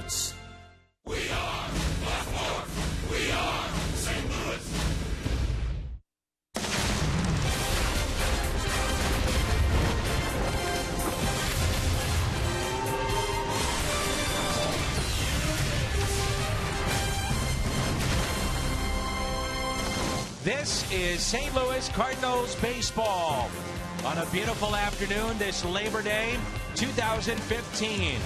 Sports. We are Baltimore. We are St. Louis. This is St. Louis Cardinals baseball on a beautiful afternoon this Labor Day 2015.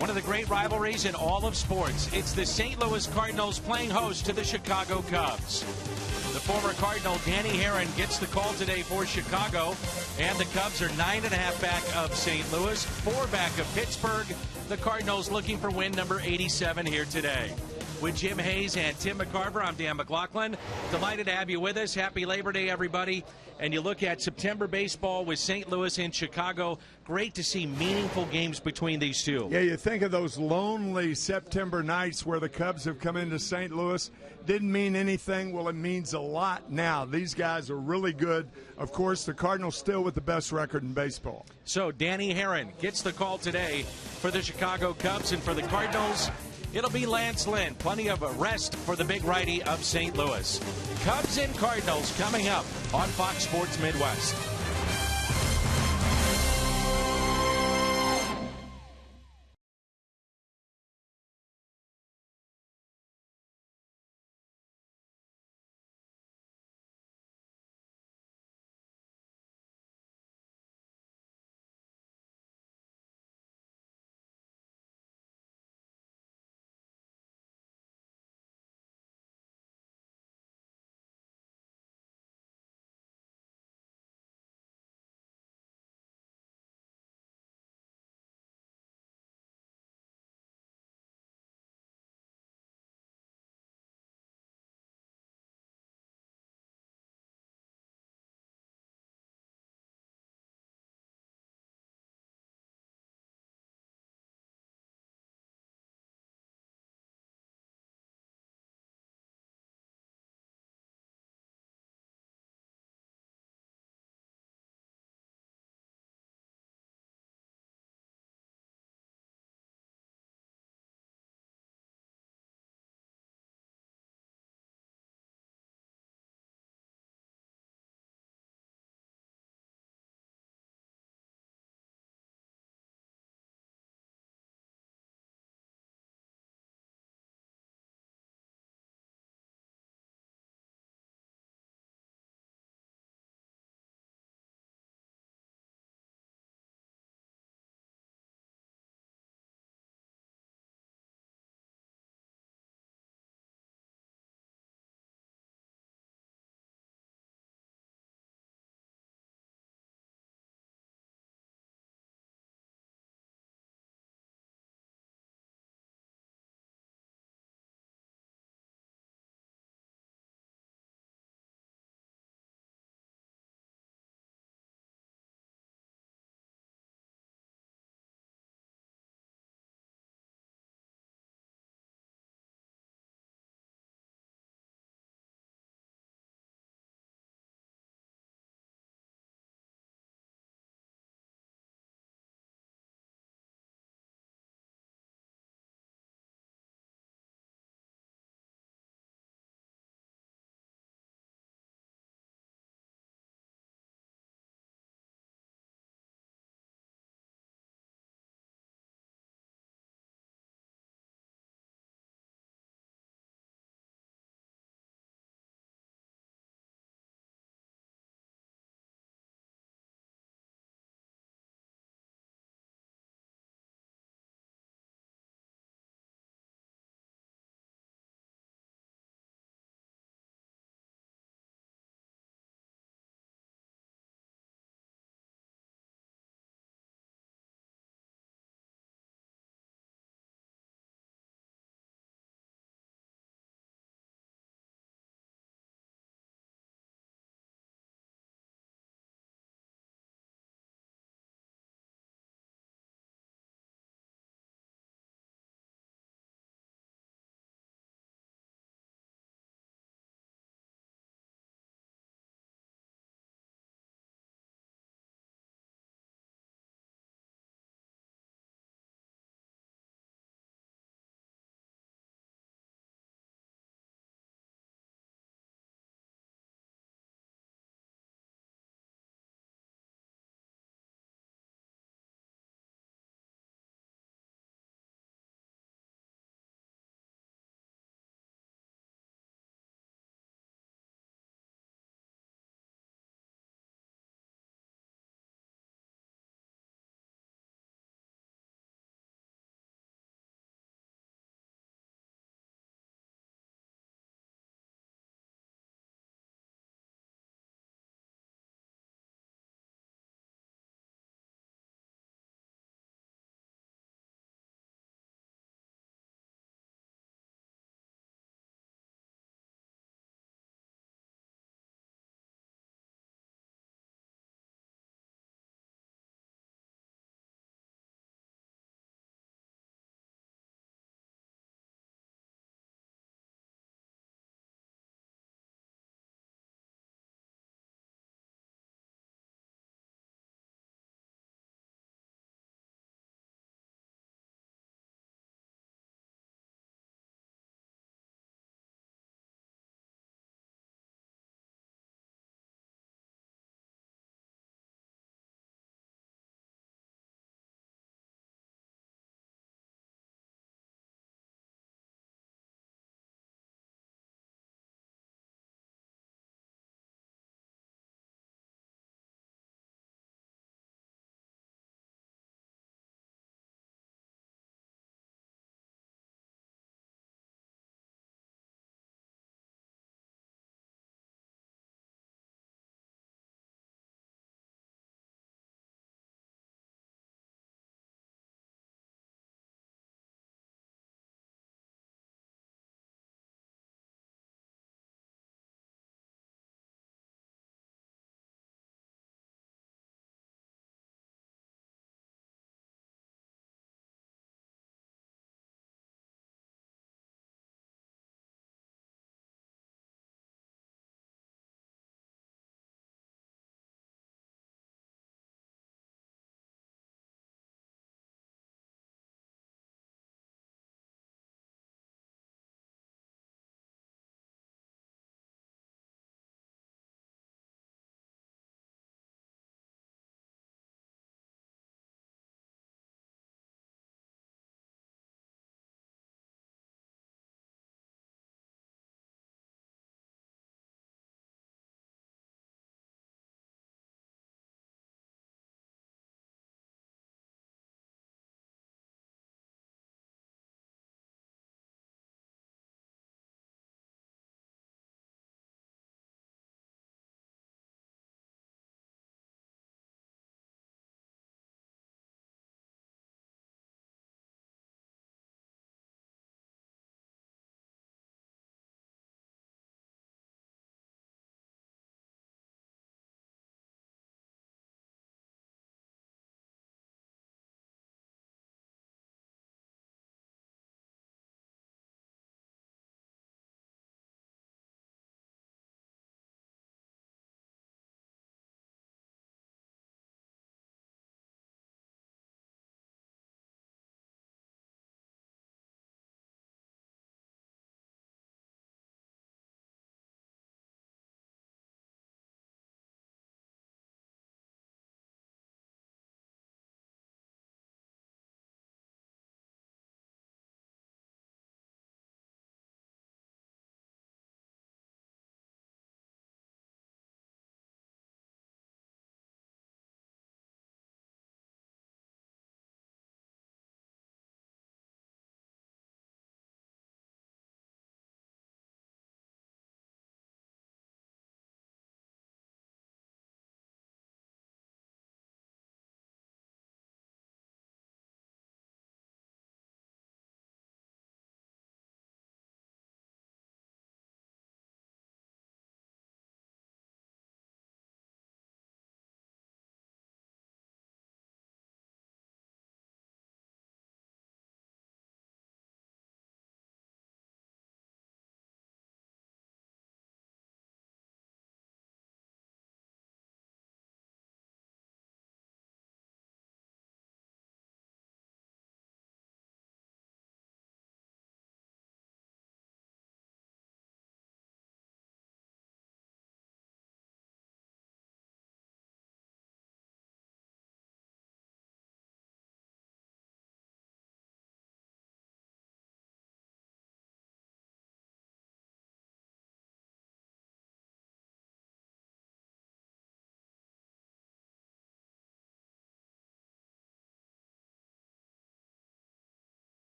One of the great rivalries in all of sports. It's the St. Louis Cardinals playing host to the Chicago Cubs. The former Cardinal Danny Herron gets the call today for Chicago, and the Cubs are 9.5 back of St. Louis, 4 back of Pittsburgh. The Cardinals looking for win number 87 here today. With Jim Hayes and Tim McCarver, I'm Dan McLaughlin. Delighted to have you with us. Happy Labor Day, everybody. And you look at September baseball with St. Louis and Chicago. Great to see meaningful games between these two. Yeah, you think of those lonely September nights where the Cubs have come into St. Louis. Didn't mean anything. Well, it means a lot now. These guys are really good. Of course, the Cardinals still with the best record in baseball. So Danny Herron gets the call today for the Chicago Cubs, and for the Cardinals, it'll be Lance Lynn. Plenty of a rest for the big righty of St. Louis. Cubs and Cardinals coming up on Fox Sports Midwest.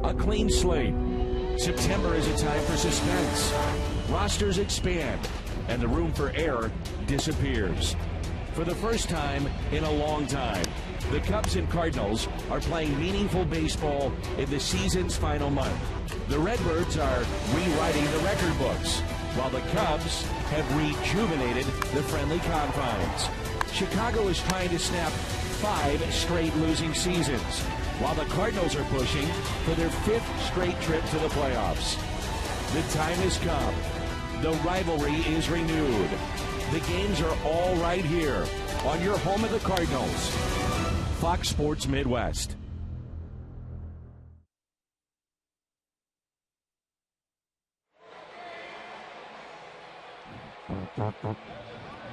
A clean slate. September is a time for suspense. Rosters expand, and the room for error disappears. For the first time in a long time, the Cubs and Cardinals are playing meaningful baseball in the season's final month. The Redbirds are rewriting the record books, while the Cubs have rejuvenated the friendly confines. Chicago is trying to snap 5 straight losing seasons, while the Cardinals are pushing for their 5th straight trip to the playoffs. The time has come. The rivalry is renewed. The games are all right here on your home of the Cardinals. Fox Sports Midwest.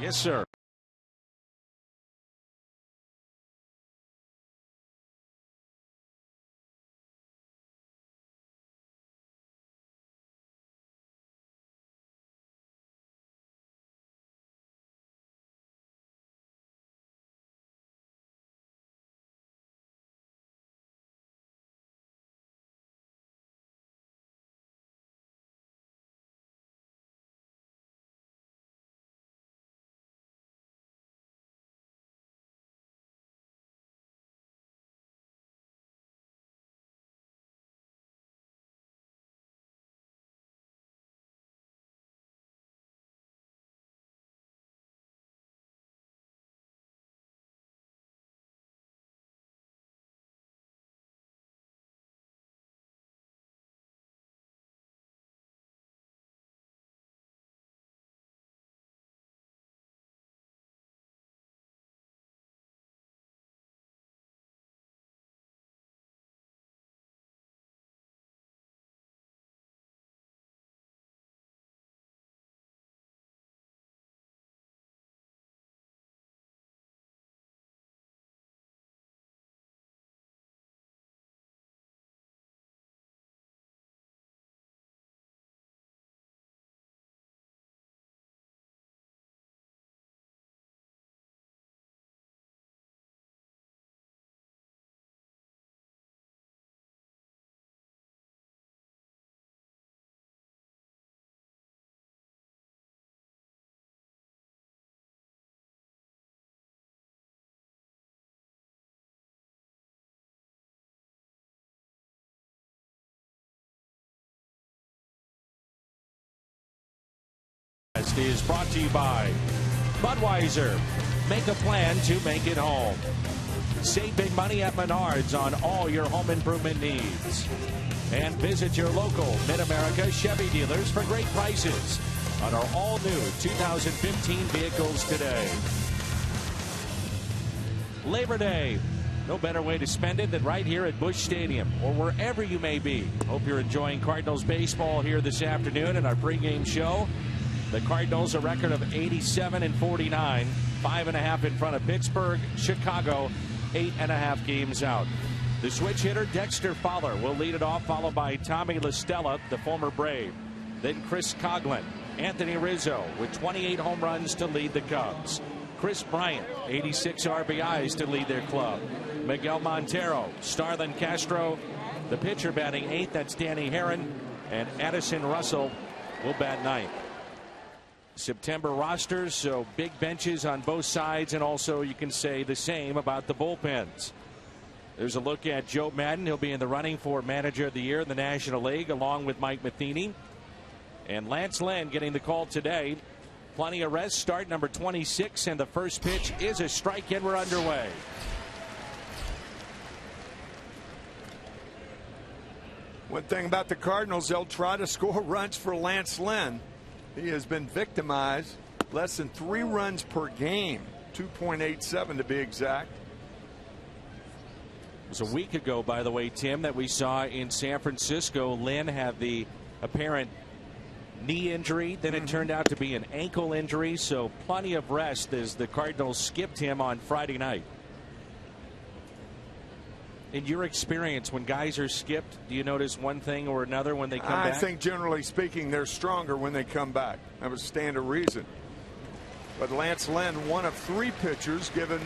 Yes, sir. Is brought to you by Budweiser. Make a plan to make it home. Save big money at Menards on all your home improvement needs. And visit your local Mid-America Chevy dealers for great prices on our all-new 2015 vehicles today. Labor Day. No better way to spend it than right here at Busch Stadium or wherever you may be. Hope you're enjoying Cardinals baseball here this afternoon in our pregame show. The Cardinals a record of 87-49, 5.5 in front of Pittsburgh. Chicago 8.5 games out. The switch hitter Dexter Fowler will lead it off, followed by Tommy LaStella, the former Brave. Then Chris Coghlan, Anthony Rizzo with 28 home runs to lead the Cubs. Chris Bryant, 86 RBIs to lead their club. Miguel Montero, Starlin Castro, the pitcher batting 8th, that's Danny Herron, and Addison Russell will bat 9th. September rosters, so big benches on both sides, and also you can say the same about the bullpens. There's a look at Joe Madden. He'll be in the running for Manager of the Year in the National League, along with Mike Matheny. And Lance Lynn getting the call today. Plenty of rest. Start number 26, and the first pitch is a strike, and we're underway. One thing about the Cardinals, they'll try to score runs for Lance Lynn. He has been victimized. Less than 3 runs per game, 2.87 to be exact. It was a week ago, by the way, Tim, that we saw in San Francisco. Lynn had the apparent knee injury. Then it turned out to be an ankle injury. So plenty of rest as the Cardinals skipped him on Friday night. In your experience, when guys are skipped, do you notice one thing or another when they come back? I think generally speaking, they're stronger when they come back. That would stand to reason. But Lance Lynn, one of 3 pitchers given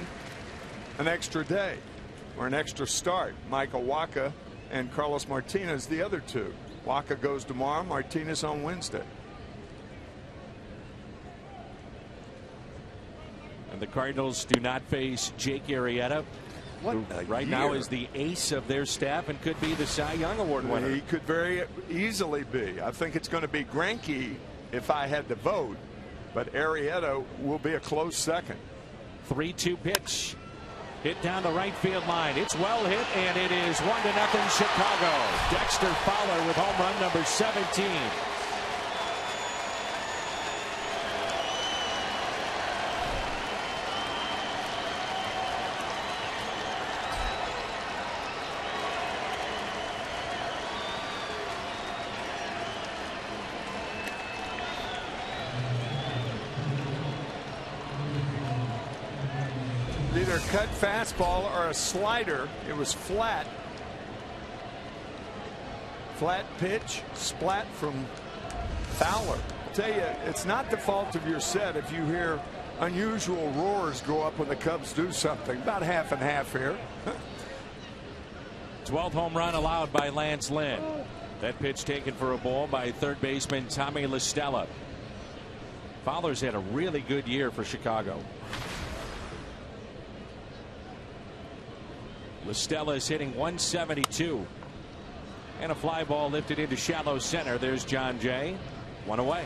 an extra day or an extra start. Mike Iwaka and Carlos Martinez the other two. Waka goes tomorrow, Martinez on Wednesday. And the Cardinals do not face Jake Arrieta, who right now is the ace of their staff and could be the Cy Young Award winner. He could very easily be. I think it's going to be Greinke if I had to vote, but Arrieta will be a close second. 3-2 pitch. Hit down the right field line. It's well hit, and it is 1-0 Chicago. Dexter Fowler with home run number 17. Either cut fastball or a slider. It was flat. Flat pitch, splat from Fowler. I'll tell you, it's not the fault of your set if you hear unusual roars go up when the Cubs do something. About half and half here. 12th home run allowed by Lance Lynn. That pitch taken for a ball by third baseman Tommy LaStella. Fowler's had a really good year for Chicago. LaStella is hitting 172. And a fly ball lifted into shallow center. There's John Jay. One away.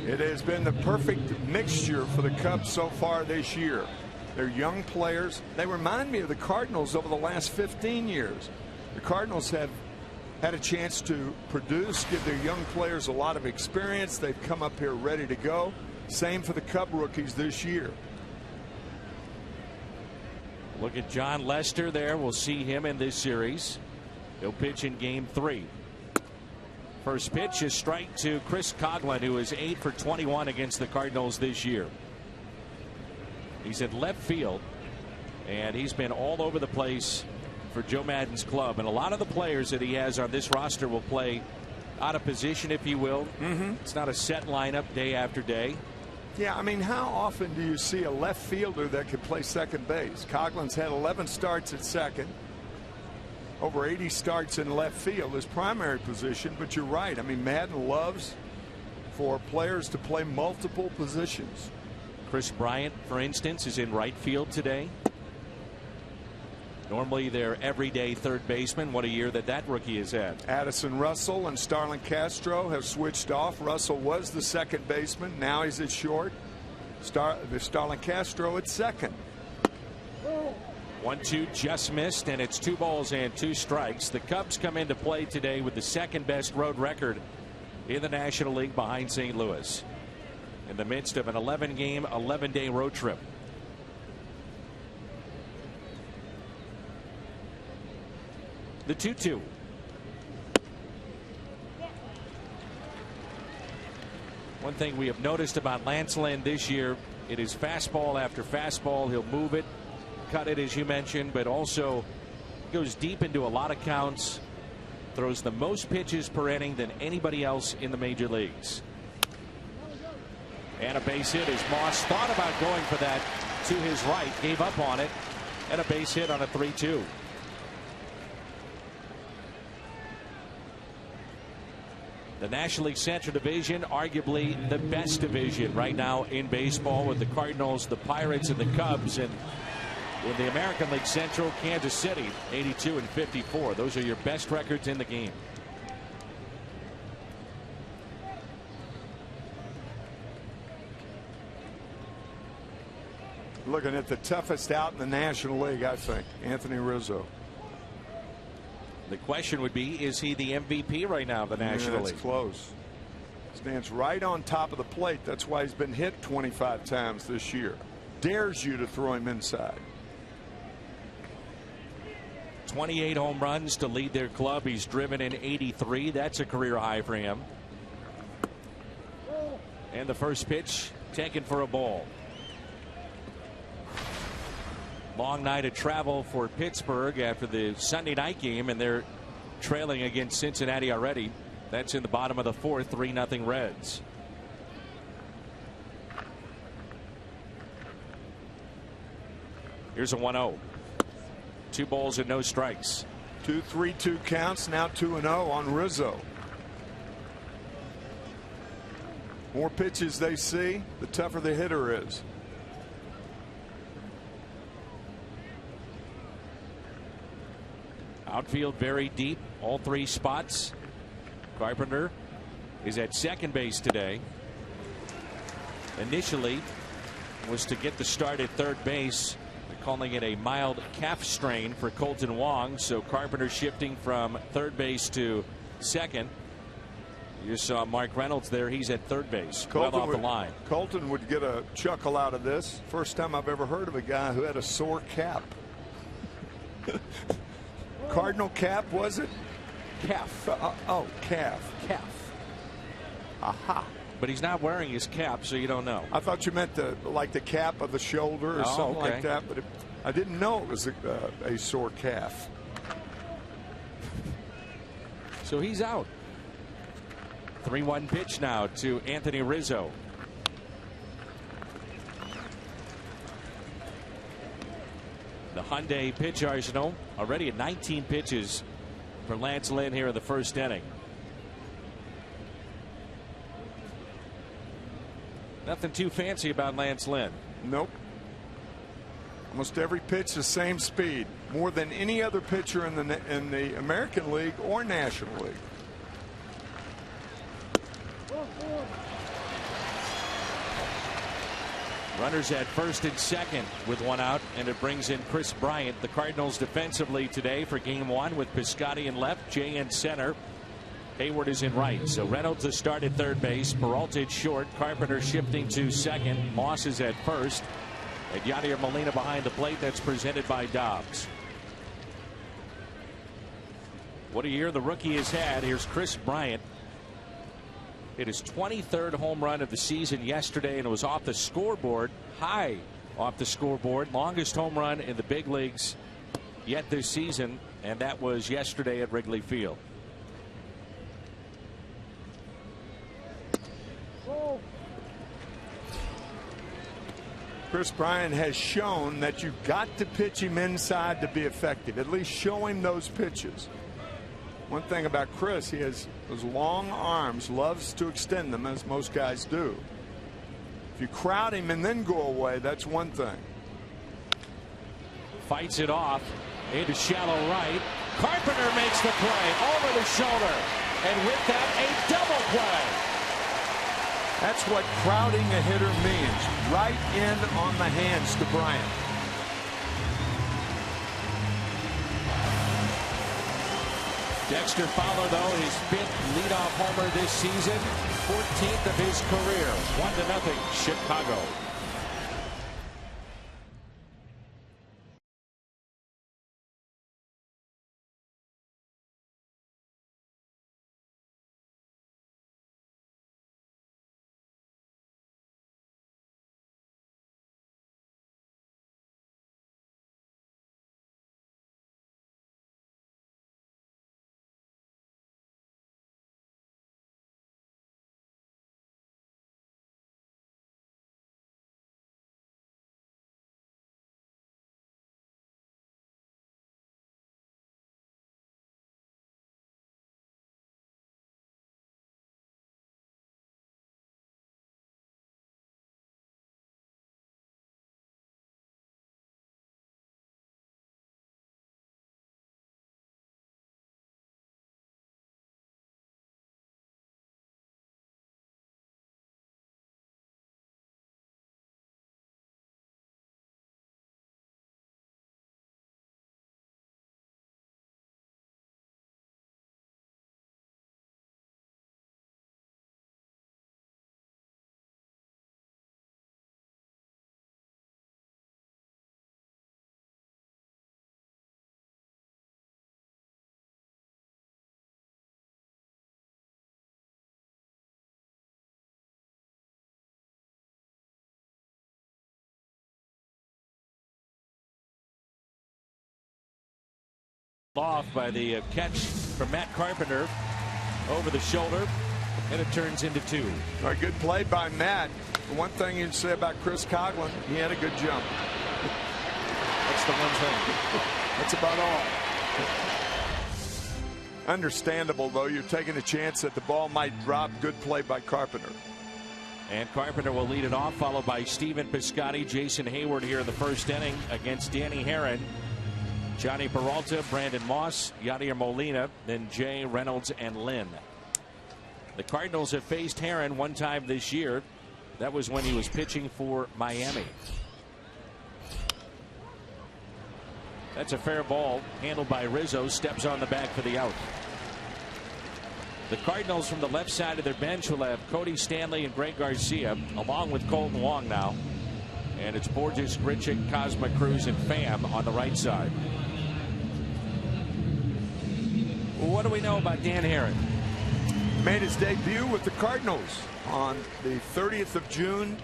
It has been the perfect mixture for the Cubs so far this year. They're young players. They remind me of the Cardinals over the last 15 years. The Cardinals have had a chance to produce, give their young players a lot of experience. They've come up here ready to go. Same for the Cub rookies this year. Look at John Lester there. We'll see him in this series. He'll pitch in game 3. First pitch is strike to Chris Coghlan, who is 8 for 21 against the Cardinals this year. He's in left field, and he's been all over the place for Joe Maddon's club, and a lot of the players that he has on this roster will play out of position, if you will. It's not a set lineup day after day. Yeah, I mean, how often do you see a left fielder that can play second base? Coghlan's had 11 starts at second, over 80 starts in left field, his primary position. But you're right. I mean, Maddon loves for players to play multiple positions. Chris Bryant, for instance, is in right field today. Normally their everyday third baseman. What a year that rookie has had. Addison Russell and Starlin Castro have switched off. Russell was the second baseman. Now he's at short. Starlin Castro at second. 1-2 just missed, and it's 2 balls and 2 strikes. The Cubs come into play today with the second best road record in the National League behind St. Louis, in the midst of an 11-game, 11-day road trip. The 2-2. One thing we have noticed about Lance Lynn this year, it is fastball after fastball. He'll move it, cut it, as you mentioned, but also goes deep into a lot of counts. Throws the most pitches per inning than anybody else in the major leagues. And a base hit as Moss thought about going for that to his right, gave up on it, and a base hit on a 3-2. The National League Central Division, arguably the best division right now in baseball, with the Cardinals, the Pirates, and the Cubs. And in the American League Central, Kansas City 82 and 54. Those are your best records in the game. Looking at the toughest out in the National League, I think, Anthony Rizzo. The question would be, is he the MVP right now of the National League? It's close. Stands right on top of the plate. That's why he's been hit 25 times this year. Dares you to throw him inside. 28 home runs to lead their club. He's driven in 83. That's a career high for him. And the first pitch taken for a ball. Long night of travel for Pittsburgh after the Sunday night game, and they're trailing against Cincinnati already. That's in the bottom of the 4th, 3-0 Reds. Here's a 1-0. 2 balls and no strikes. 2-3-2 counts. Now 2-0 on Rizzo. More pitches they see, the tougher the hitter is. Outfield very deep, all 3 spots. Carpenter is at second base today. Initially was to get the start at third base. They're calling it a mild calf strain for Colton Wong, so Carpenter shifting from third base to second. You saw Mark Reynolds there. He's at third base, well off the line. Colton would get a chuckle out of this. First time I've ever heard of a guy who had a sore cap. Cardinal cap, was it? Calf. Oh, calf. Calf. Aha. But he's not wearing his cap, so you don't know. I thought you meant like the cap of the shoulder or something like that, but I didn't know it was a sore calf. So he's out. 3-1 pitch now to Anthony Rizzo. The Hyundai pitch arsenal already at 19 pitches for Lance Lynn here in the first inning. Nothing too fancy about Lance Lynn. Nope. Almost every pitch the same speed, more than any other pitcher in the American League or National League. Runners at first and second with 1 out, and it brings in Chris Bryant. The Cardinals defensively today for game 1 with Piscotty in left, Jay in center. Hayward is in right. So Reynolds is start at third base, Peralta at short, Carpenter shifting to second, Moss is at first, and Yadier Molina behind the plate. That's presented by Dobbs. What a year the rookie has had. Here's Chris Bryant. Hit his 23rd home run of the season yesterday, and it was off the scoreboard, high off the scoreboard. Longest home run in the big leagues yet this season, and that was yesterday at Wrigley Field. Chris Bryant has shown that you've got to pitch him inside to be effective. At least show him those pitches. One thing about Chris, he has those long arms, loves to extend them, as most guys do. If you crowd him and then go away, that's one thing. Fights it off into shallow right. Carpenter makes the play over the shoulder, and with that, a double play. That's what crowding a hitter means. Right in on the hands to Bryant. Dexter Fowler, though, his 5th leadoff homer this season, 14th of his career. 1-0 Chicago. Off by the catch from Matt Carpenter over the shoulder, and it turns into 2. A good play by Matt. The one thing you'd say about Chris Coughlin, he had a good jump. the one thing. That's about all. Understandable, though. You're taking a chance that the ball might drop. Good play by Carpenter. And Carpenter will lead it off, followed by Stephen Piscotty, Jason Hayward here in the first inning against Danny Herron, Johnny Peralta, Brandon Moss, Yadier Molina, then Jay, Reynolds, and Lynn. The Cardinals have faced Herron one time this year. That was when he was pitching for Miami. That's a fair ball handled by Rizzo. Steps on the back for the out. The Cardinals from the left side of their bench will have Cody Stanley and Greg Garcia, along with Colton Wong now. And it's Borges, Grichuk, Cosma, Cruz, and Pham on the right side. What do we know about Dan Herron? Made his debut with the Cardinals on the 30th of June,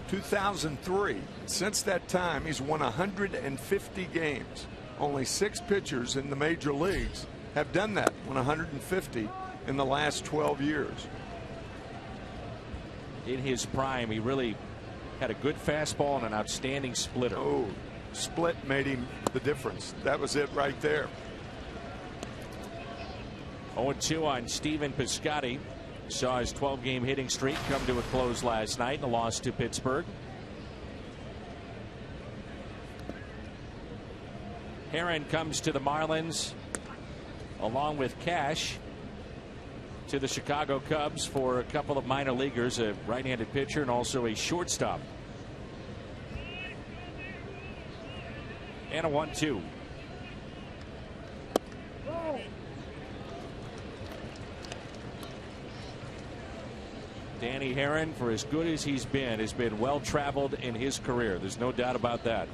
2003. Since that time, he's won 150 games. Only 6 pitchers in the major leagues have done that, won 150 in the last 12 years. In his prime, he really had a good fastball and an outstanding splitter. Oh, split made him the difference. That was it right there. 0-2 on Stephen Piscotty. Saw his 12-game hitting streak come to a close last night in a loss to Pittsburgh. Herron comes to the Marlins along with Cash to the Chicago Cubs for a couple of minor leaguers, a right-handed pitcher and also a shortstop. And a 1-2. Danny Herron, for as good as he's been, has been well traveled in his career. There's no doubt about that.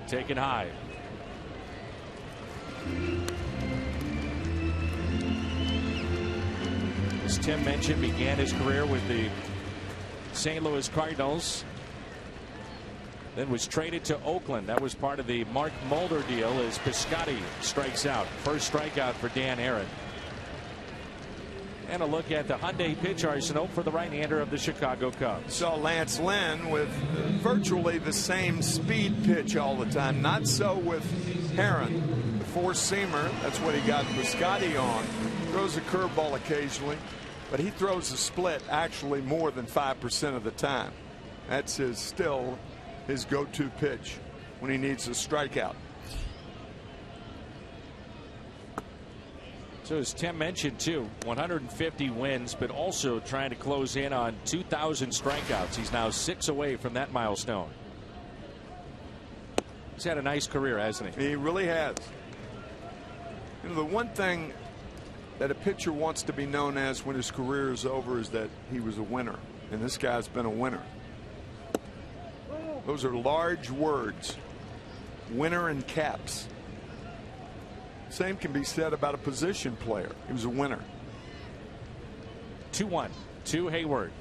Taken high. As Tim mentioned, began his career with the St. Louis Cardinals. Then was traded to Oakland. That was part of the Mark Mulder deal as Piscotty strikes out. First strikeout for Dan Herron. And a look at the Hyundai pitch arsenal for the right-hander of the Chicago Cubs. Saw Lance Lynn with virtually the same speed pitch all the time. Not so with Herron. The four-seamer, that's what he got Piscotty on. Throws a curveball occasionally, but he throws a split actually more than 5% of the time. That's still his go-to pitch when he needs a strikeout. So as Tim mentioned too, 150 wins, but also trying to close in on 2,000 strikeouts. He's now 6 away from that milestone. He's had a nice career, hasn't he? He really has. You know, the one thing that a pitcher wants to be known as when his career is over is that he was a winner, and this guy's been a winner. Those are large words. Winner in caps. Same can be said about a position player. He was a winner. 2-1 to Hayward.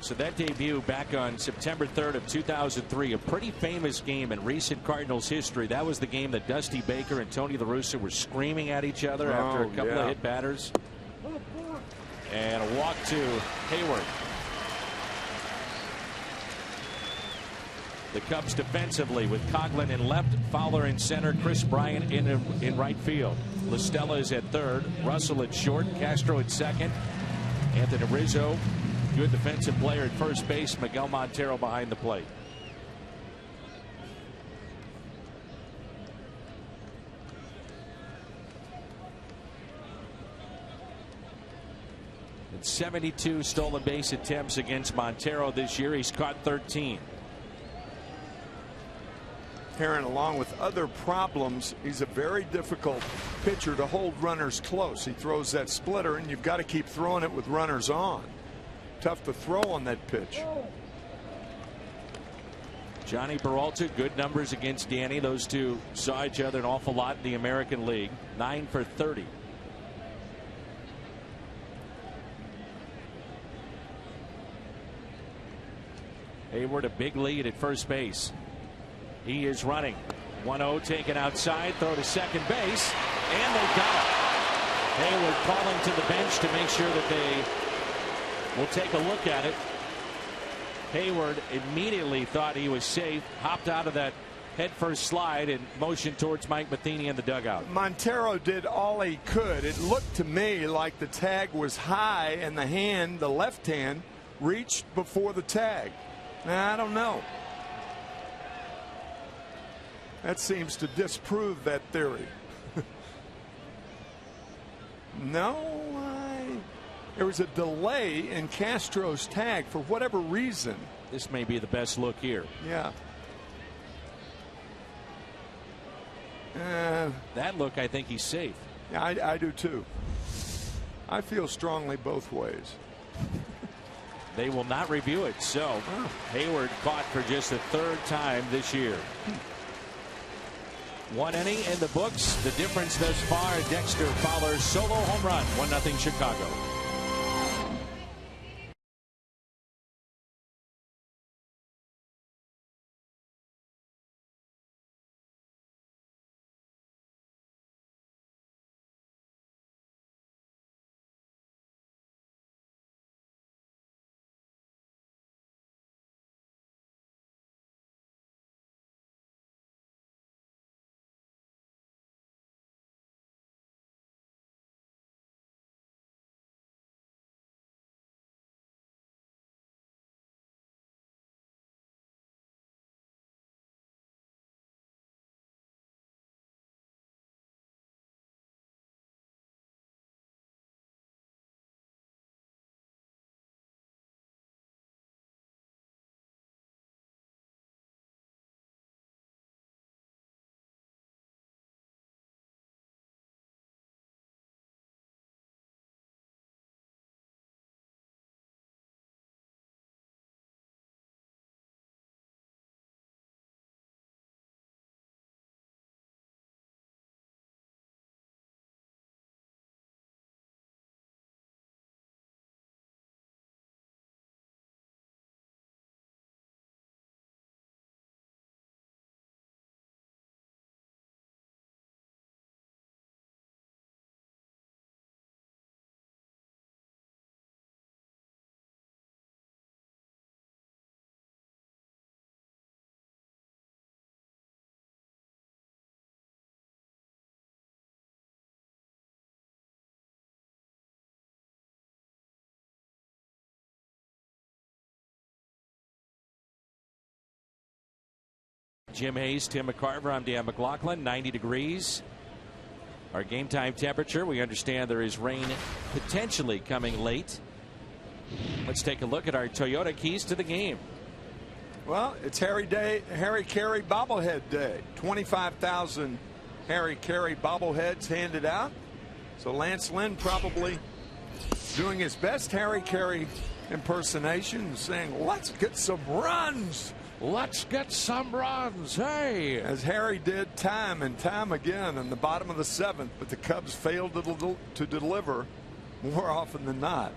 So that debut back on September 3rd of 2003, a pretty famous game in recent Cardinals history. That was the game that Dusty Baker and Tony La Russa were screaming at each other after a couple of hit batters. And a walk to Hayward. The Cubs defensively with Coughlin in left, Fowler in center, Chris Bryant in right field. La Stella is at third, Russell at short, Castro at second, Anthony Rizzo, good defensive player at first base, Miguel Montero behind the plate. And 72 stolen base attempts against Montero this year. He's caught 13. Herron, along with other problems, he's a very difficult pitcher to hold runners close. He throws that splitter, and you've got to keep throwing it with runners on. Tough to throw on that pitch. Johnny Peralta, good numbers against Danny. Those two saw each other an awful lot in the American League. 9 for 30. Hayward a big lead at first base. He is running. 1-0 taken outside. Throw to second base. And they got it. Hayward calling to the bench to make sure that they will take a look at it. Hayward immediately thought he was safe, hopped out of that headfirst slide and motioned towards Mike Matheny in the dugout. Montero did all he could. It looked to me like the tag was high and the hand, the left hand, reached before the tag. Now, I don't know. That seems to disprove that theory. No, there was a delay in Castro's tag for whatever reason. This may be the best look here. Yeah. That look, I think he's safe. Yeah, I do too. I feel strongly both ways. They will not review it. So Hayward caught for just the third time this year. One inning in the books. The difference thus far, Dexter Fowler's solo home run. 1-0 Chicago. Jim Hayes, Tim McCarver, I'm Dan McLaughlin. 90 degrees. Our game time temperature. We understand there is rain potentially coming late. Let's take a look at our Toyota keys to the game. Well, it's Harry Carey bobblehead day. 25,000 Harry Carey bobbleheads handed out. So Lance Lynn probably doing his best Harry Carey impersonation, saying, "Let's get some runs. Let's get some runs, hey!" As Harry did time and time again in the bottom of the seventh, but the Cubs failed to deliver more often than not.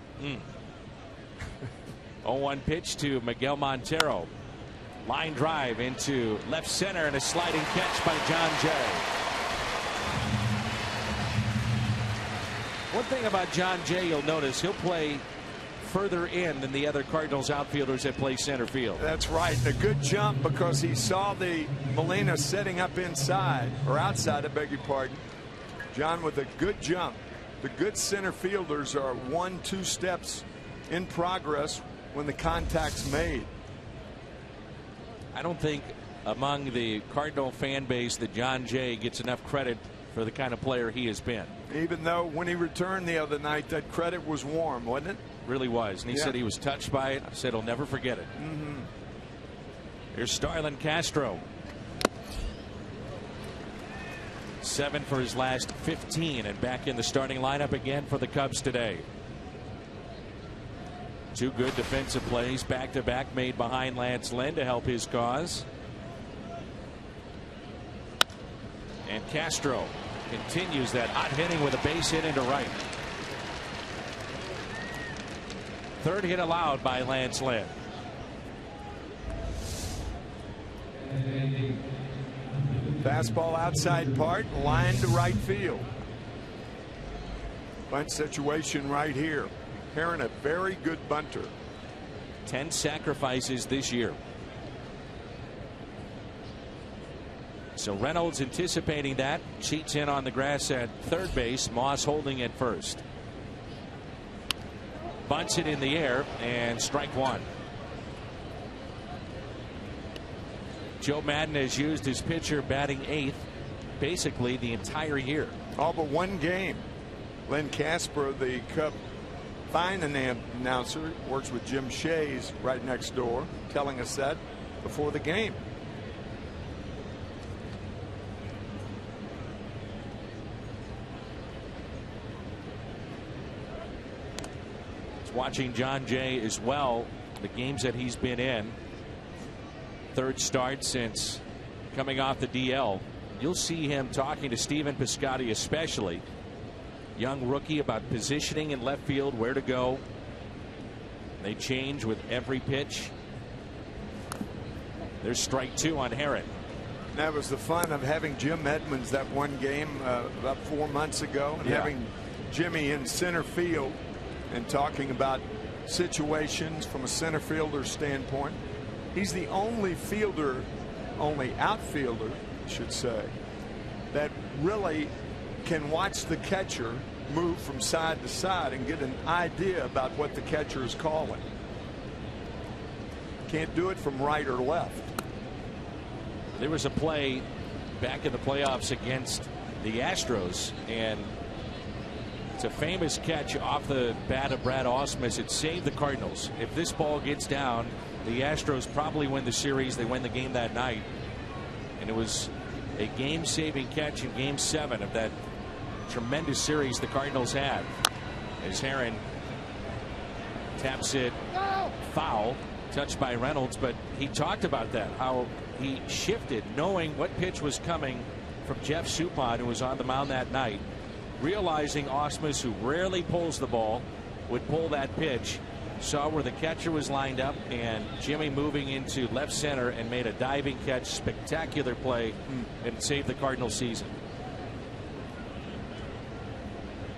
0-1 pitch to Miguel Montero. Line drive into left center and a sliding catch by John Jay. One thing about John Jay, you'll notice he'll play further in than the other Cardinals outfielders that play center field. That's right. A good jump because he saw the Molina setting up inside or outside, I beg your pardon. John with a good jump. The good center fielders are 1-2 steps in progress when the contact's made. I don't think among the Cardinal fan base that John Jay gets enough credit for the kind of player he has been. Even though when he returned the other night, that credit was warm, wasn't it? Really was. And he said he was touched by it. Said he'll never forget it. Here's Starlin Castro. 7 for his last 15 and back in the starting lineup again for the Cubs today. 2 good defensive plays back-to-back made behind Lance Lynn to help his cause. And Castro continues that hot hitting with a base hit into right. 3rd hit allowed by Lance Lynn. Fastball outside part, line to right field. Bunt situation right here. Heron, a very good bunter. 10 sacrifices this year. So Reynolds anticipating that. Cheats in on the grass at third base. Moss holding at first. Bunts it in the air, and strike one. Joe Maddon has used his pitcher batting 8th basically the entire year. All but one game. Len Casper, the Cub fine announcer, works with Jim Shays right next door, telling us that before the game. Watching John Jay as well, the games that he's been in, third start since coming off the DL. You'll see him talking to Stephen Piscotty, especially young rookie, about positioning in left field, where to go. They change with every pitch. There's strike 2 on Herron. That was the fun of having Jim Edmonds that one game about 4 months ago, and having Jimmy in center field and talking about situations from a center fielder standpoint. He's the only outfielder, I should say, that really can watch the catcher move from side to side and get an idea about what the catcher is calling. Can't do it from right or left. There was a play back in the playoffs against the Astros, and it's a famous catch off the bat of Brad Ausmus. It saved the Cardinals. If this ball gets down, the Astros probably win the series. They win the game that night. And it was a game-saving catch in Game 7 of that tremendous series the Cardinals had. As Herron taps it foul, touched by Reynolds, but he talked about that, how he shifted knowing what pitch was coming from Jeff Suppan, who was on the mound that night, realizing Ausmus, who rarely pulls the ball, would pull that pitch, saw where the catcher was lined up, and Jimmy moving into left center and made a diving catch. Spectacular play, and saved the Cardinals season.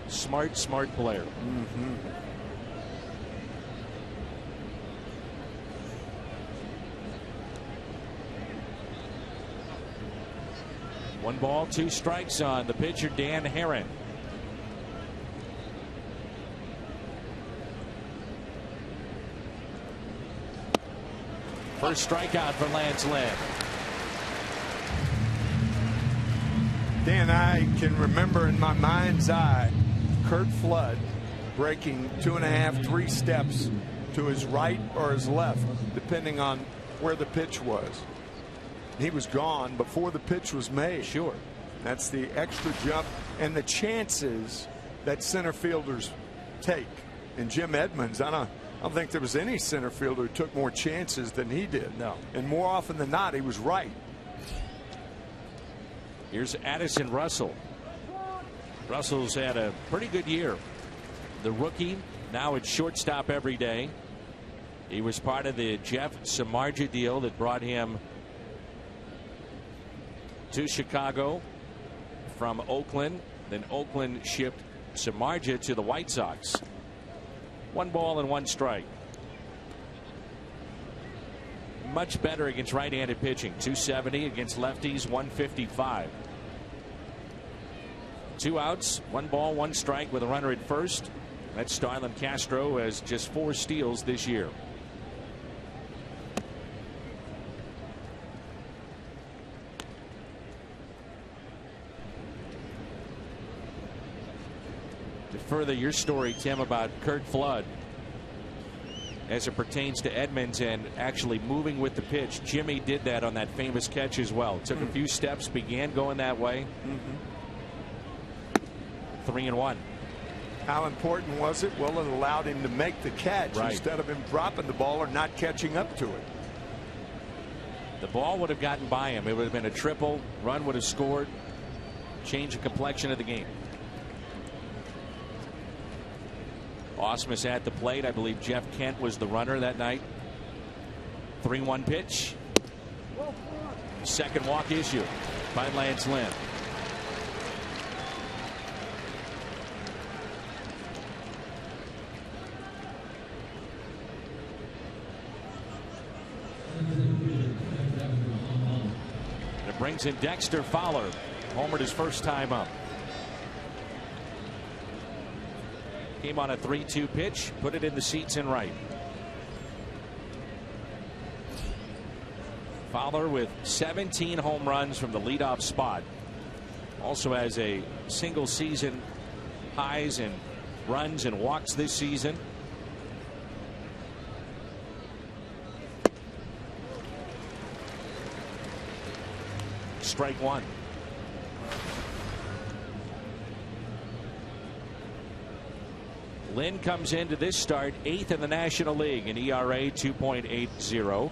Smart player. One ball, 2 strikes on the pitcher, Dan Herron. First strikeout for Lance Lynn. Dan, I can remember in my mind's eye Curt Flood breaking 2.5, 3 steps to his right or his left, depending on where the pitch was. He was gone before the pitch was made. Sure. That's the extra jump and the chances that center fielders take. And Jim Edmonds, I don't think there was any center fielder who took more chances than he did. No. And more often than not, he was right. Here's Addison Russell. Russell's had a pretty good year. The rookie, now at shortstop every day. He was part of the Jeff Samardzija deal that brought him to Chicago from Oakland. Then Oakland shipped Samardzija to the White Sox. 1 ball and 1 strike. Much better against right-handed pitching. 270 against lefties, 155. 2 outs, 1 ball, 1 strike with a runner at first. That's Starlin Castro, has just 4 steals this year. To further your story, Tim, about Curt Flood, as it pertains to Edmonds and actually moving with the pitch, Jimmy did that on that famous catch as well. Took a few steps, began going that way. 3-1. How important was it? Well, it allowed him to make the catch instead of him dropping the ball or not catching up to it. The ball would have gotten by him. It would have been a triple. Run would have scored. Change the complexion of the game. Ausmus at the plate. I believe Jeff Kent was the runner that night. 3-1 pitch. Second walk issue by Lance Lynn. brings in Dexter Fowler. Homered his first time up. Came on a 3-2 pitch, put it in the seats in right. Fowler with 17 home runs from the leadoff spot. Also has a single season highs in runs and walks this season. Strike one. Lynn comes into this start 8th in the National League in ERA 2.80.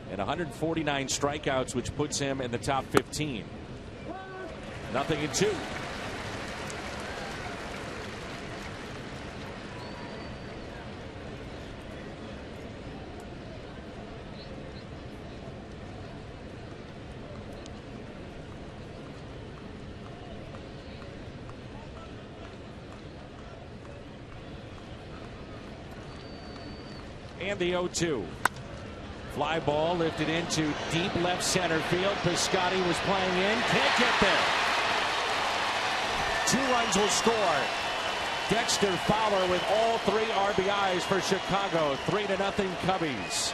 And 149 strikeouts, which puts him in the top 15. 0-2. And the 0-2. Fly ball lifted into deep left center field. Piscotty was playing in. Can't get there. 2 runs will score. Dexter Fowler with all 3 RBIs for Chicago. 3-0 Cubbies.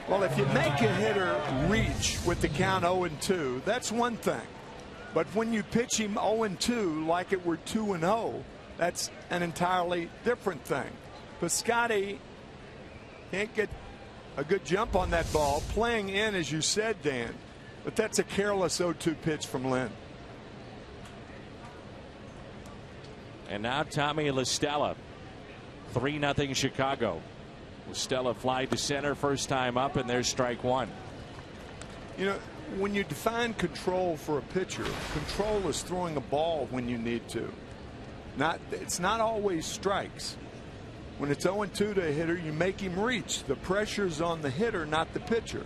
Well, if you make a hitter reach with the count 0-2, that's one thing. But when you pitch him 0-2 like it were 2-0, that's an entirely different thing. Piscotty can't get a good jump on that ball, playing in, as you said, Dan. But that's a careless 0-2 pitch from Lynn. And now Tommy La Stella. 3-0 Chicago. Stella fly to center first time up, and there's strike one. You know, when you define control for a pitcher, control is throwing a ball when you need to. It's not always strikes. When it's 0-2 to a hitter, you make him reach. The pressure's on the hitter, not the pitcher.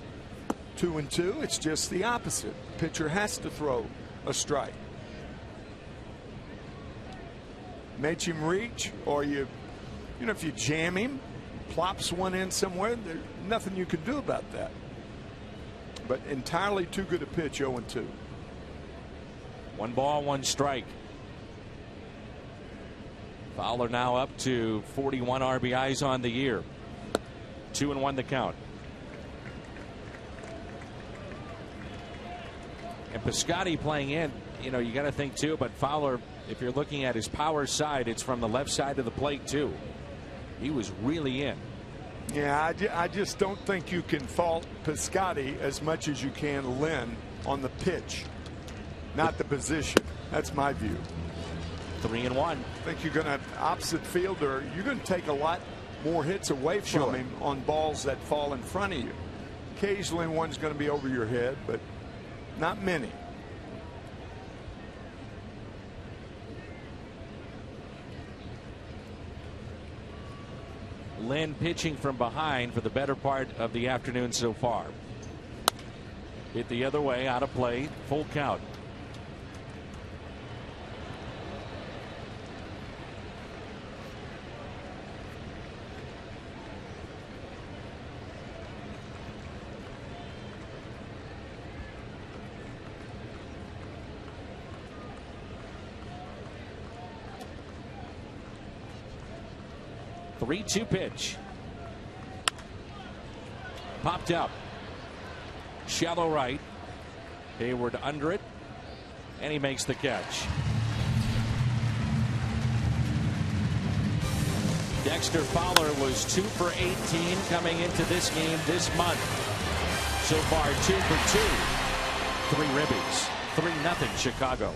2-2, it's just the opposite. Pitcher has to throw a strike. Make him reach, or if you jam him, plops one in somewhere, there's nothing you can do about that. But entirely too good a pitch, 0-2. 1 ball, 1 strike. Fowler now up to 41 RBIs on the year. 2-1 the count. And Piscotty playing in, you got to think too, but Fowler, if you're looking at his power side, it's from the left side of the plate too. He was really in. Yeah, I just don't think you can fault Piscotty as much as you can Lynn on the pitch, not the position. That's my view. 3-1. I think you're going to opposite fielder. You're going to take a lot more hits away from him on balls that fall in front of you. Occasionally one's going to be over your head, but not many. Lynn pitching from behind for the better part of the afternoon so far. Hit the other way, out of play, full count. Three-two pitch. Popped up. Shallow right. Hayward under it. And he makes the catch. Dexter Fowler was 2 for 18 coming into this game this month. So far 2 for 2. 3 ribbies. 3-0 Chicago.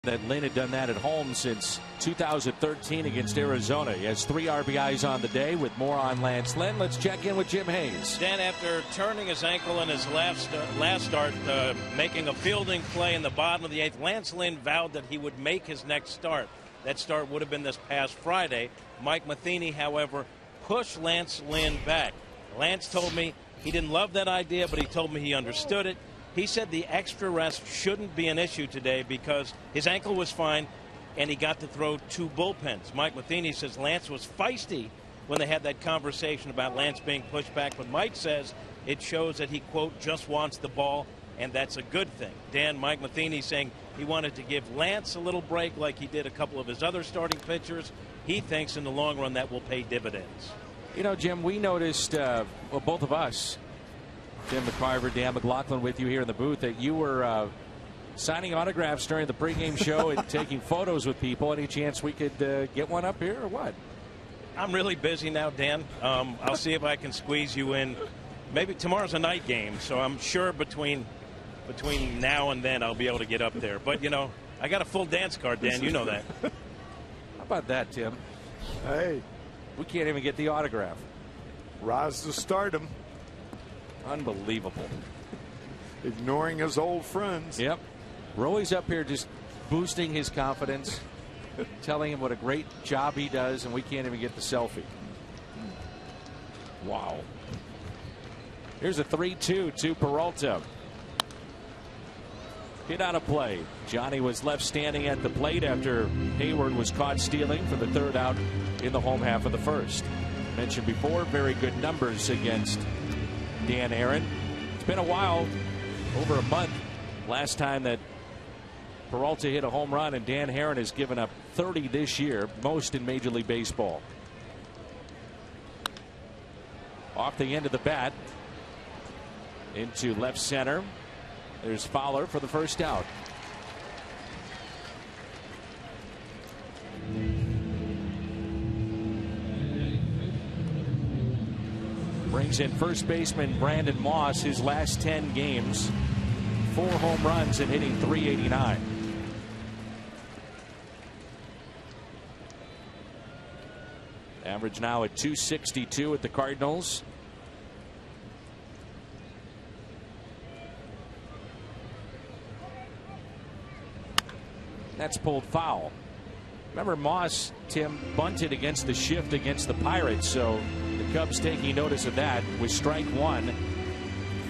that Lynn had done that at home since 2013 against Arizona. He has 3 RBIs on the day. With more on Lance Lynn, let's check in with Jim Hayes. Dan, after turning his ankle in his last start, making a fielding play in the bottom of the 8th, Lance Lynn vowed that he would make his next start. That start would have been this past Friday. Mike Matheny, however, pushed Lance Lynn back. Lance told me he didn't love that idea, but he told me he understood it. He said the extra rest shouldn't be an issue today because his ankle was fine and he got to throw 2 bullpens. Mike Matheny says Lance was feisty when they had that conversation about Lance being pushed back, but Mike says it shows that he, quote, just wants the ball, and that's a good thing. Dan, Mike Matheny saying he wanted to give Lance a little break like he did a couple of his other starting pitchers. He thinks in the long run that will pay dividends. You know, Jim, we noticed, well, both of us, Jim McCarver, Dan McLaughlin with you here in the booth, that you were signing autographs during the pregame show and taking photos with people. Any chance we could get one up here or what? I'm really busy now, Dan. I'll see if I can squeeze you in. Maybe tomorrow's a night game, so I'm sure between now and then I'll be able to get up there. But, you know, I got a full dance card, Dan. You know that. How about that, Tim? Hey. We can't even get the autograph. Rise to stardom. Unbelievable. Ignoring his old friends. Yep. We're always up here just boosting his confidence, telling him what a great job he does, and we can't even get the selfie. Wow. Here's a 3-2 to Peralta. Hit out of play. Johnny was left standing at the plate after Hayward was caught stealing for the 3rd out in the home half of the 1st. Mentioned before, very good numbers against Dan Aaron. It's been a while, over a month, last time that Peralta hit a home run, and Dan Aaron has given up 30 this year, most in Major League Baseball. Off the end of the bat, into left center. There's Fowler for the 1st out. Brings in first baseman Brandon Moss. His last 10 games, 4 home runs and hitting .389. Average now at .262 at the Cardinals. That's pulled foul. Remember, Moss, Tim, bunted against the shift against the Pirates, so the Cubs taking notice of that with strike 1.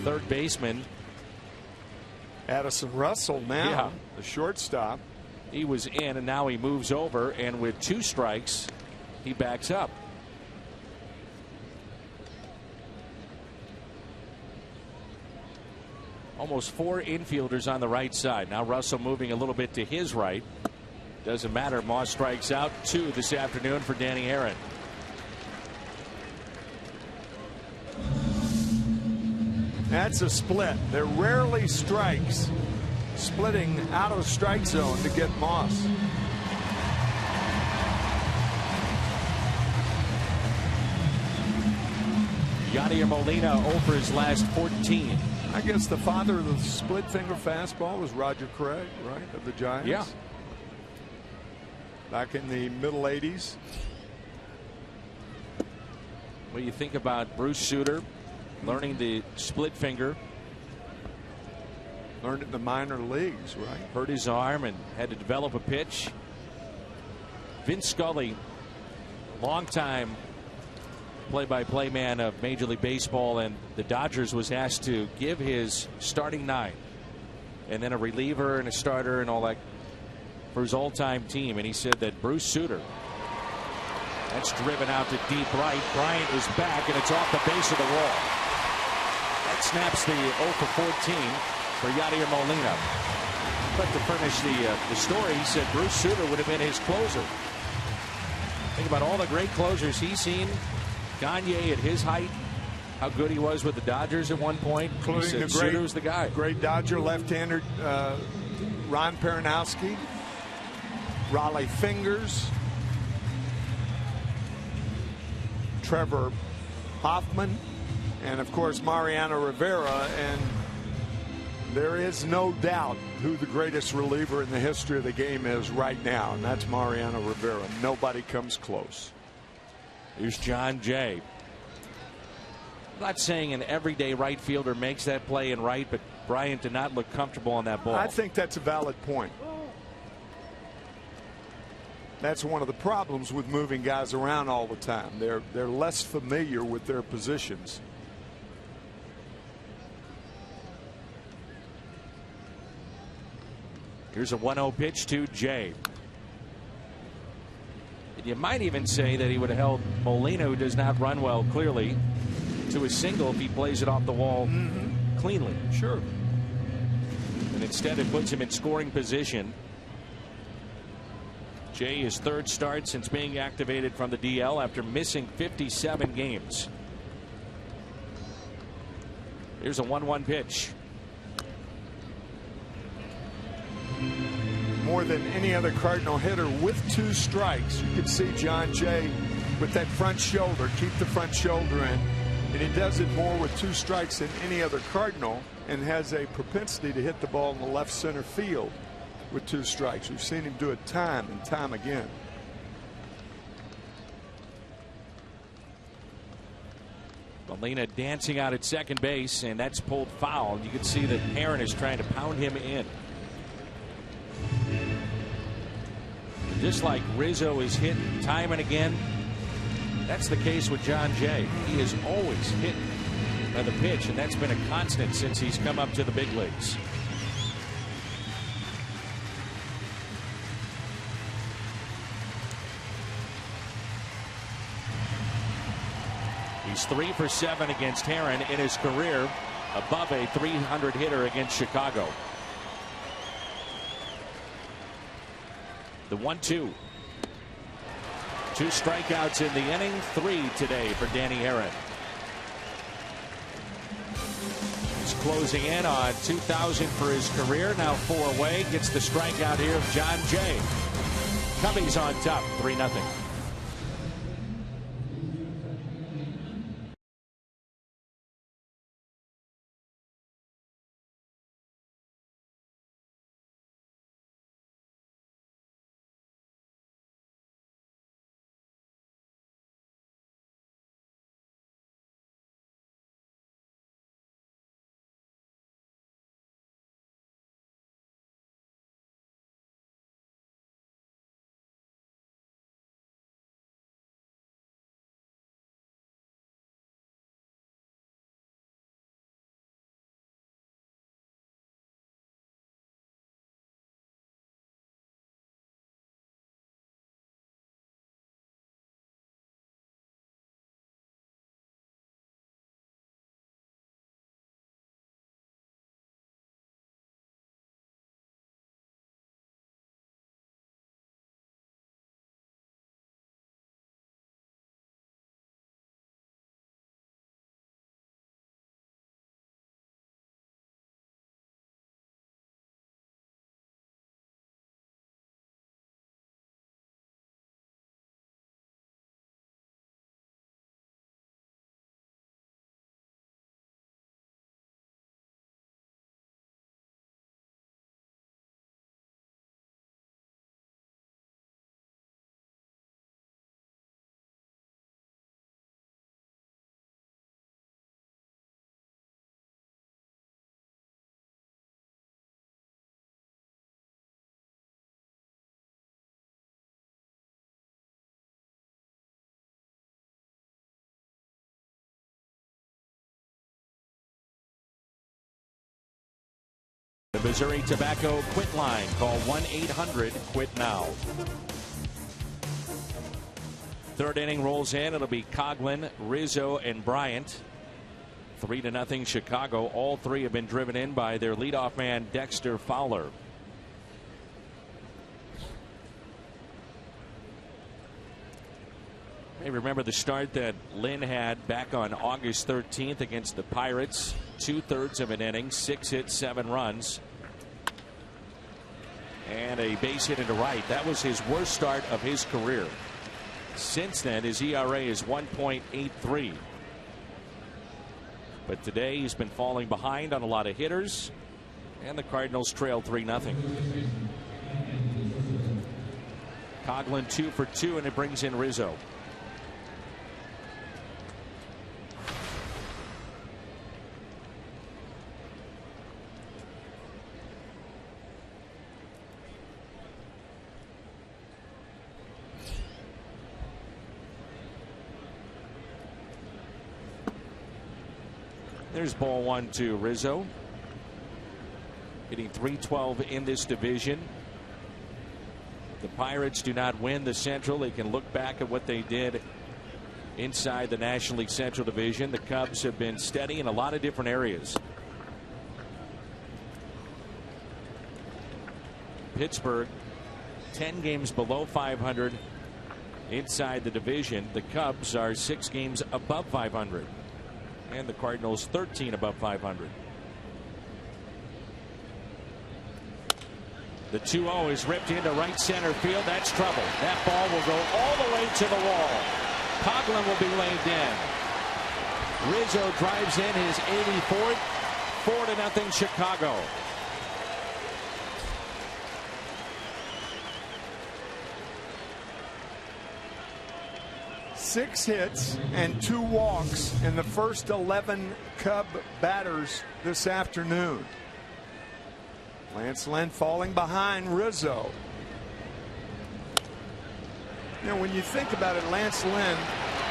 3rd baseman Addison Russell now, yeah, the shortstop. He was in, and now he moves over, and with 2 strikes, he backs up. Almost 4 infielders on the right side. Now Russell moving a little bit to his right. Doesn't matter. Moss strikes out 2 this afternoon for Danny Aaron. That's a split. They're rarely strikes. Splitting out of strike zone to get Moss. Yadier Molina over his last 14. I guess the father of the split finger fastball was Roger Craig, right, of the Giants? Yeah. Back in the middle 80s. Well, you think about Bruce Sutter learning the split finger. Learned it in the minor leagues, right? Hurt his arm and had to develop a pitch. Vince Scully, longtime play-by-play man of Major League Baseball and the Dodgers, was asked to give his starting 9 and then a reliever and a starter and all that for his all-time team, and he said that Bruce Sutter, that's driven out to deep right. Bryant is back, and it's off the base of the wall. That snaps the 0 for 14 for Yadier Molina. But to furnish the story, he said Bruce Sutter would have been his closer. Think about all the great closers he's seen. Gagne at his height, how good he was with the Dodgers at one point. Including the Sutter was the guy. Great Dodger left-hander Ron Peronowski, Raleigh Fingers, Trevor Hoffman, and of course Mariano Rivera. And There is no doubt who the greatest reliever in the history of the game is right now, and that's Mariano Rivera. Nobody comes close. Here's John Jay. I'm not saying an everyday right fielder makes that play in right, but Bryant did not look comfortable on that ball. I think that's a valid point. That's one of the problems with moving guys around all the time. They're less familiar with their positions. Here's a 1-0 pitch to Jay. And you might even say that he would have held Molina, who does not run well, clearly, to a single if he plays it off the wall cleanly. Sure. And instead it puts him in scoring position. Jay, his third start since being activated from the DL after missing 57 games. Here's a 1-1 pitch. More than any other Cardinal hitter with 2 strikes. You can see John Jay with that front shoulder, keep the front shoulder in, and he does it more with 2 strikes than any other Cardinal, and has a propensity to hit the ball in the left center field with 2 strikes. We've seen him do it time and time again. Molina dancing out at second base, and that's pulled foul. You can see that Aaron is trying to pound him in. Just like Rizzo is hit time and again, that's the case with John Jay. He is always hit by the pitch, and that's been a constant since he's come up to the big leagues. He's 3 for 7 against Herron in his career, above a .300 hitter against Chicago. The 1-2. 2 strikeouts in the inning, 3 today for Danny Herron. He's closing in on 2,000 for his career, now 4 away. Gets the strikeout here of John Jay. Cubbies on top, 3-0. The Missouri Tobacco Quit line. Call 1-800-QUIT-NOW. Third inning rolls in. It'll be Coughlin, Rizzo, and Bryant. 3-0 Chicago. All 3 have been driven in by their leadoff man, Dexter Fowler. Hey, remember the start that Lynn had back on August 13th against the Pirates. 2/3 of an inning, 6 hits, 7 runs, and a base hit into right. That was his worst start of his career. Since then, his ERA is 1.83. But today he's been falling behind on a lot of hitters. And the Cardinals trail 3-0. Coughlin 2 for 2, and it brings in Rizzo. There's ball 1 to Rizzo. Hitting .312 in this division. The Pirates do not win the Central. They can look back at what they did inside the National League Central Division. The Cubs have been steady in a lot of different areas. Pittsburgh 10 games below 500 inside the division. The Cubs are 6 games above 500. And the Cardinals 13 above 500. The 2-0 is ripped into right center field. That's trouble. That ball will go all the way to the wall. Coughlin will be laid in. Rizzo drives in his 84th. 4-0 Chicago. Six hits and 2 walks in the first 11 Cub batters this afternoon. Lance Lynn falling behind Rizzo. You know, when you think about it, Lance Lynn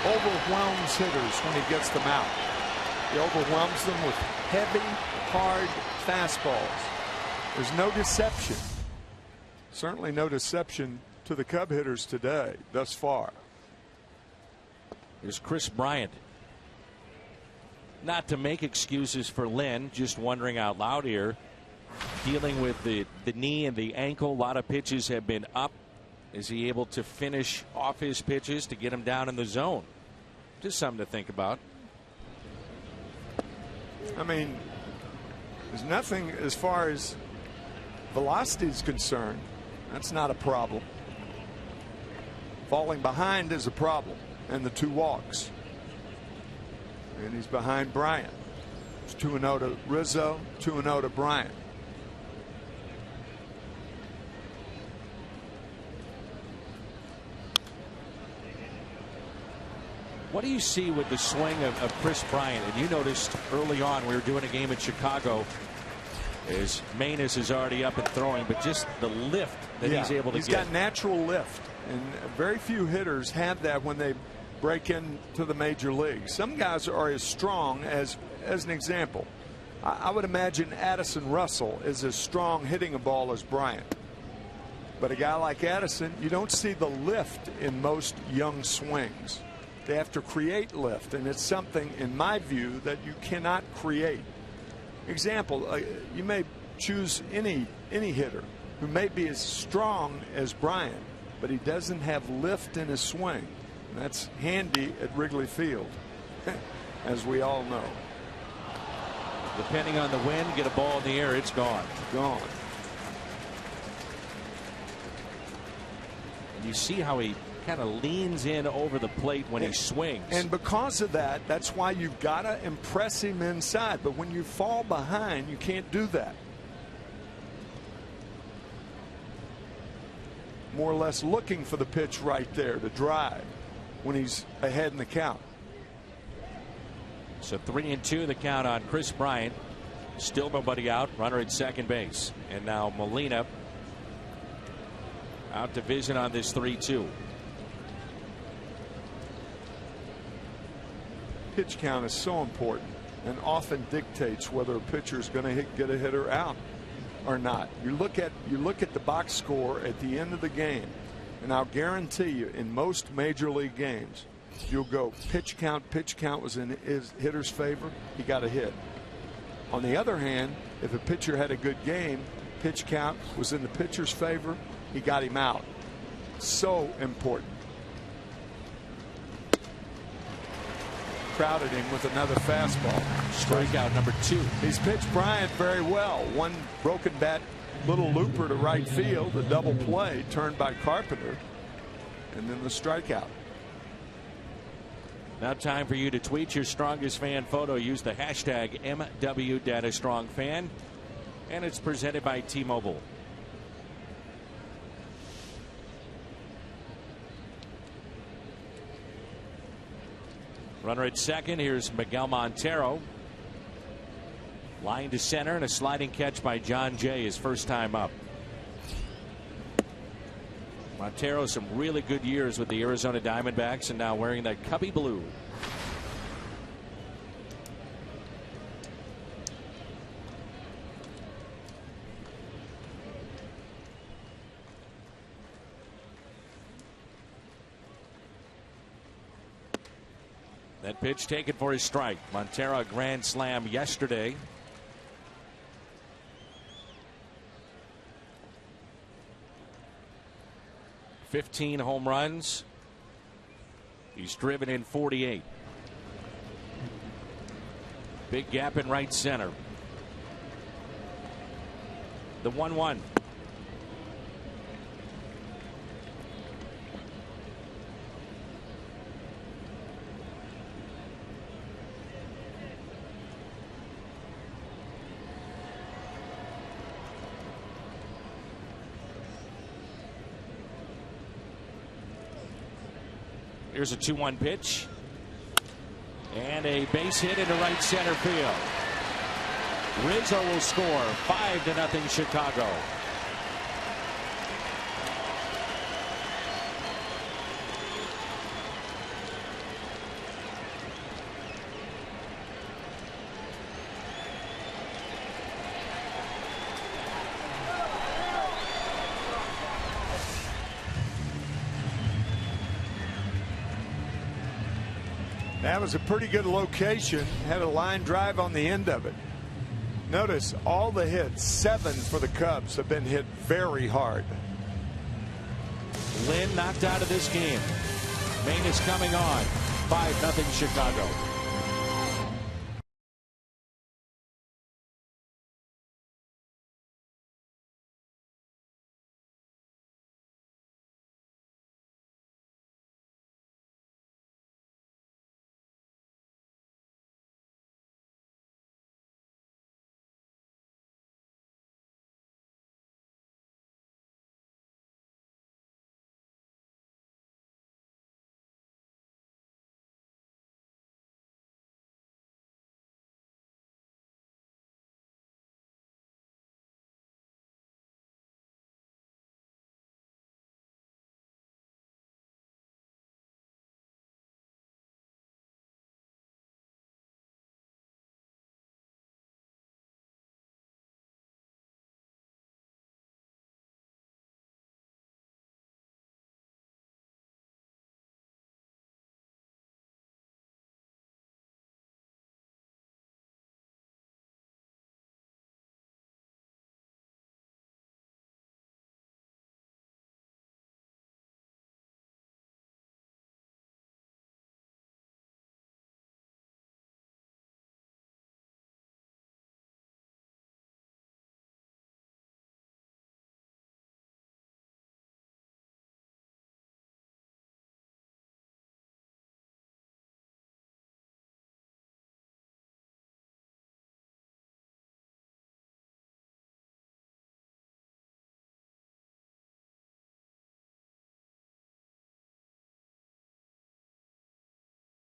overwhelms hitters when he gets them out. He overwhelms them with heavy, hard fastballs. There's no deception. Certainly no deception to the Cub hitters today thus far. Here's Chris Bryant. Not to make excuses for Lynn, just wondering out loud here. Dealing with the knee and the ankle. A lot of pitches have been up. Is he able to finish off his pitches to get him down in the zone? Just something to think about. I mean, there's nothing as far as velocity is concerned. That's not a problem. Falling behind is a problem. And the 2 walks. And he's behind Bryant. It's 2-0 to Rizzo, 2-0 to Bryant. What do you see with the swing of Chris Bryant? And you noticed early on, we were doing a game in Chicago. His Manus is already up and throwing, but just the lift that he's able to get. He's got natural lift. And very few hitters have that when they break into the major leagues. Some guys are as strong as an example. I would imagine Addison Russell is as strong hitting a ball as Bryant. But a guy like Addison, you don't see the lift in most young swings. They have to create lift, and it's something, in my view, that you cannot create. Example, you may choose any hitter who may be as strong as Bryant, but he doesn't have lift in his swing. And that's handy at Wrigley Field, as we all know. Depending on the wind, get a ball in the air, it's gone. Gone. And you see how he kind of leans in over the plate when he swings. And because of that, that's why you've got to impress him inside. But when you fall behind, you can't do that. More or less looking for the pitch right there to drive when he's ahead in the count. So 3-2 the count on Chris Bryant. Still nobody out. Runner at second base. And now Molina out to visit on this 3-2. Pitch count is so important and often dictates whether a pitcher is going to get a hitter out or not. You look at the box score at the end of the game, and I'll guarantee you, in most major league games, you'll go pitch count was in his hitter's favor, he got a hit. On the other hand, if a pitcher had a good game, pitch count was in the pitcher's favor, he got him out. So important. Crowded him with another fastball. Strikeout number 2. He's pitched Bryant very well. One broken bat, little looper to right field, a double play turned by Carpenter, and then the strikeout. Now time for you to tweet your strongest fan photo. Use the hashtag MWDataStrongFan. And it's presented by T-Mobile. Runner at second. Here's Miguel Montero. Line to center and a sliding catch by John Jay, his first time up. Montero, some really good years with the Arizona Diamondbacks, and now wearing that Cubby blue. That pitch taken for his strike. Montero, a grand slam yesterday. .15 home runs. He's driven in 48. Big gap in right center. The 1-1. Here's a 2-1 pitch. And a base hit into right center field. Rizzo will score. 5-0 Chicago. That was a pretty good location. Had a line drive on the end of it. Notice all the hits, 7 for the Cubs, have been hit very hard. Lynn knocked out of this game. Maine is coming on. 5-0 Chicago.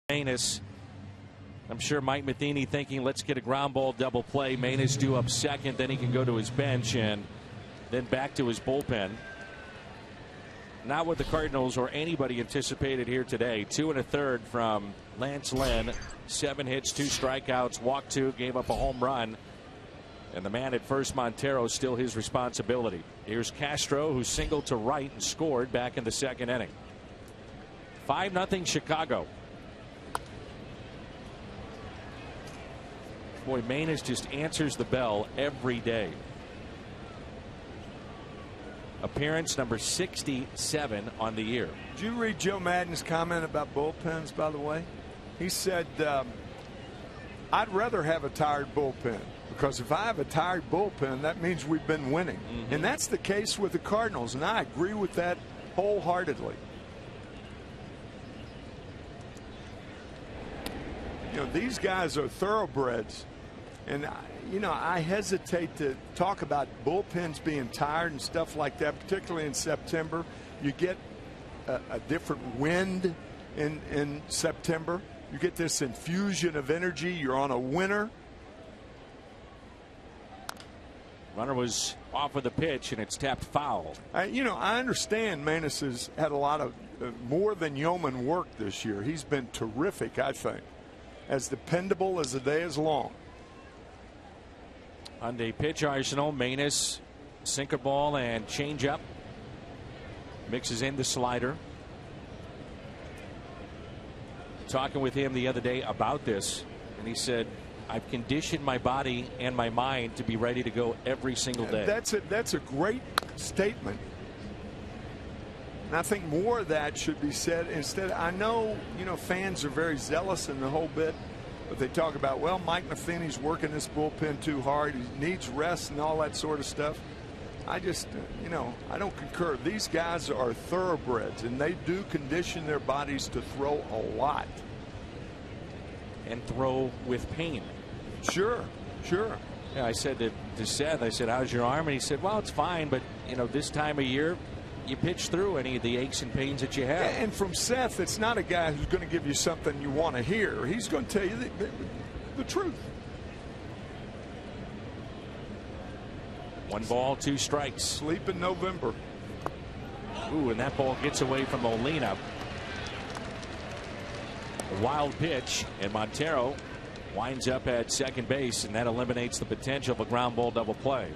Manus, I'm sure Mike Matheny thinking, let's get a ground ball double play. Manus due up second, then he can go to his bench and then back to his bullpen. Not what the Cardinals or anybody anticipated here today. 2 1/3 from Lance Lynn. 7 hits, 2 strikeouts, walked 2, gave up a home run. And the man at first, Montero, still his responsibility. Here's Castro, who singled to right and scored back in the second inning. 5-0 Chicago. Boy, Manus just answers the bell every day. Appearance number 67 on the year. Did you read Joe Maddon's comment about bullpens, by the way? He said, I'd rather have a tired bullpen, because if I have a tired bullpen, that means we've been winning. And that's the case with the Cardinals, and I agree with that wholeheartedly. You know, these guys are thoroughbreds. And, I hesitate to talk about bullpens being tired and stuff like that, particularly in September. You get a different wind in September. You get this infusion of energy. You're on a winner. Runner was off of the pitch, and it's tapped foul. I understand Maness has had a lot of more than yeoman work this year. He's been terrific, I think. As dependable as the day is long. On the pitch arsenal, Maness, sinker ball and changeup. Mixes in the slider. Talking with him the other day about this, and he said, I've conditioned my body and my mind to be ready to go every single day. That's a great statement. And I think more of that should be said. Instead, I know, fans are very zealous in the whole bit, but they talk about, well, Mike Matheny's working this bullpen too hard. He needs rest and all that sort of stuff. I just, I don't concur. These guys are thoroughbreds, and they do condition their bodies to throw a lot. And throw with pain. Sure. Yeah, I said to Seth, I said, how's your arm? And he said, well, it's fine, but, this time of year, you pitch through any of the aches and pains that you have. And from Seth, it's not a guy who's going to give you something you want to hear. He's going to tell you the truth. 1 ball, 2 strikes. Sleep in November. Ooh, and that ball gets away from Molina. A wild pitch, and Montero winds up at second base, and that eliminates the potential of a ground ball double play.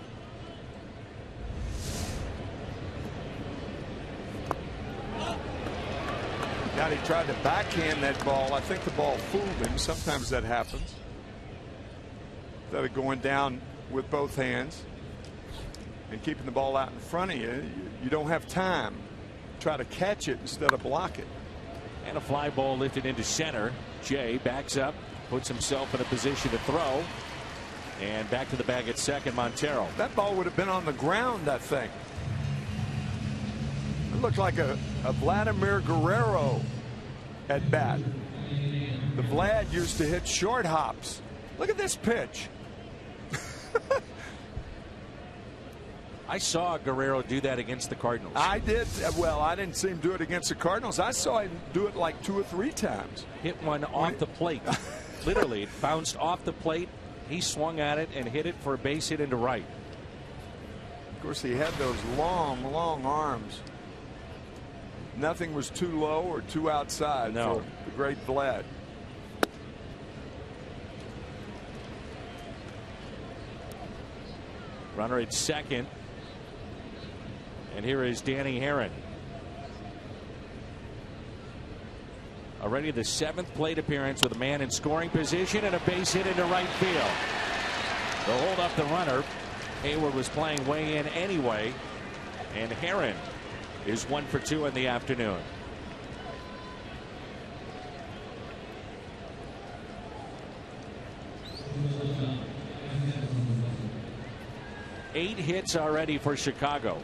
Now he tried to backhand that ball. I think the ball fooled him. Sometimes that happens. Instead of going down with both hands and keeping the ball out in front of you, you don't have time. Try to catch it instead of block it. And a fly ball lifted into center. Jay backs up, puts himself in a position to throw, and back to the bag at second. Montero. That ball would have been on the ground, I think. It looked like a Vladimir Guerrero at bat. The Vlad used to hit short hops. Look at this pitch. I saw Guerrero do that against the Cardinals. I did. Well, I didn't see him do it against the Cardinals. I saw him do it like 2 or 3 times. Hit one off the plate. Literally, it bounced off the plate. He swung at it and hit it for a base hit into right. Of course, he had those long, long arms. Nothing was too low or too outside for the great Vlad. Runner at second. And here is Danny Herron. Already the 7th plate appearance with a man in scoring position and a base hit into right field. They'll hold up the runner. Hayward was playing way in anyway. And Herron is 1 for 2 in the afternoon. Eight hits already for Chicago.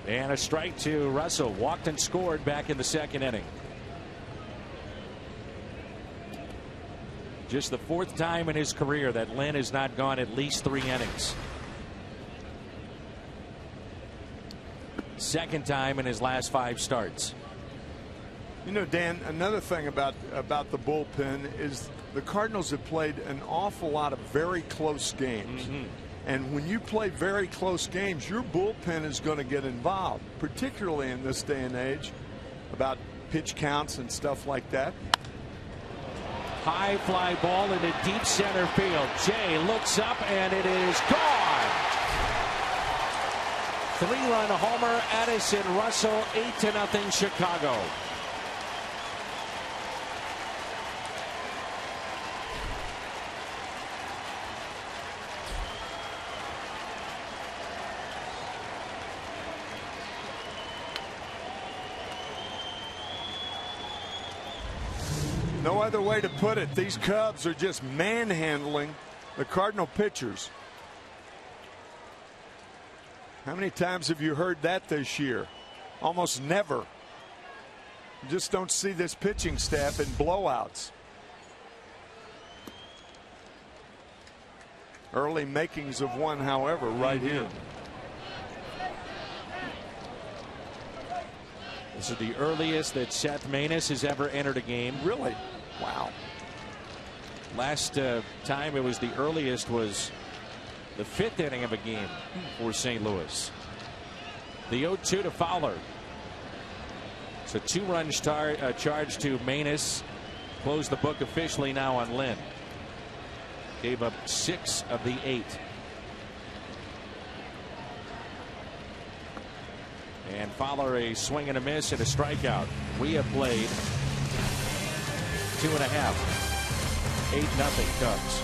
And a strike to Russell. Walked and scored back in the 2nd inning. Just the 4th time in his career that Lynn has not gone at least 3 innings. 2nd time in his last 5 starts. Dan, another thing about the bullpen is the Cardinals have played an awful lot of very close games. And when you play very close games, your bullpen is going to get involved, particularly in this day and age, about pitch counts and stuff like that. High fly ball into deep center field. Jay looks up and it is gone. 3-run homer. Addison Russell. 8-0 Chicago. No other way to put it. These Cubs are just manhandling the Cardinal pitchers. How many times have you heard that this year? Almost never. You just don't see this pitching staff in blowouts. Early makings of one, however, right here. This is the earliest that Seth Maness has ever entered a game. Really? Wow. Last time it was the earliest was the 5th inning of a game for St. Louis. The 0-2 to Fowler. So 2 runs charged to Maness. Closed the book officially now on Lynn. Gave up 6 of the 8. And Fowler a swing and a miss and a strikeout. We have played 2.5. 8-0 Cubs.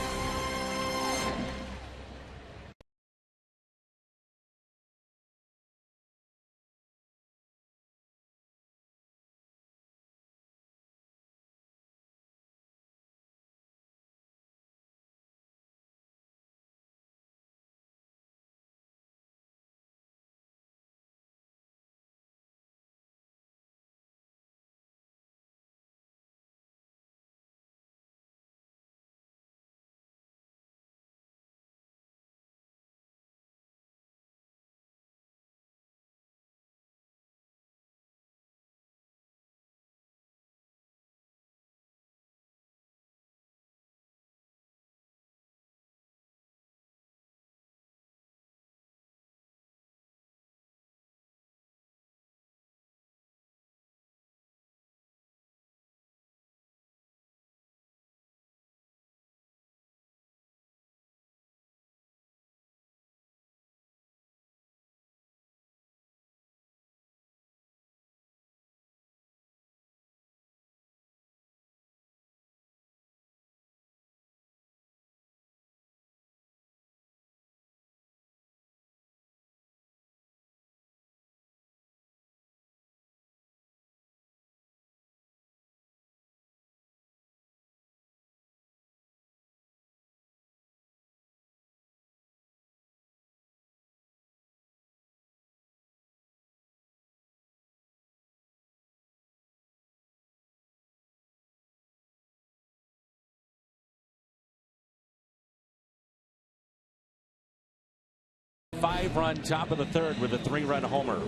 Five-run top of the 3rd with a 3-run homer.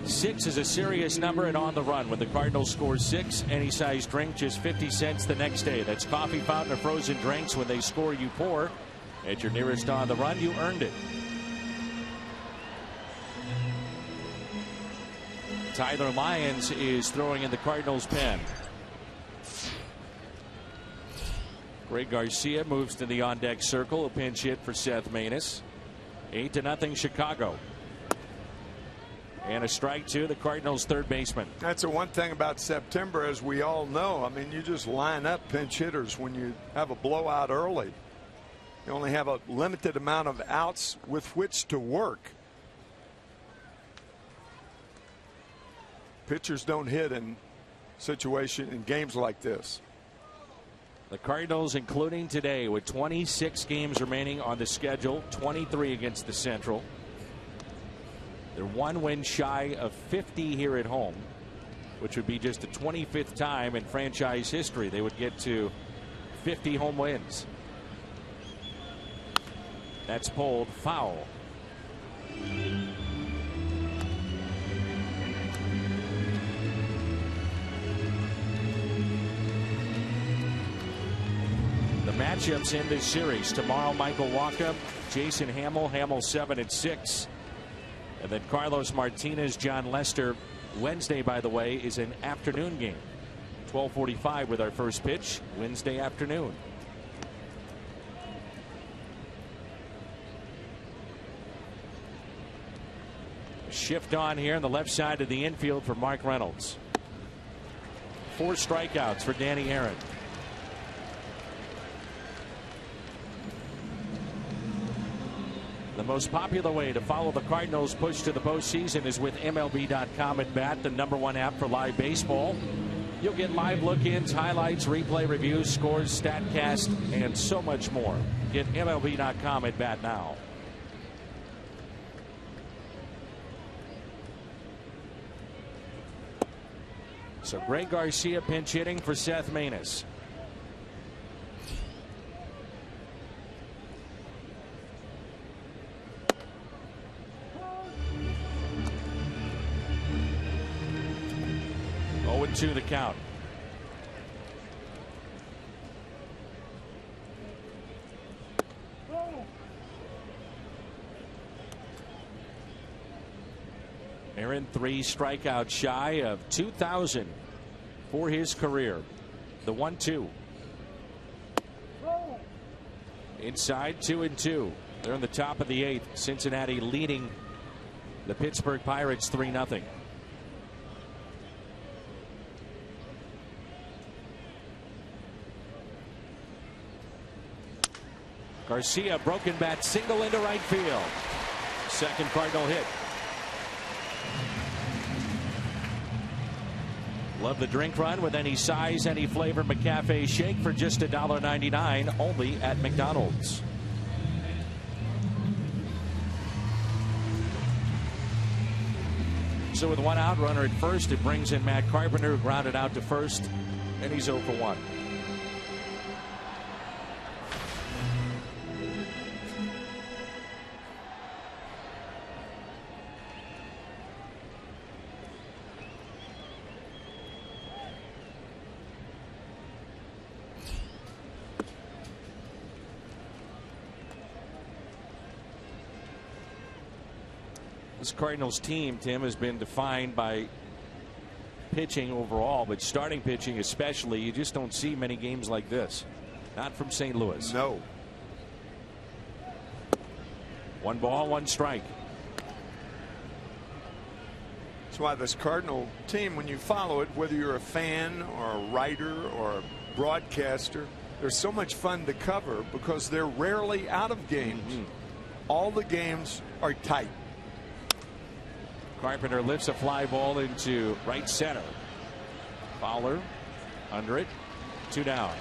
6 is a serious number and on the run. When the Cardinals score 6, any size drink just 50 cents the next day. That's coffee, fountain, or frozen drinks. When they score, you pour. At your nearest on the run, you earned it. Tyler Lyons is throwing in the Cardinals' pen. Greg Garcia moves to the on-deck circle. A pinch hit for Seth Maness. 8-0 Chicago. And a strike to the Cardinals' third baseman. That's the one thing about September, as we all know. I mean, you just line up pinch hitters when you have a blowout early. You only have a limited amount of outs with which to work. Pitchers don't hit in games like this. The Cardinals, including today, with 26 games remaining on the schedule, 23 against the Central. They're 1 win shy of 50 here at home, which would be just the 25th time in franchise history they would get to 50 home wins. That's pulled foul. The matchups in this series tomorrow: Michael Wacha, Jason Hamill. Hamill 7-6. And then Carlos Martinez, John Lester. Wednesday, by the way, is an afternoon game. 12:45 with our first pitch Wednesday afternoon. Shift on here on the left side of the infield for Mark Reynolds. 4 strikeouts for Danny Aaron. The most popular way to follow the Cardinals' push to the postseason is with MLB.com at Bat, the #1 app for live baseball. You'll get live look-ins, highlights, replay reviews, scores, StatCast, and so much more. Get MLB.com at bat now. So Greg Garcia pinch hitting for Seth Maness. To the count. Aaron 3 strikeouts shy of 2,000 for his career. The 1-2. Inside 2-2. They're in the top of the 8th. Cincinnati leading the Pittsburgh Pirates 3-0. Garcia, broken bat single into right field. Second Cardinal hit. Love the drink run with any size, any flavor McCafe shake for just $1.99 only at McDonald's. So with 1 out, runner at first, it brings in Matt Carpenter, who grounded out to first, and he's 0 for 1. This Cardinals team, Tim, has been defined by pitching overall, but starting pitching especially. You just don't see many games like this. Not from St. Louis. No. 1 ball, 1 strike. That's why this Cardinal team, when you follow it, whether you're a fan or a writer or a broadcaster, they're so much fun to cover because they're rarely out of games. All the games are tight. Carpenter lifts a fly ball into right center. Fowler under it. 2 down.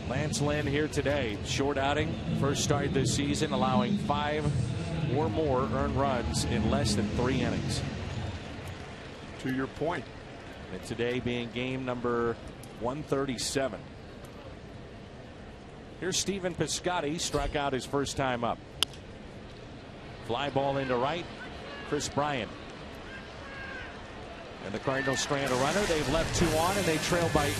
Lance Lynn here today. Short outing. First start this season, allowing 5 or more earned runs in less than 3 innings. To your point. And today being game number 137. Here's Stephen Piscotty, struck out his first time up. Fly ball into right. Chris Bryant. And the Cardinals strand a runner. They've left 2 on and they trail by 8.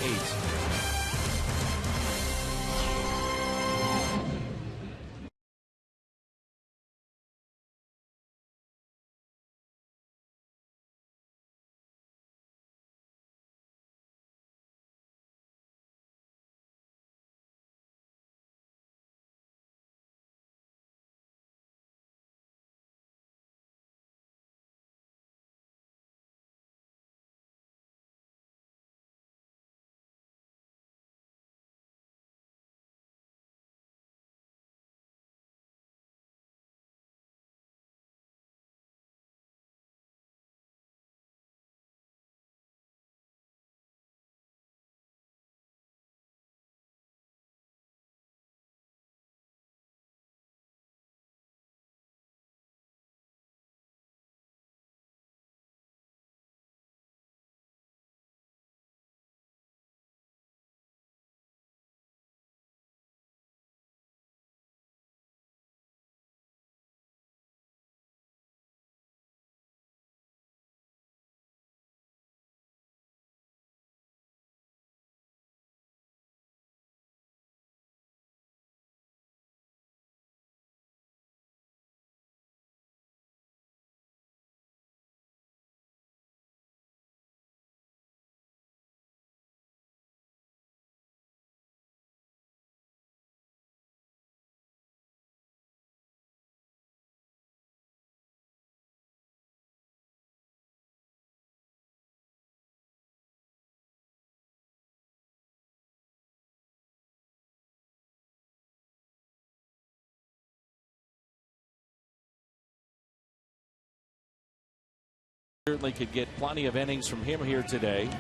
Certainly could get plenty of innings from him here today.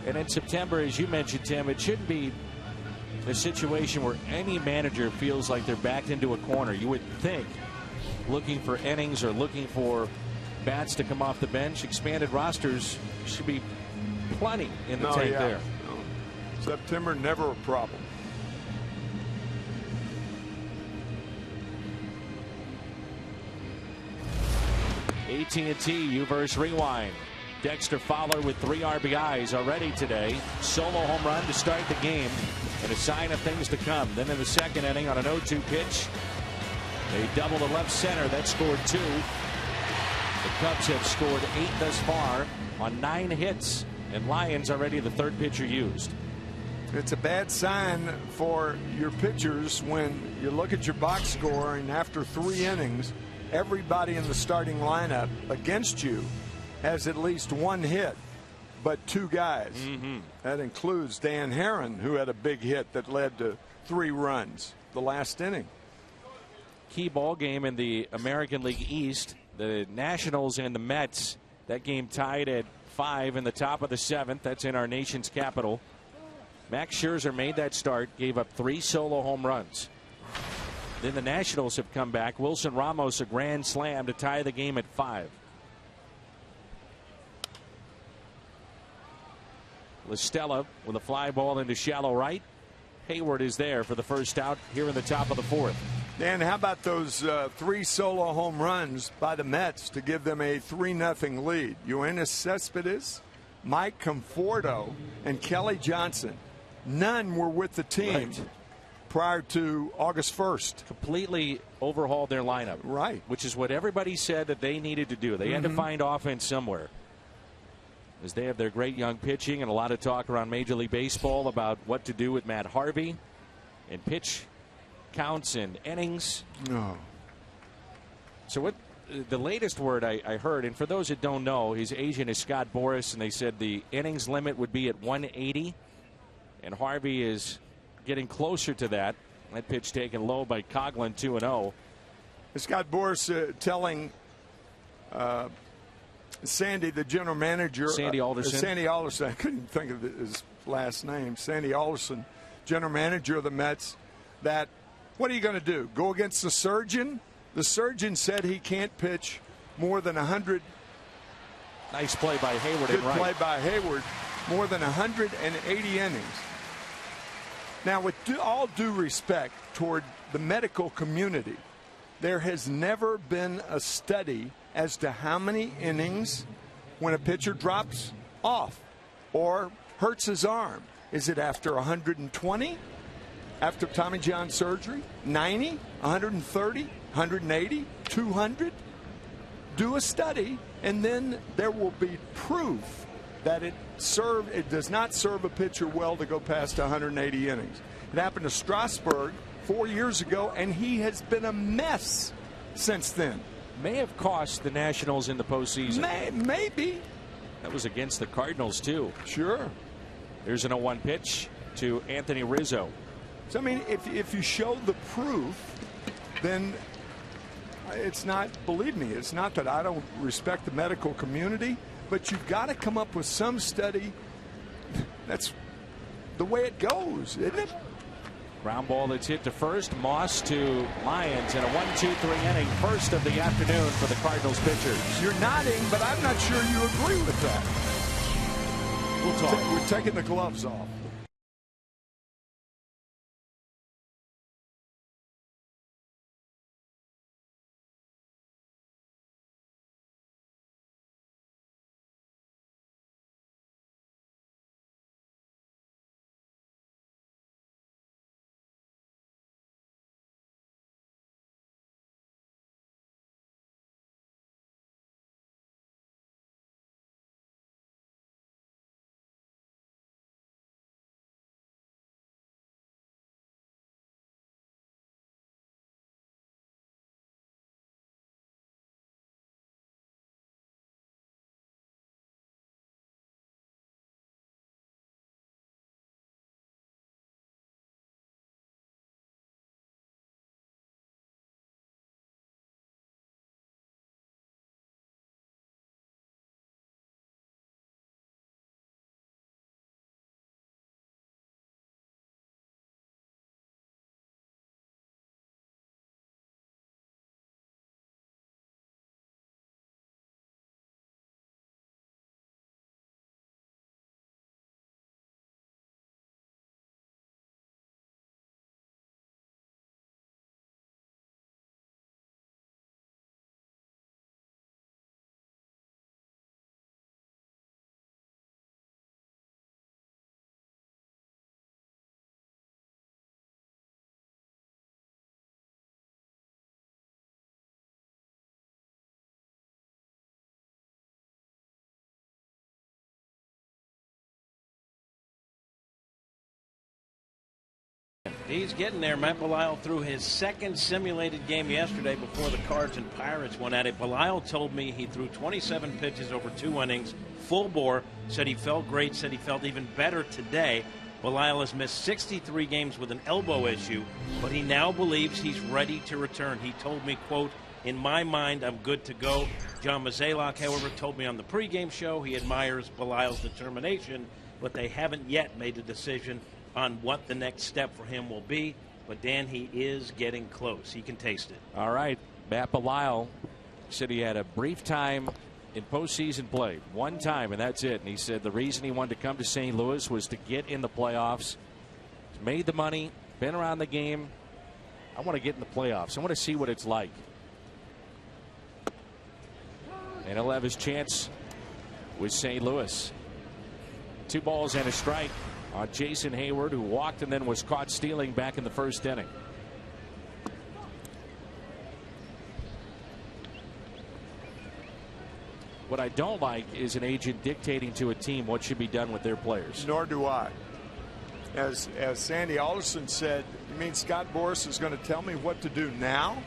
And in September, as you mentioned, Tim, it shouldn't be a situation where any manager feels like they're backed into a corner. You would think, looking for innings or looking for bats to come off the bench, expanded rosters should be plenty in the tank there. No. September, never a problem. AT&T U-verse rewind. Dexter Fowler with 3 RBIs already today. Solo home run to start the game and a sign of things to come. Then in the second inning on an 0-2 pitch, they double to left center. That scored 2. The Cubs have scored 8 thus far on 9 hits, and Lyons already the 3rd pitcher used. It's a bad sign for your pitchers when you look at your box score and after 3 innings, everybody in the starting lineup against you has at least 1 hit, but 2 guys. That includes Dan Herron, who had a big hit that led to 3 runs the last inning. Key ball game in the American League East. The Nationals and the Mets. That game tied at 5 in the top of the 7th. That's in our nation's capital. Max Scherzer made that start, gave up 3 solo home runs. Then the Nationals have come back. Wilson Ramos a grand slam to tie the game at 5. LaStella with a fly ball into shallow right. Hayward is there for the first out here in the top of the 4th. Dan, how about those 3 solo home runs by the Mets to give them a 3-0 lead? Yoenis Cespedes, Mike Conforto, and Kelly Johnson. None were with the team prior to August 1st. Completely overhauled their lineup. Right. Which is what everybody said that they needed to do. They had to find offense somewhere. As they have their great young pitching and a lot of talk around Major League Baseball about what to do with Matt Harvey and pitch counts and innings. No. So what the latest word I heard, and for those that don't know, his agent is Scott Boras, and they said the innings limit would be at 180, and Harvey is getting closer to that. That pitch taken low by Coughlin, 2-0. Scott Boras telling Sandy, the general manager. Sandy Alderson. Sandy Alderson. I couldn't think of his last name. Sandy Alderson, general manager of the Mets, that what are you going to do? Go against the surgeon? The surgeon said he can't pitch more than 100. Nice play by Hayward. Good play by Hayward. More than 180 innings. Now, with all due respect toward the medical community, there has never been a study as to how many innings when a pitcher drops off or hurts his arm. Is it after 120? After Tommy John surgery? 90? 130? 180? 200? Do a study, and then there will be proof that it does not serve a pitcher well to go past 180 innings. It happened to Strasburg 4 years ago, and he has been a mess since then. May have cost the Nationals in the postseason. Maybe. That was against the Cardinals, too. Sure. Here's an 0-1 pitch to Anthony Rizzo. So, I mean, if you show the proof, then it's not, believe me, it's not that I don't respect the medical community, but you've got to come up with some study. That's the way it goes, isn't it? Ground ball that's hit to first. Moss to Lyons in a 1-2-3 inning. First of the afternoon for the Cardinals pitchers. You're nodding, but I'm not sure you agree with that. We'll talk. We're taking the gloves off. He's getting there. Matt Belisle threw his second simulated game yesterday before the Cards and Pirates went at it. Belisle told me he threw 27 pitches over 2 innings, full bore, said he felt great, said he felt even better today. Belisle has missed 63 games with an elbow issue, but he now believes he's ready to return. He told me, quote, "In my mind, I'm good to go." John Mozeliak, however, told me on the pregame show he admires Belisle's determination, but they haven't yet made a decision on what the next step for him will be. But, Dan, he is getting close. He can taste it. All right. Matt Belisle said he had a brief time in postseason play, one time, and that's it. And he said the reason he wanted to come to St. Louis was to get in the playoffs. He's made the money, been around the game. I want to get in the playoffs. I want to see what it's like. And he'll have his chance with St. Louis. 2 balls and a strike on Jason Hayward, who walked and then was caught stealing back in the first inning. What I don't like is an agent dictating to a team what should be done with their players. Nor do I. As Sandy Alderson said, you mean Scott Boras is going to tell me what to do now?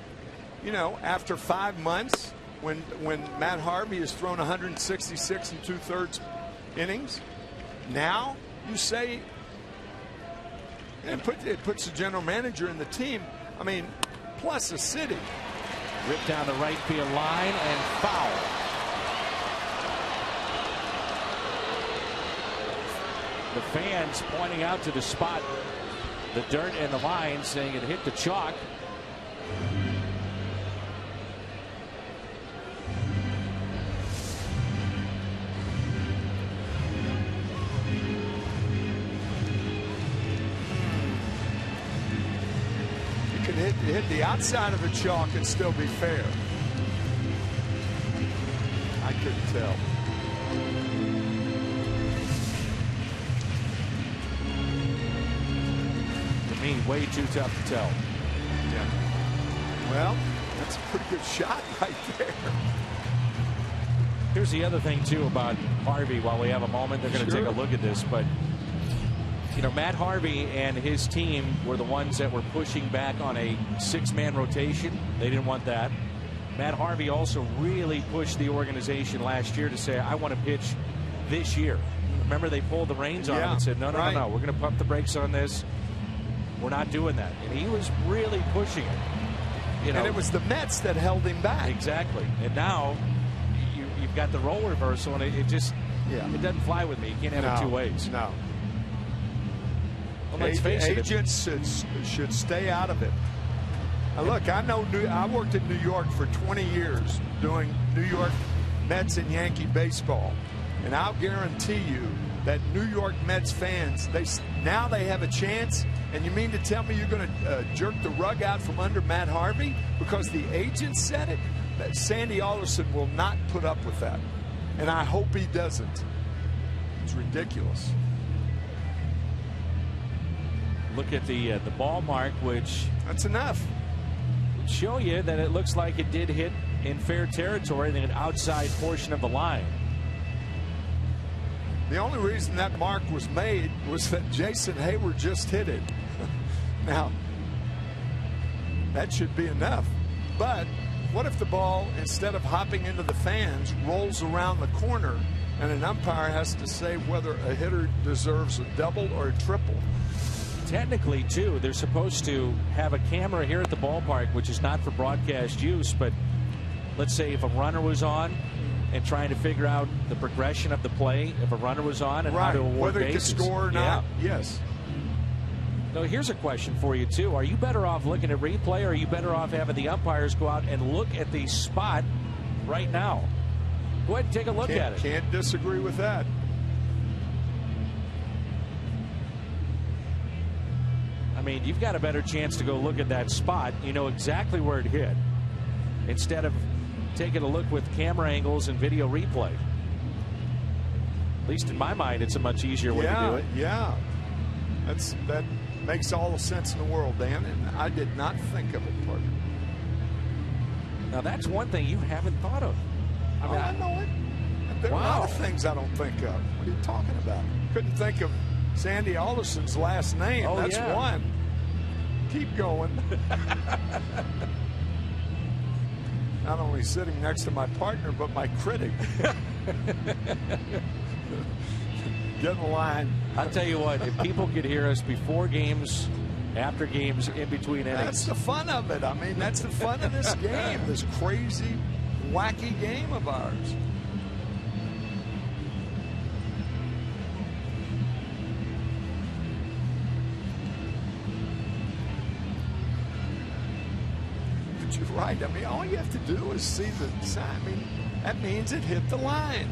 You know, after 5 months, when Matt Harvey has thrown 166 2/3 innings, now you say, and it puts the general manager in the team, I mean, plus a city. Ripped down the right field line and foul. The fans pointing out to the spot, the dirt and the line, saying it hit the chalk. You can hit the outside of the chalk and still be fair. I couldn't tell. To me, way too tough to tell. Yeah. Well, that's a pretty good shot right there. Here's the other thing, too, about Harvey. While we have a moment, they're going to take a look at this. But, you know, Matt Harvey and his team were the ones that were pushing back on a 6-man rotation. They didn't want that. Matt Harvey also really pushed the organization last year to say, I want to pitch this year. Remember, they pulled the reins on him and said, no, we're going to pump the brakes on this. We're not doing that. And he was really pushing it. You know, and it was the Mets that held him back. Exactly. And now you've got the role reversal, and it just it doesn't fly with me. You can't have it 2 ways. No. Well, let's face it. Agents should stay out of it. Now, look, I worked in New York for 20 years doing New York Mets and Yankee baseball. And I'll guarantee you that New York Mets fans, now they have a chance. And you mean to tell me you're going to jerk the rug out from under Matt Harvey because the agent said it? That Sandy Alderson will not put up with that. And I hope he doesn't. It's ridiculous. Look at the ball mark, which... That's enough. Would show you that it looks like it did hit in fair territory in an outside portion of the line. The only reason that mark was made was that Jason Hayward just hit it. Now, that should be enough. But what if the ball, instead of hopping into the fans, rolls around the corner and an umpire has to say whether a hitter deserves a double or a triple? Technically, too, they're supposed to have a camera here at the ballpark, which is not for broadcast use, but let's say if a runner was on and trying to figure out the progression of the play, if a runner was on and how to award whether bases. Whether he could score or not, yes. No, here's a question for you, too. Are you better off looking at replay, or are you better off having the umpires go out and look at the spot right now? Go ahead and take a look at it. Can't disagree with that. I mean, you've got a better chance to go look at that spot. You know exactly where it hit, instead of taking a look with camera angles and video replay. At least in my mind, it's a much easier way to do it. Yeah, that makes all the sense in the world, Dan, and I did not think of it, partner. Now, that's one thing you haven't thought of. I mean, I know it. There are a lot of things I don't think of. What are you talking about? Couldn't think of Sandy Alderson's last name. That's one. keep going. Not only sitting next to my partner, but my critic. Get in the line. I'll tell you what, if people could hear us before games, after games, in between innings. That's the fun of it. I mean, that's the fun of this game, this crazy, wacky game of ours. But you're right. I mean, all you have to do is see the sign. I mean, that means it hit the line.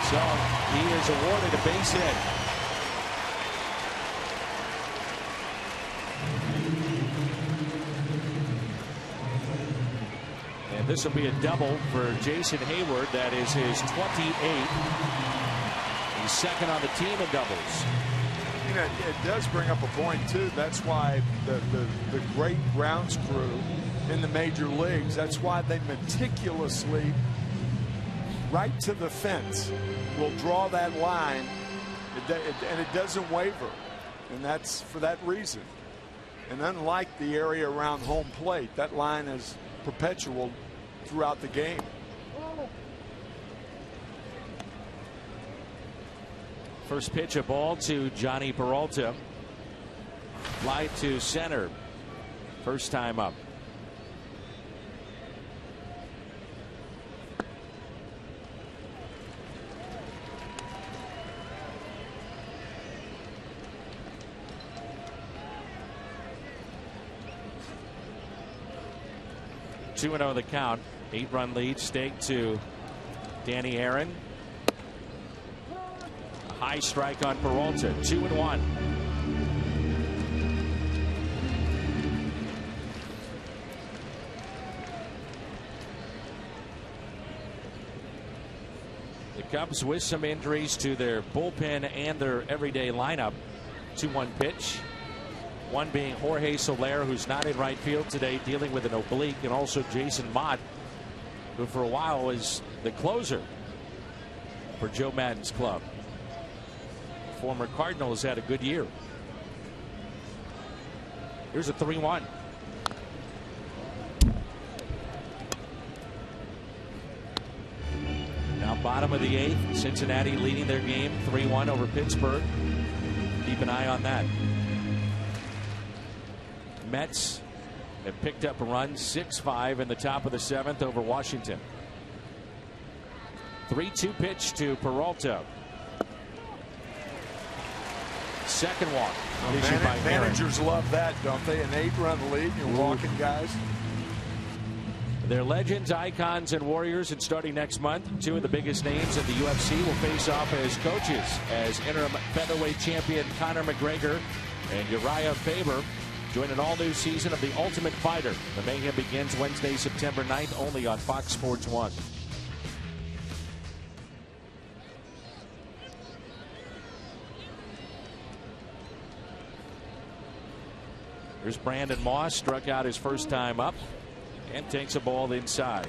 So he is awarded a base hit. And this will be a double for Jason Hayward. That is his 28th. He's second on the team in doubles. You know, it does bring up a point, too. That's why the great grounds crew in the major leagues, that's why they meticulously, right to the fence, will draw that line, and it doesn't waver. And that's for that reason. And unlike the area around home plate, that line is perpetual throughout the game. First pitch, a ball to Johnny Peralta. Fly to center. First time up. Two 2-0 the count. 8-run lead staked to Danny Aaron. A high strike on Peralta. 2-1. The Cubs with some injuries to their bullpen and their everyday lineup. 2-1 pitch. One being Jorge Soler, who's not in right field today, dealing with an oblique, and also Jason Mott, who for a while was the closer for Joe Madden's club. Former Cardinals had a good year. Here's a 3-1. Now bottom of the 8th, Cincinnati leading their game 3-1 over Pittsburgh. Keep an eye on that. Mets have picked up a run, 6-5 in the top of the 7th over Washington. 3-2 pitch to Peralta. Second walk. Managers love that, don't they? An 8-run lead, you're walking guys. They're legends, icons, and warriors. And starting next month, two of the biggest names in the UFC will face off as coaches, as interim featherweight champion Conor McGregor and Uriah Faber join an all-new season of The Ultimate Fighter. The mayhem begins Wednesday, September 9th, only on Fox Sports 1. Here's Brandon Moss, struck out his first time up and takes a ball inside.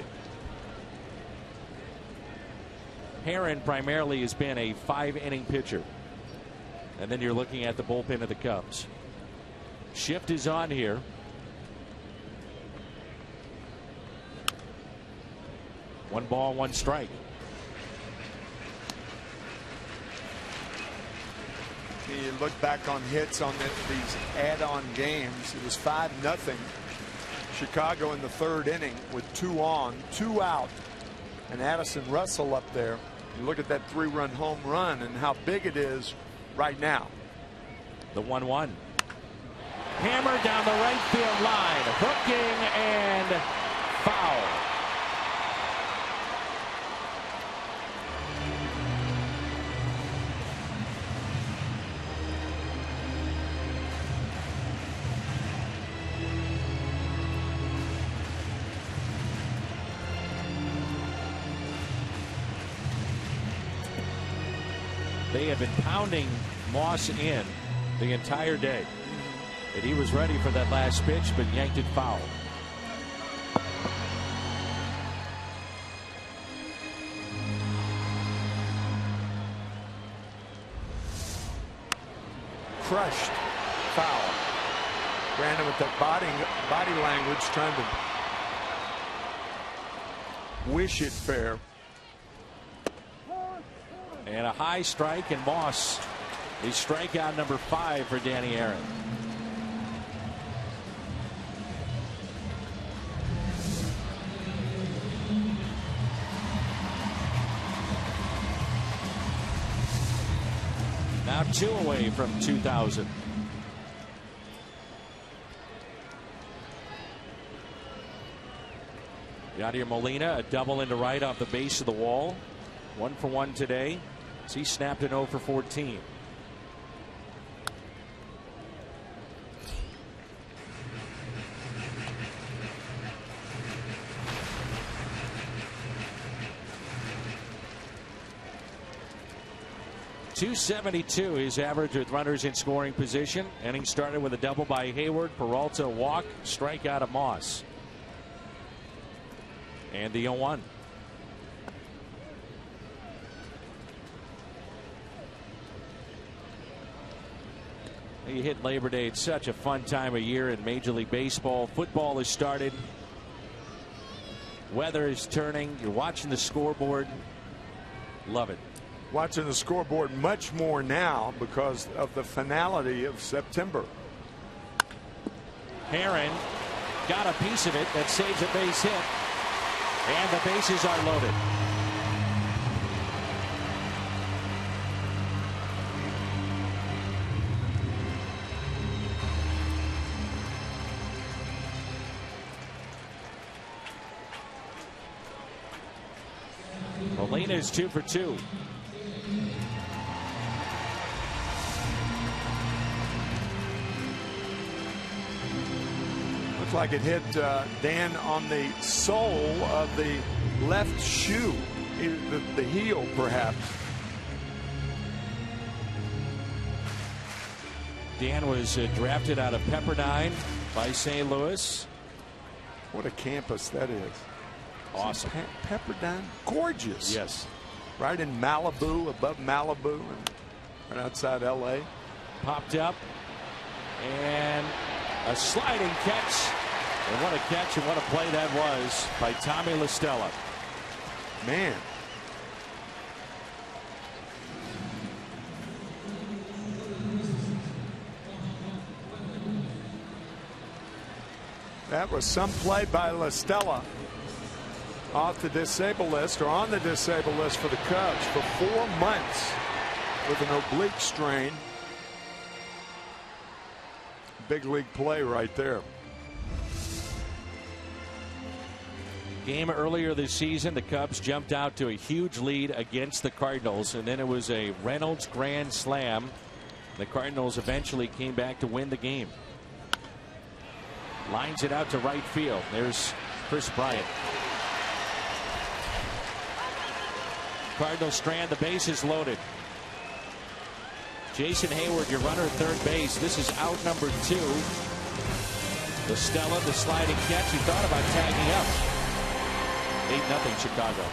Herron primarily has been a 5-inning pitcher. And then you're looking at the bullpen of the Cubs. Shift is on here. One ball, one strike. You look back on hits on these add-on games. It was 5-0. Chicago in the 3rd inning with 2 on, 2 out, and Addison Russell up there. You look at that 3-run home run and how big it is right now. The 1-1. Hammered down the right field line. Hooking and foul. They have been pounding Moss in the entire day. But he was ready for that last pitch, but yanked it foul. crushed foul. Brandon with that body language trying to wish it fair. And a high strike, and Moss is strikeout number 5 for Danny Aaron. Now 2 away from 2,000. Yadier Molina, a double into right off the base of the wall. 1 for 1 today. He snapped an 0 for 14. .272 his average with runners in scoring position. Inning started with a double by Hayward. Peralta walk, strikeout of Moss. And the 0-1. You hit Labor Day. It's such a fun time of year in Major League Baseball. Football has started. Weather is turning. You're watching the scoreboard. Love it. Watching the scoreboard much more now because of the finality of September. Herron got a piece of it that saves a base hit. And the bases are loaded. Molina is 2 for 2. Looks like it hit Dan on the sole of the left shoe, the heel perhaps. Dan was drafted out of Pepperdine by St. Louis. What a campus that is. Awesome. Pepperdine, gorgeous. Yes. Right in Malibu, above Malibu, and right outside L.A. Popped up, and a sliding catch. And what a catch and what a play that was by Tommy La Stella. Man. That was some play by La Stella. Off the disabled list, or on the disabled list for the Cubs for 4 months with an oblique strain. Big league play right there. Game earlier this season, the Cubs jumped out to a huge lead against the Cardinals, and then it was a Reynolds grand slam. The Cardinals eventually came back to win the game. Lines it out to right field. There's Chris Bryant. Cardinals strand, the base is loaded. Jason Hayward, your runner at third base. This is out number 2. La Stella, the sliding catch. He thought about tagging up. 8-0 Chicago.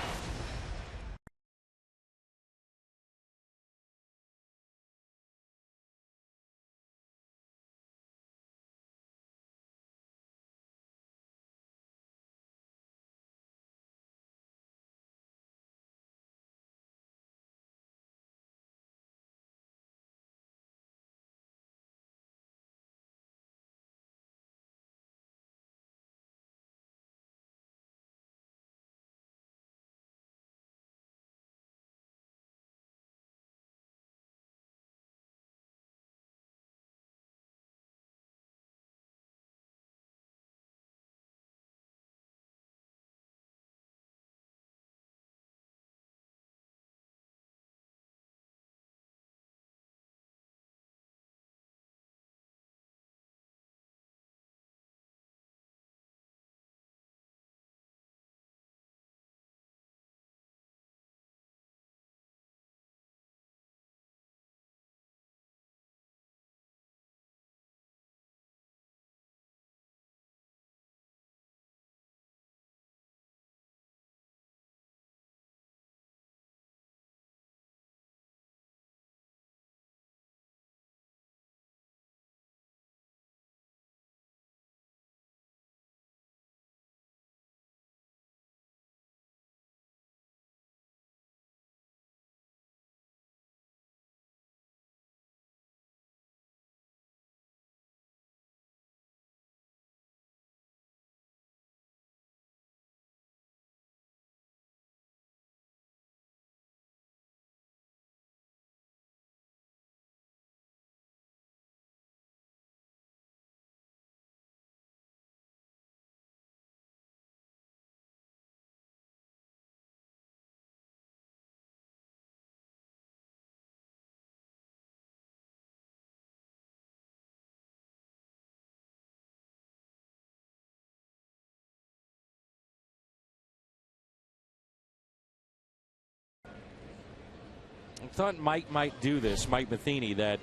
thought Mike might do this, Mike Matheny, that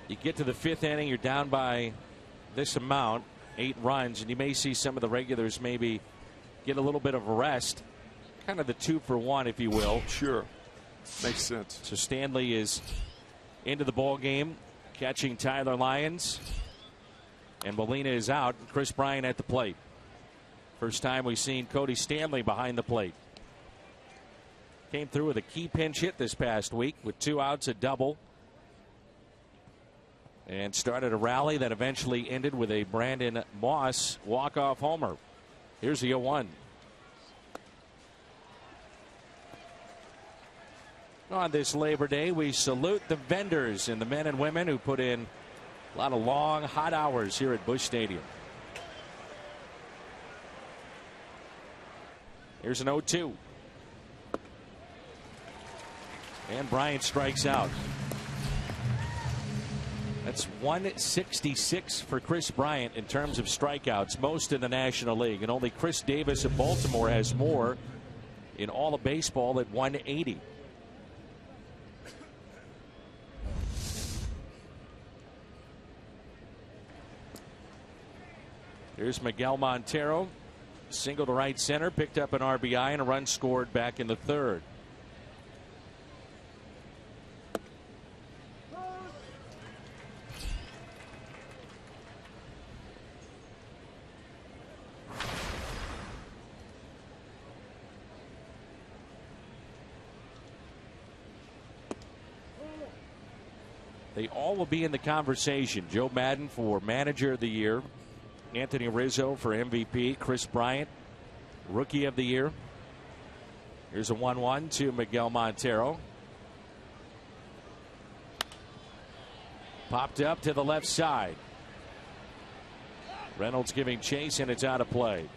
you get to the 5th inning, you're down by this amount, 8 runs, and you may see some of the regulars maybe get a little bit of a rest. Kind of the 2-for-1, if you will. Sure. Makes sense. So Stanley is into the ball game, catching Tyler Lyons. And Molina is out. Chris Bryant at the plate. First time we've seen Cody Stanley behind the plate. Came through with a key pinch hit this past week with 2 outs, a double. And started a rally that eventually ended with a Brandon Moss walk-off homer. Here's the 0-1. On this Labor Day, we salute the vendors and the men and women who put in a lot of long, hot hours here at Busch Stadium. Here's an 0-2. And Bryant strikes out. That's 166 for Chris Bryant in terms of strikeouts, most in the National League. And only Chris Davis of Baltimore has more in all of baseball at 180. Here's Miguel Montero. Single to right center, picked up an RBI and a run scored back in the 3rd. They all will be in the conversation. Joe Madden for Manager of the Year. Anthony Rizzo for MVP. Chris Bryant, Rookie of the Year. Here's a 1-1 to Miguel Montero. Popped up to the left side. Reynolds giving chase, and it's out of play.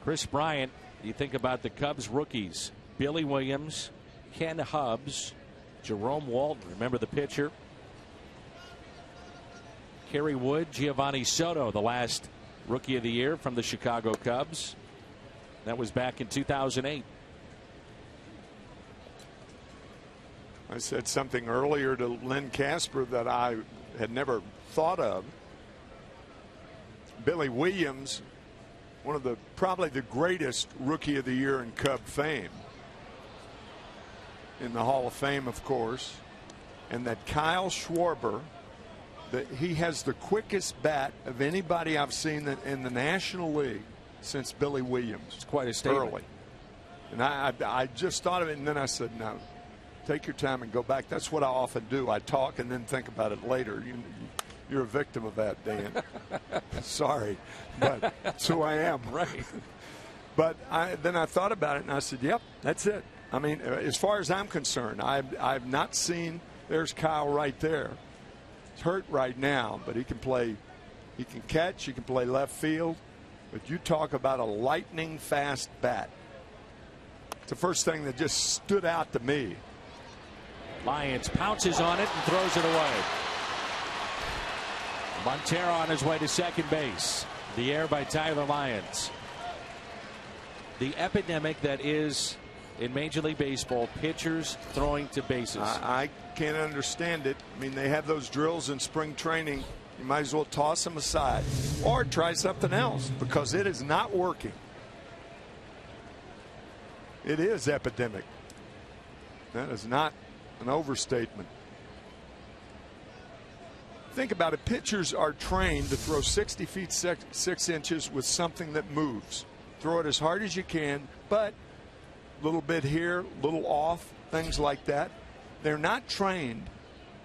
Chris Bryant, you think about the Cubs rookies. Billy Williams, Ken Hubbs, Jerome Walton, remember the pitcher. Kerry Wood, Giovanni Soto, the last Rookie of the Year from the Chicago Cubs. That was back in 2008. I said something earlier to Len Casper that I had never thought of. Billy Williams, one of the probably the greatest Rookie of the Year in Cub fame. In the Hall of Fame, of course, and that Kyle Schwarber, that he has the quickest bat of anybody I've seen in the National League since Billy Williams. It's quite a statement. Early. And I just thought of it, and then I said, no, take your time and go back. That's what I often do. I talk and then think about it later. You're a victim of that, Dan. Sorry, but that's who I am. Right. But then I thought about it, and I said, yep, that's it. I mean, as far as I'm concerned, I've not seen. There's Kyle right there. He's hurt right now, but he can play. He can catch. He can play left field. But you talk about a lightning fast bat. It's the first thing that just stood out to me. Lyons pounces on it and throws it away. Montero on his way to second base. The air by Tyler Lyons. The epidemic that is in Major League Baseball, pitchers throwing to bases. I can't understand it. I mean, they have those drills in spring training. You might as well toss them aside or try something else because it is not working. It is epidemic. That is not an overstatement. Think about it. Pitchers are trained to throw 60 feet 6 inches with something that moves. Throw it as hard as you can, but a little bit here, a little off, things like that. They're not trained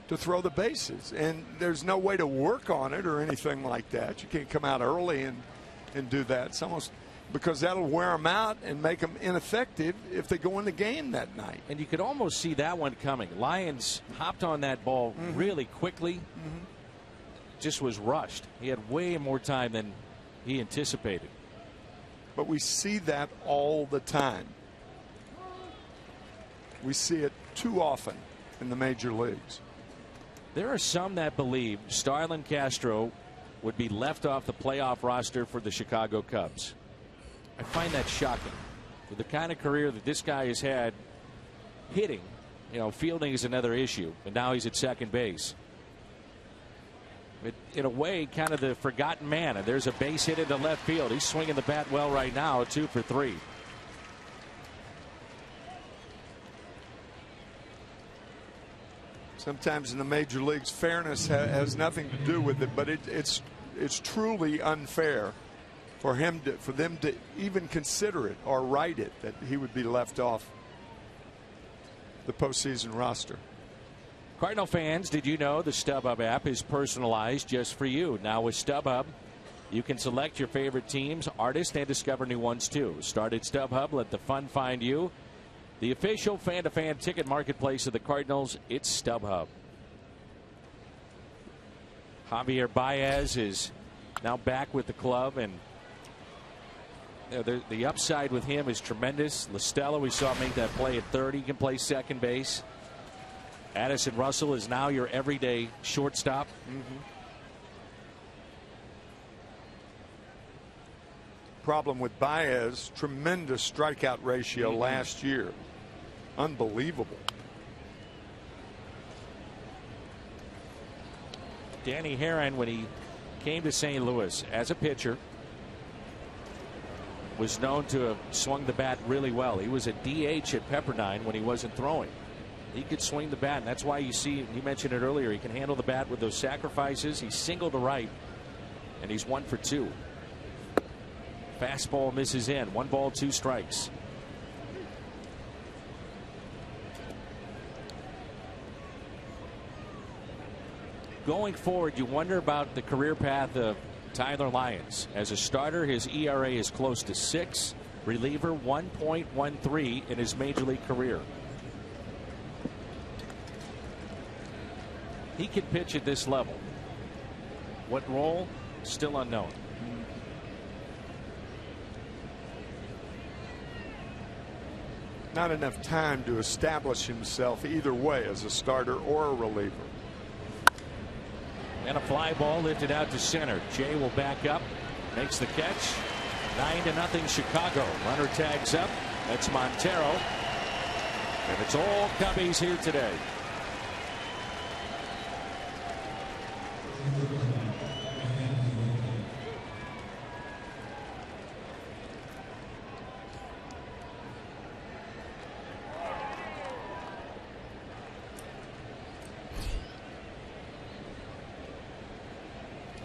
to throw the bases, and there's no way to work on it or anything like that. You can't come out early and do that. It's almost because that'll wear them out and make them ineffective if they go in the game that night. And you could almost see that one coming. Lyons hopped on that ball really quickly. Just was rushed. He had way more time than he anticipated. But we see that all the time. We see it too often in the major leagues. There are some that believe Starlin Castro would be left off the playoff roster for the Chicago Cubs. I find that shocking. For the kind of career that this guy has had hitting, fielding is another issue, and now he's at second base. In a way, kind of the forgotten man, and there's a base hit into left field. He's swinging the bat well right now, 2 for 3. Sometimes in the major leagues, fairness has nothing to do with it, but it's truly unfair for them to even consider it or write it that he would be left off the postseason roster. Cardinal fans, did you know the StubHub app is personalized just for you? Now with StubHub, you can select your favorite teams, artists, and discover new ones too. Start at StubHub, let the fun find you. The official fan-to-fan ticket marketplace of the Cardinals, it's StubHub. Javier Baez is now back with the club, and the upside with him is tremendous. La Stella, we saw make that play at third. He can play second base. Addison Russell is now your everyday shortstop. Problem with Baez, tremendous strikeout ratio last year. Unbelievable. Danny Herron, when he came to St. Louis as a pitcher, was known to have swung the bat really well. He was a DH at Pepperdine when he wasn't throwing. He could swing the bat, and that's why you see, you mentioned it earlier, he can handle the bat with those sacrifices. He's single to right, and he's 1 for 2. Fastball misses in. 1 ball, 2 strikes. Going forward, you wonder about the career path of Tyler Lyons. As a starter, his ERA is close to 6. Reliever, 1.13 in his major league career. He can pitch at this level. What role? Still unknown. Not enough time to establish himself either way as a starter or a reliever. And a fly ball lifted out to center. Jay will back up, makes the catch. 9-0 Chicago. Runner tags up. That's Montero. And it's all Cubbies here today.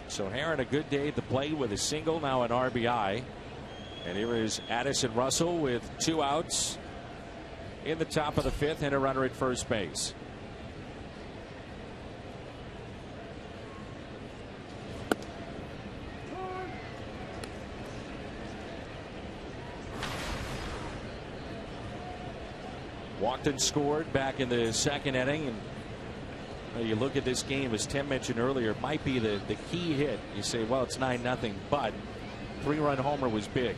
So Herron, a good day at the plate with a single, now an RBI. And here is Addison Russell with 2 outs in the top of the 5th and a runner at first base. Walked and scored back in the 2nd inning. And you look at this game, as Tim mentioned earlier, it might be the key hit. You say, well, it's 9-0, but 3-run homer was big.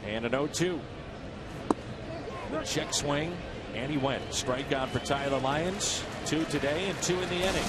And an 0-2. Check swing, and he went. Strikeout for Tyler Lyons. 2 today and 2 in the inning.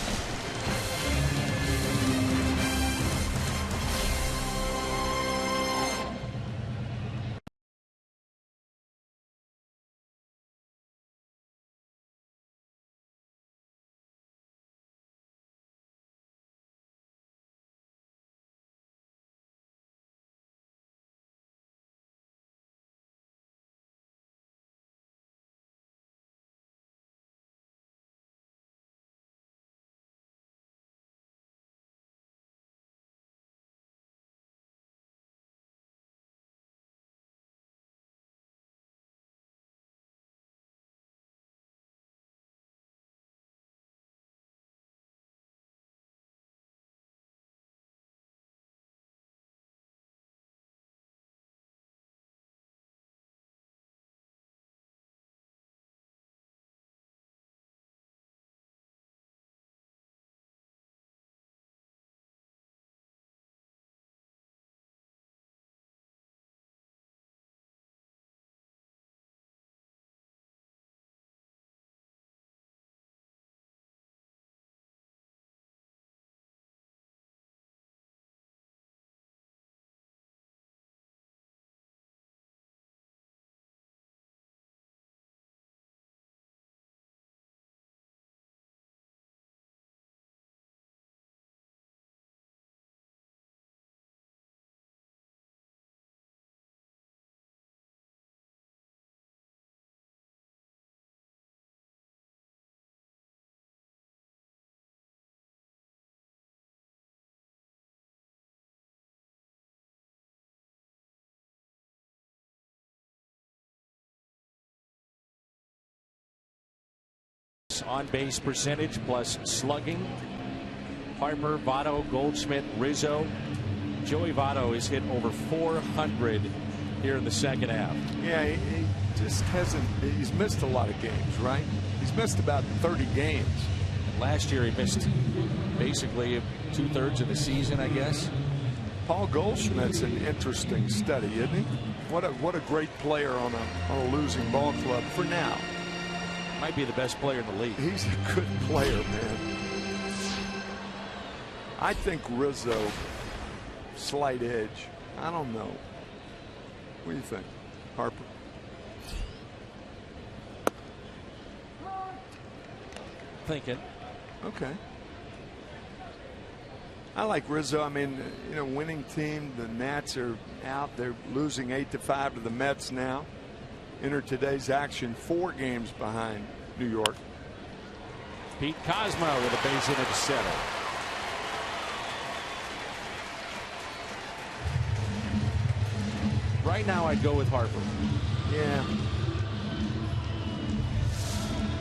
on-base percentage plus slugging. Harper, Votto, Goldschmidt, Rizzo. Joey Votto has hit over 400 here in the second half. Yeah, he just hasn't. He's missed a lot of games, right? He's missed about 30 games. Last year he missed basically 2/3 of the season, I guess. Paul Goldschmidt's an interesting study, isn't he? What a great player on a losing ball club for now. Might be the best player in the league. He's a good player, man. I think Rizzo, slight edge. I don't know. What do you think, Harper? Thinking. Okay. I like Rizzo. I mean, you know, winning team. The Nats are out. They're losing 8-5 to the Mets now. Enter today's action 4 games behind New York. Pete Kozma with a base hit into center. Right now, I'd go with Harper. Yeah.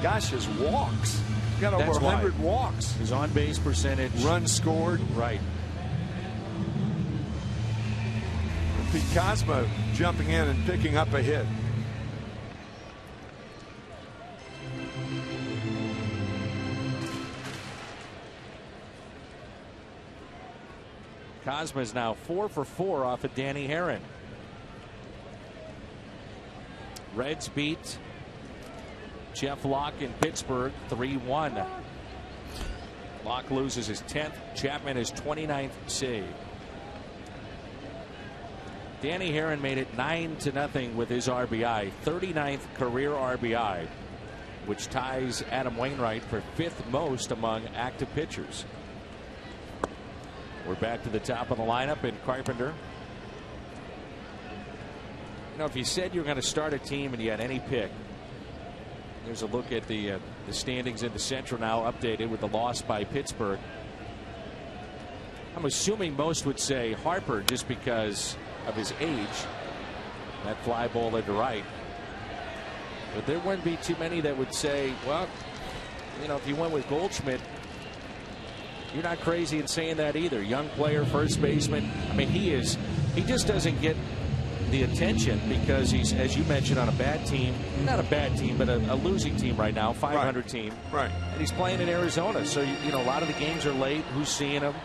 Gosh, his walks. He's got over That's 100 why. walks. His on-base percentage. Runs scored. Right. Pete Kozma jumping in and picking up a hit. Kozma is now 4 for 4 off of Danny Herron. Reds beat Jeff Locke in Pittsburgh 3-1. Locke loses his 10th. Chapman his 29th save. Danny Herron made it 9-0 with his RBI, 39th career RBI, which ties Adam Wainwright for 5th most among active pitchers. We're back to the top of the lineup in Carpenter. You know, if you said you were going to start a team and you had any pick, there's a look at the standings in the Central now, updated with the loss by Pittsburgh. I'm assuming most would say Harper just because of his age. That fly ball into right. But there wouldn't be too many that would say, well, you know, if you went with Goldschmidt, you're not crazy in saying that either. Young player, first baseman. I mean, he just doesn't get the attention because he's, as you mentioned, on a bad team. Not a bad team, but a losing team right now, 500 team. Right. And he's playing in Arizona. So, you know, a lot of the games are late. Who's seeing him?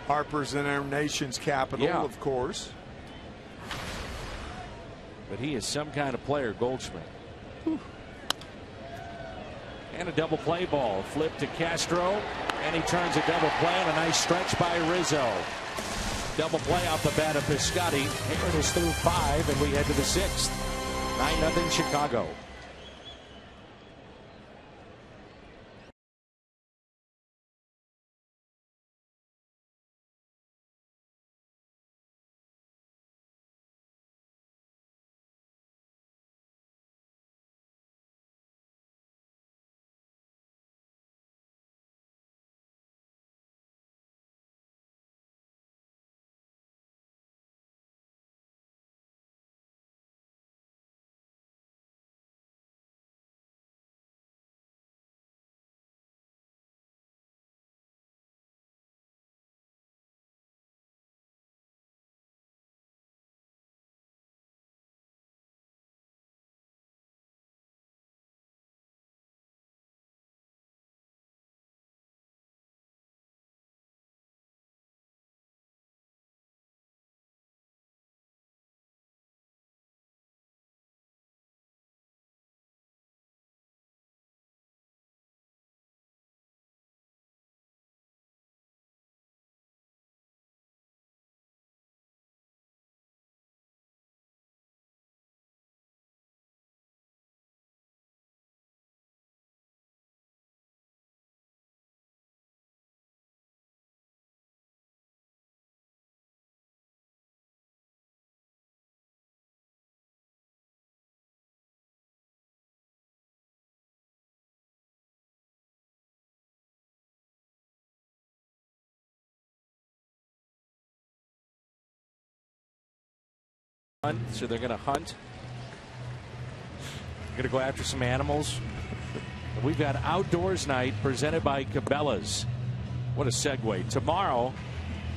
Harper's in our nation's capital, Yeah. of course. But he is some kind of player, Goldschmidt. Whew. And a double play ball. Flip to Castro. And he turns a double play and a nice stretch by Rizzo. Double play off the bat of Piscotty. Herron is through 5, and we head to the 6th. 9-0 Chicago. So they're going to hunt. Going to go after some animals. We've got Outdoors Night presented by Cabela's. What a segue. Tomorrow,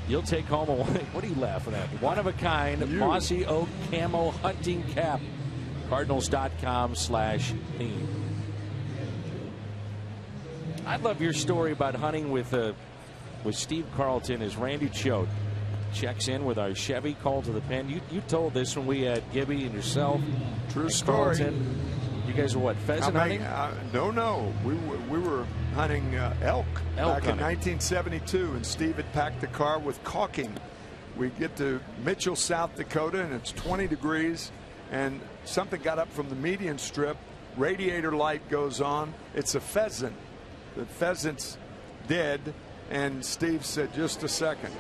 you'll take home a, what are you laughing at? One-of-a-kind mossy oak camo hunting cap. Cardinals.com/theme. I love your story about hunting with Steve Carlton as Randy Choate checks in with our Chevy call to the pen. You told this when we had Gibby and yourself. True story. Carlton. You guys were what, pheasant hunting? No. We were hunting elk back in 1972, and Steve had packed the car with caulking. We get to Mitchell, South Dakota, and it's 20 degrees, and something got up from the median strip. Radiator light goes on. It's a pheasant. The pheasant's dead, and Steve said, just a second.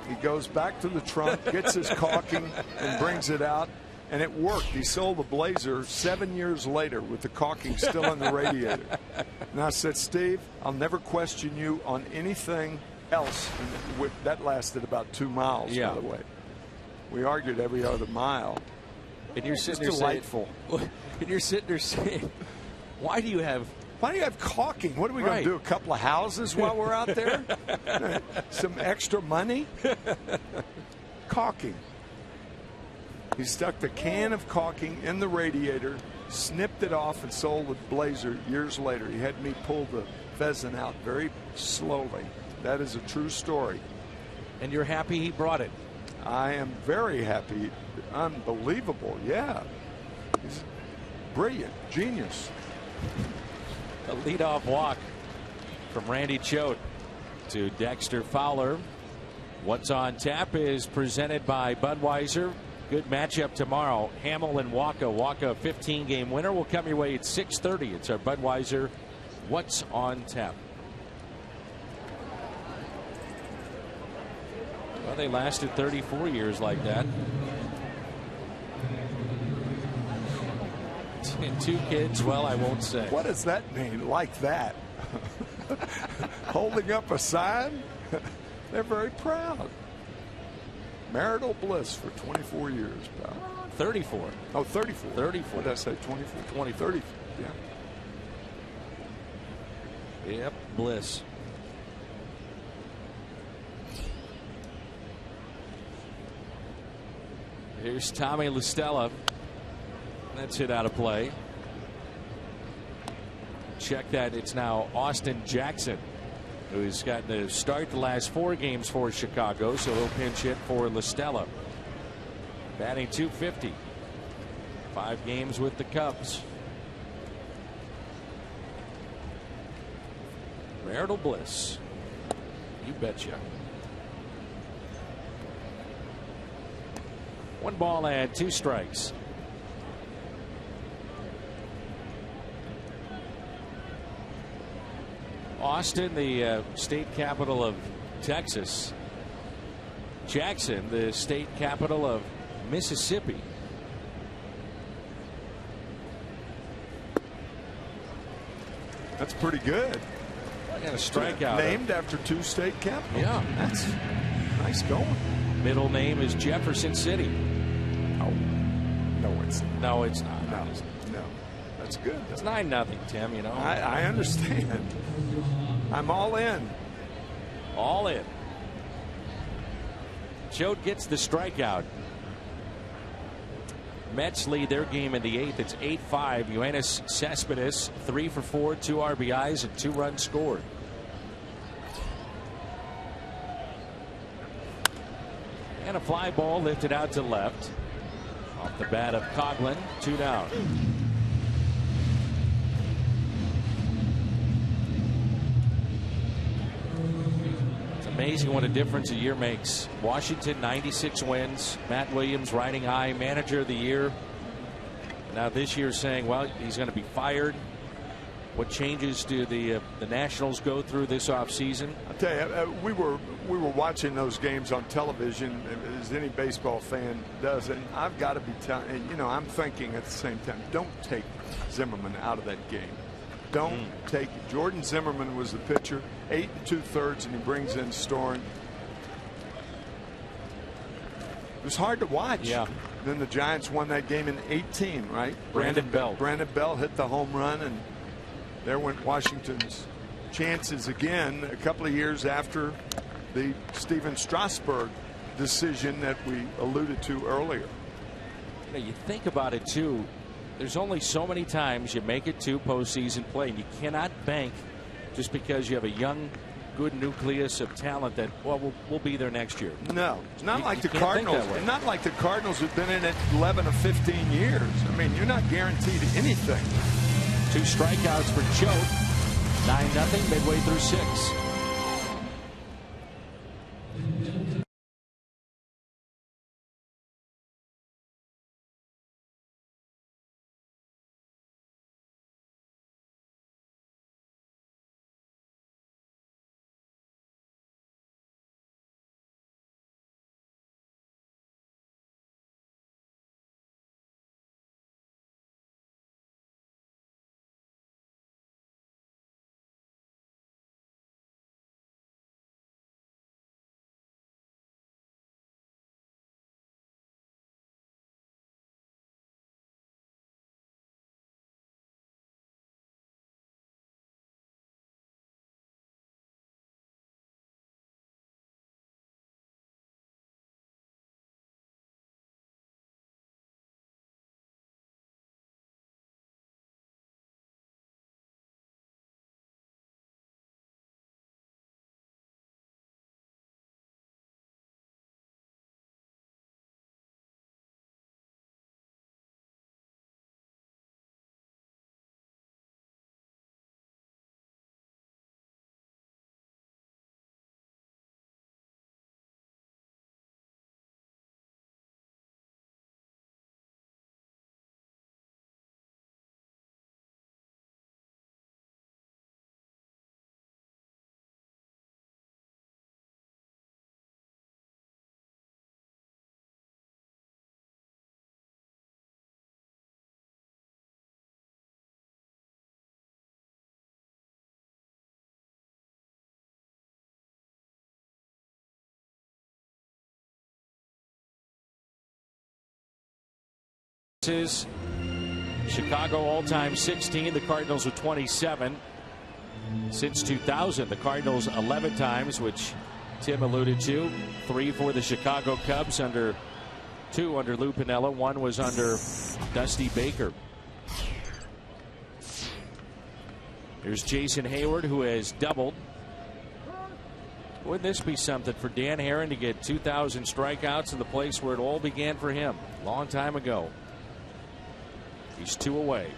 He goes back to the trunk, gets his caulking, and brings it out. And it worked. He sold the Blazer 7 years later with the caulking still in the radiator. And I said, Steve, I'll never question you on anything else. And that lasted about 2 miles, by the way. We argued every other mile. And you're sitting there delightful. And you're sitting there saying, why do you have caulking? What are we going to do? A couple of houses while we're out there? Some extra money? Caulking. He stuck the can of caulking in the radiator, snipped it off, and sold the Blazer years later. He had me pull the pheasant out very slowly. That is a true story. And you're happy he brought it? I am very happy. Unbelievable, yeah. He's brilliant, genius. A leadoff walk from Randy Choate to Dexter Fowler. What's on Tap is presented by Budweiser. Good matchup tomorrow. Hamill and Waka. Waka, 15-game winner, will come your way at 6:30. It's our Budweiser What's on Tap. Well, they lasted 34 years like that. And 2 kids, well, I won't say. What does that mean, like that? Holding up a sign? They're very proud. Marital bliss for 24 years, pal. 34. Oh, 34. 34. What did I say? 24? 20. 30. Yeah. Yep, bliss. Here's Tommy La Stella. That's hit out of play. Check that. It's now Austin Jackson, who's gotten to start the last 4 games for Chicago, so he'll pinch hit for La Stella. Batting .250. 5 games with the Cubs. Marital bliss. You betcha. 1 ball and 2 strikes. Austin, the state capital of Texas. Jackson, the state capital of Mississippi. That's pretty good. And a strikeout. Named after 2 state capitals. Yeah. That's nice going. Middle name is Jefferson City. Oh, no, it's not. No, it's not. No. That's good. It's 9-0, Tim, you know. I understand. I'm all in. All in. Choate gets the strikeout. Mets lead their game in the 8th. It's 8-5. Yoenis Cespedes 3 for 4, 2 RBIs, and 2 runs scored. And a fly ball lifted out to left. Off the bat of Coughlin. 2 down. Amazing what a difference a year makes. Washington 96 wins. Matt Williams riding high, manager of the year. Now this year saying, well, he's going to be fired. What changes do the Nationals go through this offseason? I'll tell you, we were watching those games on television, as any baseball fan does, and I've got to be telling you, I'm thinking at the same time, don't take Zimmerman out of that game. Don't take it. Jordan Zimmerman was the pitcher, 8 2/3, and he brings in Storen. It was hard to watch. Yeah. Then the Giants won that game in 18, right? Brandon Bell. Brandon Bell hit the home run, and there went Washington's chances again a couple of years after the Steven Strasburg decision that we alluded to earlier. You think about it too. There's only so many times you make it to postseason play, and you cannot bank just because you have a young, good nucleus of talent that, well, we'll be there next year. No, it's not like the Cardinals. Not like the Cardinals have been in it 11 or 15 years. I mean, you're not guaranteed anything. 2 strikeouts for Choate. 9-0 midway through 6. Is Chicago all-time 16, the Cardinals with 27. Since 2000, the Cardinals 11 times, which Tim alluded to. 3 for the Chicago Cubs, 2 under Lou Piniella, 1 was under Dusty Baker. Here's Jason Hayward, who has doubled. Wouldn't this be something for Dan Herron to get 2,000 strikeouts in the place where it all began for him a long time ago? He's 2 away.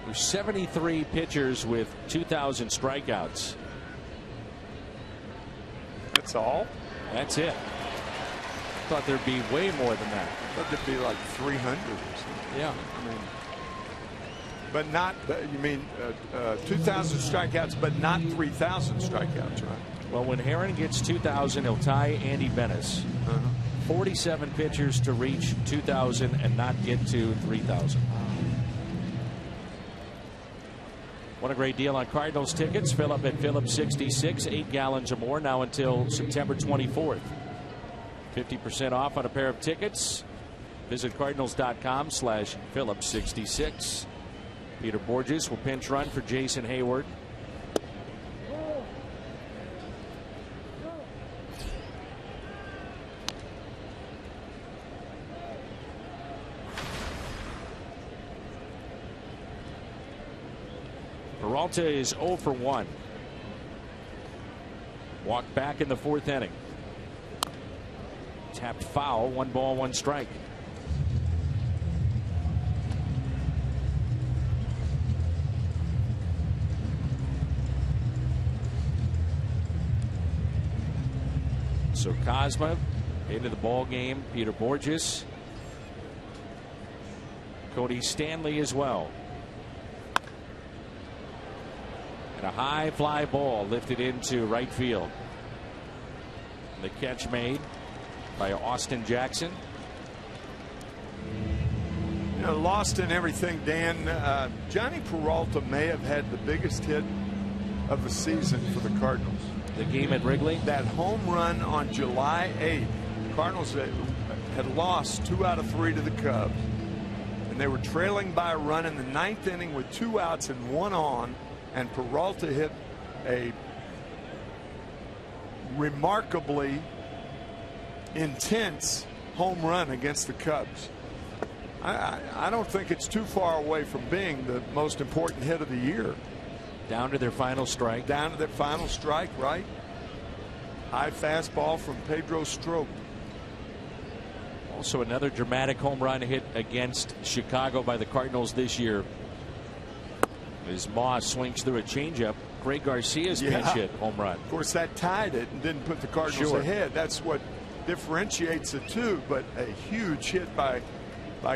There's 73 pitchers with 2,000 strikeouts. That's all? That's it. Thought there'd be way more than that. Thought there'd be like 300 or something. Yeah. I mean, but not, you mean 2,000 strikeouts, but not 3,000 strikeouts, right? Well, when Herron gets 2,000, he'll tie Andy Bennis. 47 pitchers to reach 2,000 and not get to 3,000. What a great deal on Cardinals tickets. Fill up at Phillips 66, 8 gallons or more, now until September 24th. 50% off on a pair of tickets. Visit Cardinals.com/Phillips66. Peter Borges will pinch run for Jason Hayward. Peralta is 0 for 1. Walked back in the 4th inning. Tapped foul, 1 ball, 1 strike. So Cosma into the ball game. Peter Borges. Cody Stanley as well. And a high fly ball lifted into right field. The catch made by Austin Jackson. You know, lost in everything, Dan. Johnny Peralta may have had the biggest hit of the season for the Cardinals. The game at Wrigley? That home run on July 8th. Cardinals had lost 2 out of 3 to the Cubs. And they were trailing by a run in the 9th inning with 2 outs and 1 on. And Peralta hit a remarkably intense home run against the Cubs. I don't think it's too far away from being the most important hit of the year. Down to their final strike. Down to their final strike, right? High fastball from Pedro Strop. Also another dramatic home run hit against Chicago by the Cardinals this year. As Moss swings through a changeup, Greg Garcia's pinch hit home run. Of course, that tied it and didn't put the Cardinals ahead. That's what differentiates the two, but a huge hit by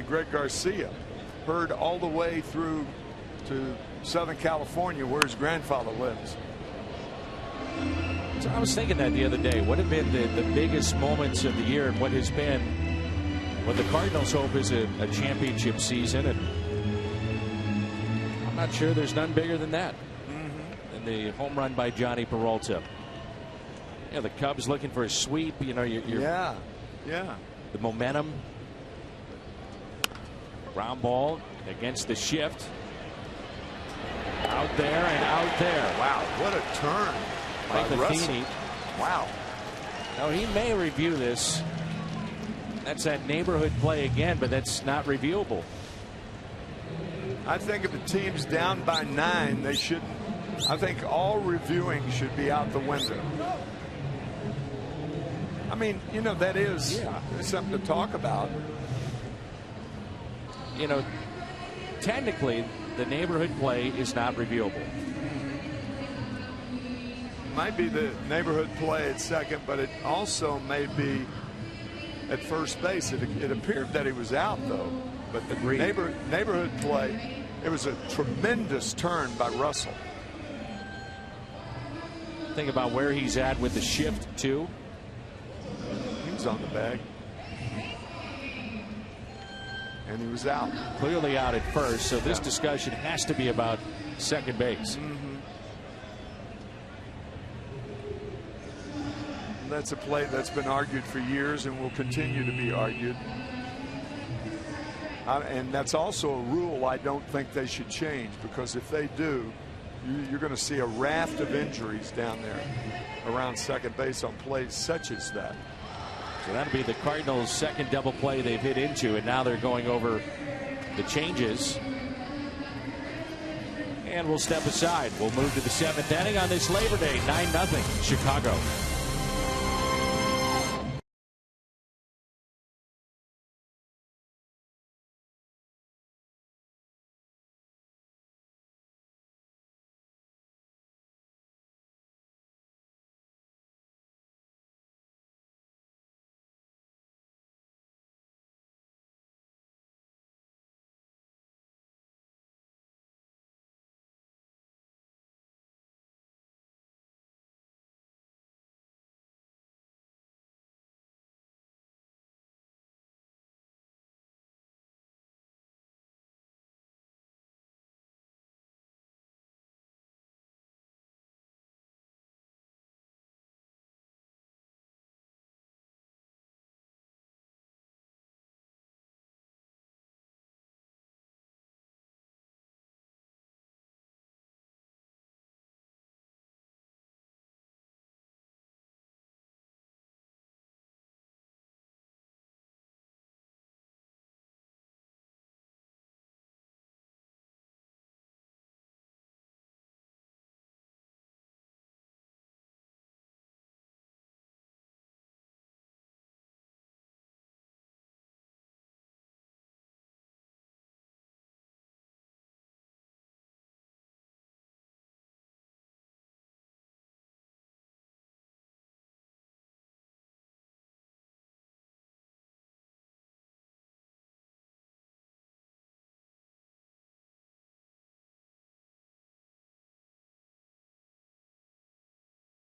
Greg Garcia. Heard all the way through to Southern California where his grandfather lives. So I was thinking that the other day. What have been the biggest moments of the year, and what has been what the Cardinals hope is a championship season? And I'm not sure there's none bigger than that. Than the home run by Johnny Peralta. Yeah, the Cubs looking for a sweep. You know, yeah. The momentum. Ground ball against the shift. Out there and out there. Wow, what a turn by Russell. Wow. Now he may review this. That's that neighborhood play again, but that's not reviewable. I think if a team's down by 9, they shouldn't. I think all reviewing should be out the window. I mean, you know, that is something to talk about. You know, technically, the neighborhood play is not reviewable. Might be the neighborhood play at second, but it also may be at first base. It appeared that he was out, though. But the neighborhood play, it was a tremendous turn by Russell. Think about where he's at with the shift, too. He was on the bag. And he was out. Clearly out at first, so this discussion has to be about second base. That's a play that's been argued for years and will continue to be argued. And that's also a rule I don't think they should change, because if they do, you're going to see a raft of injuries down there around second base on plays such as that. So that'll be the Cardinals' second double play they've hit into, and now they're going over the changes. And we'll step aside. We'll move to the 7th inning on this Labor Day. 9-0 Chicago.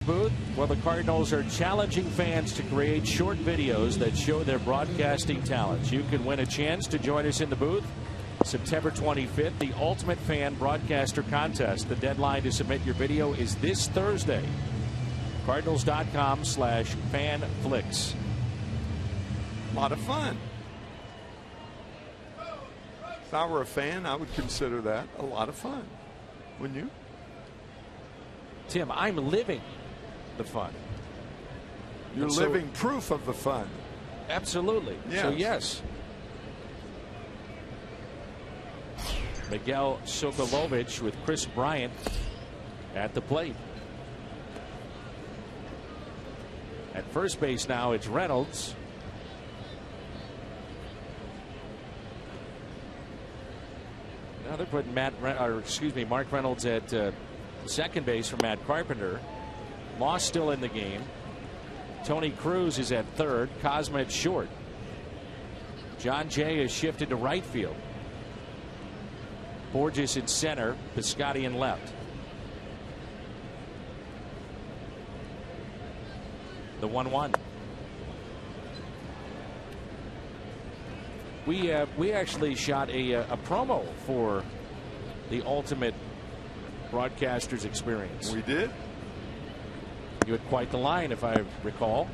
Booth? Well, the Cardinals are challenging fans to create short videos that show their broadcasting talents. You can win a chance to join us in the booth September 25th, the Ultimate Fan Broadcaster Contest. The deadline to submit your video is this Thursday. Cardinals.com/fanflix. A lot of fun. If I were a fan, I would consider that a lot of fun. Wouldn't you? Tim, I'm living the fun. You're living proof of the fun. Absolutely. Yes. So, yes. Miguel Sokolovich with Chris Bryant at the plate. At first base now, it's Reynolds. Now they're putting Mark Reynolds at second base for Matt Carpenter. Moss still in the game. Tony Cruz is at third. Cosma at short. John Jay is shifted to right field. Borges in center. Piscotty in left. The 1-1. We actually shot a promo for the Ultimate Broadcasters Experience. We did. You had quite the line, if I recall.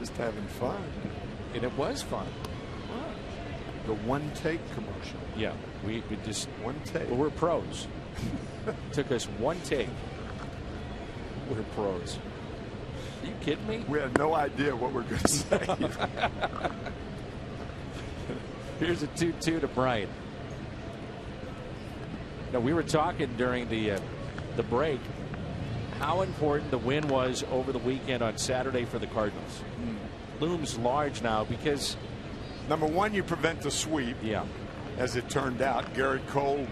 Just having fun. And it was fun. The one take commercial. Yeah, we just one take. Well, we're pros. Took us one take. We're pros. Are you kidding me? We had no idea what we're going to say. Here's a 2-2 to Bryant. Now, we were talking during the break how important the win was over the weekend on Saturday for the Cardinals. Looms large now because number one, you prevent the sweep. Yeah. As it turned out, Garrett Cole,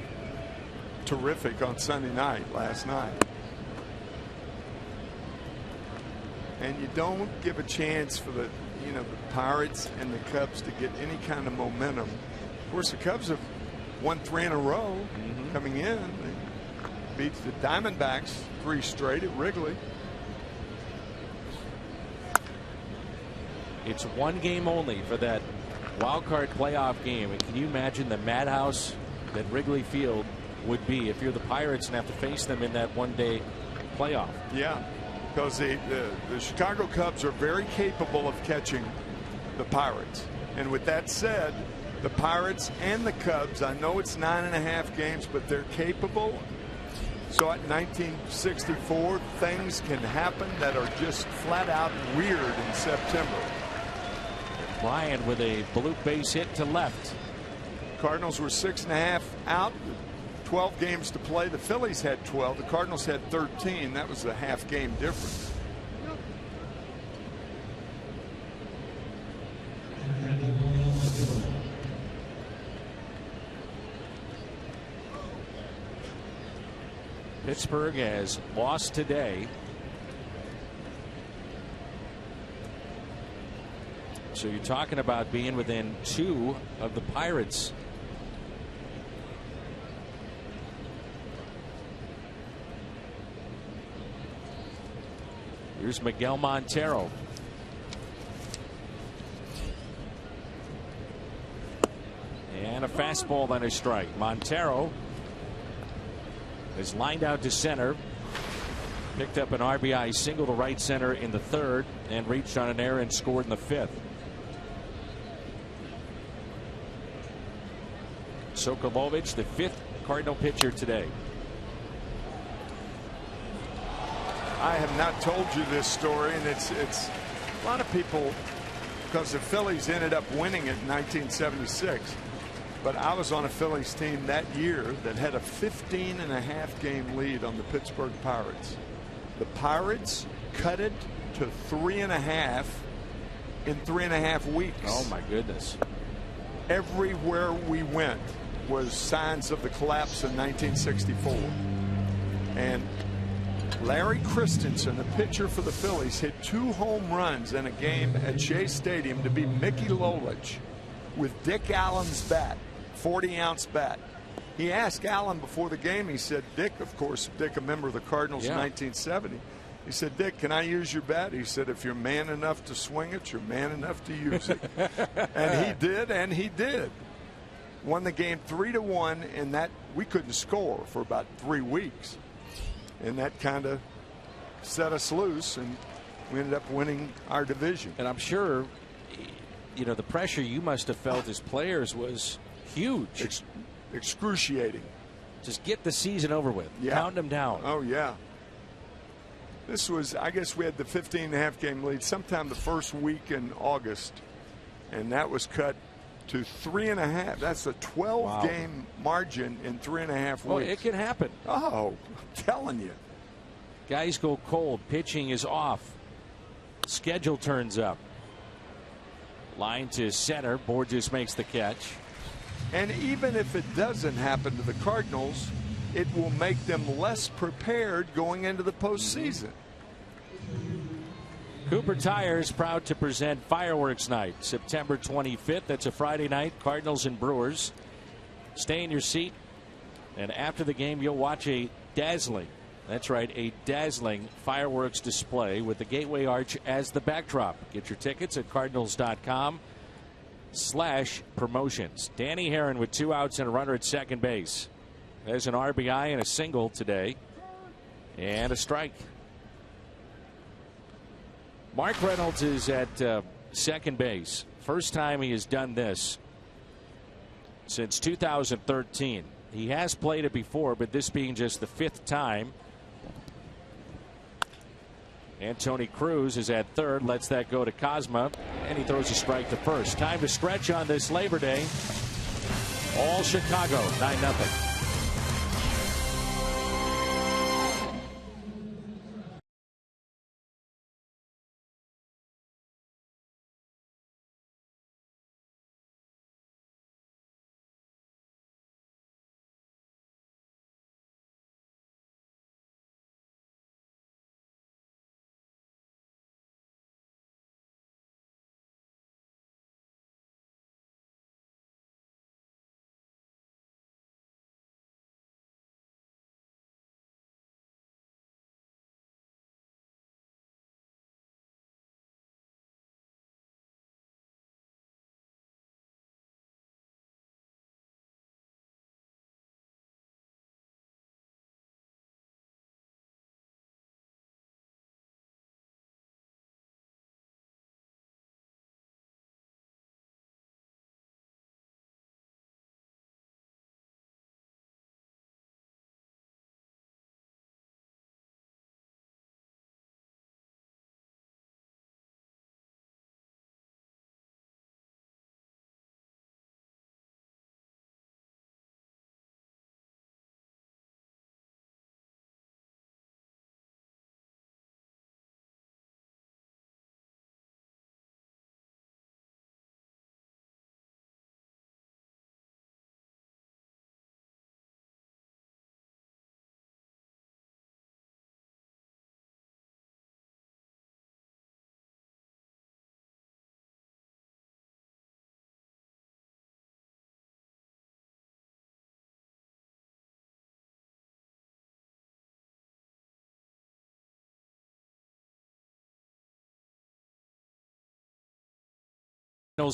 terrific on Sunday night last night. And you don't give a chance for the Pirates and the Cubs to get any kind of momentum. Of course, the Cubs have won 3 in a row coming in. They beat the Diamondbacks 3 straight at Wrigley. It's one game only for that wild card playoff game. And can you imagine the madhouse that Wrigley Field would be if you're the Pirates and have to face them in that one-day playoff? Yeah, because the Chicago Cubs are very capable of catching the Pirates. And with that said, the Pirates and the Cubs, I know it's 9.5 games, but they're capable. So at 1964, things can happen that are just flat out weird in September. Ryan with a blue base hit to left. Cardinals were 6.5 out. 12 games to play. The Phillies had 12. The Cardinals had 13. That was a half game difference. Pittsburgh has lost today. So you're talking about being within 2 of the Pirates. Here's Miguel Montero. And a fastball on a strike. Montero is lined out to center. Picked up an RBI single to right center in the 3rd and reached on an error and scored in the 5th. Sokolovich, the 5th Cardinal pitcher today. I have not told you this story, and it's a lot of people, because the Phillies ended up winning it in 1976. But I was on a Phillies team that year that had a 15.5 game lead on the Pittsburgh Pirates. The Pirates cut it to 3.5 in 3.5 weeks. Oh my goodness. Everywhere we went was signs of the collapse in 1964. And Larry Christensen, the pitcher for the Phillies, hit 2 home runs in a game at Shea Stadium to beat Mickey Lolich with Dick Allen's bat, 40-ounce bat. he asked Allen before the game. He said, Dick, of course, Dick, a member of the Cardinals in 1970. He said, Dick, can I use your bat? He said, if you're man enough to swing it, you're man enough to use it. And he did. Won the game 3-1, and that we couldn't score for about 3 weeks. And that kind of set us loose, and we ended up winning our division. And I'm sure, you know, the pressure you must have felt as players was huge. Excruciating. Just get the season over with. Count them down. Oh, yeah. This was, I guess we had the 15.5 game lead sometime the first week in August, and that was cut to 3.5. That's a 12 game margin in 3.5 weeks. Well, it can happen. Oh, I'm telling you. Guys go cold. Pitching is off. Schedule turns up. Line to center. Borges makes the catch. And even if it doesn't happen to the Cardinals, it will make them less prepared going into the postseason. Cooper Tires proud to present Fireworks Night, September 25th. That's a Friday night. Cardinals and Brewers. Stay in your seat, and after the game, you'll watch a dazzling, that's right, a dazzling fireworks display with the Gateway Arch as the backdrop. Get your tickets at cardinals.com/promotions. Danny Herron with 2 outs and a runner at second base. There's an RBI and a single today, and a strike. Mark Reynolds is at second base. First time he has done this since 2013. He has played it before, but this being just the 5th time. And Tony Cruz is at third, lets that go to Cosma, and he throws a strike to first. Time to stretch on this Labor Day. All Chicago, 9-0.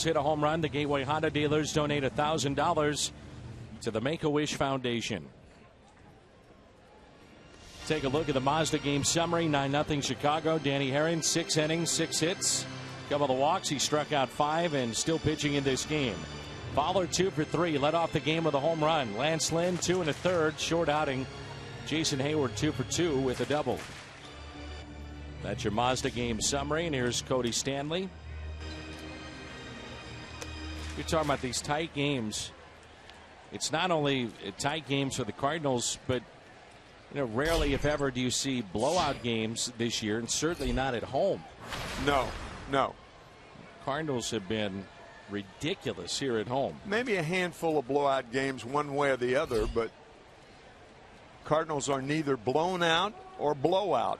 Hit a home run. The Gateway Honda dealers donate $1,000 to the Make-A-Wish Foundation. Take a look at the Mazda game summary. 9-0 Chicago. Danny Herron, 6 innings, 6 hits. Couple of walks. He struck out 5 and still pitching in this game. Fowler 2 for 3. Led off the game with a home run. Lance Lynn 2 1/3. Short outing. Jason Hayward 2 for 2 with a double. That's your Mazda game summary. And here's Cody Stanley. You're talking about these tight games. It's not only tight games for the Cardinals, but you know, rarely, if ever, do you see blowout games this year, and certainly not at home. No. Cardinals have been ridiculous here at home. Maybe a handful of blowout games one way or the other, but Cardinals are neither blown out or blowout.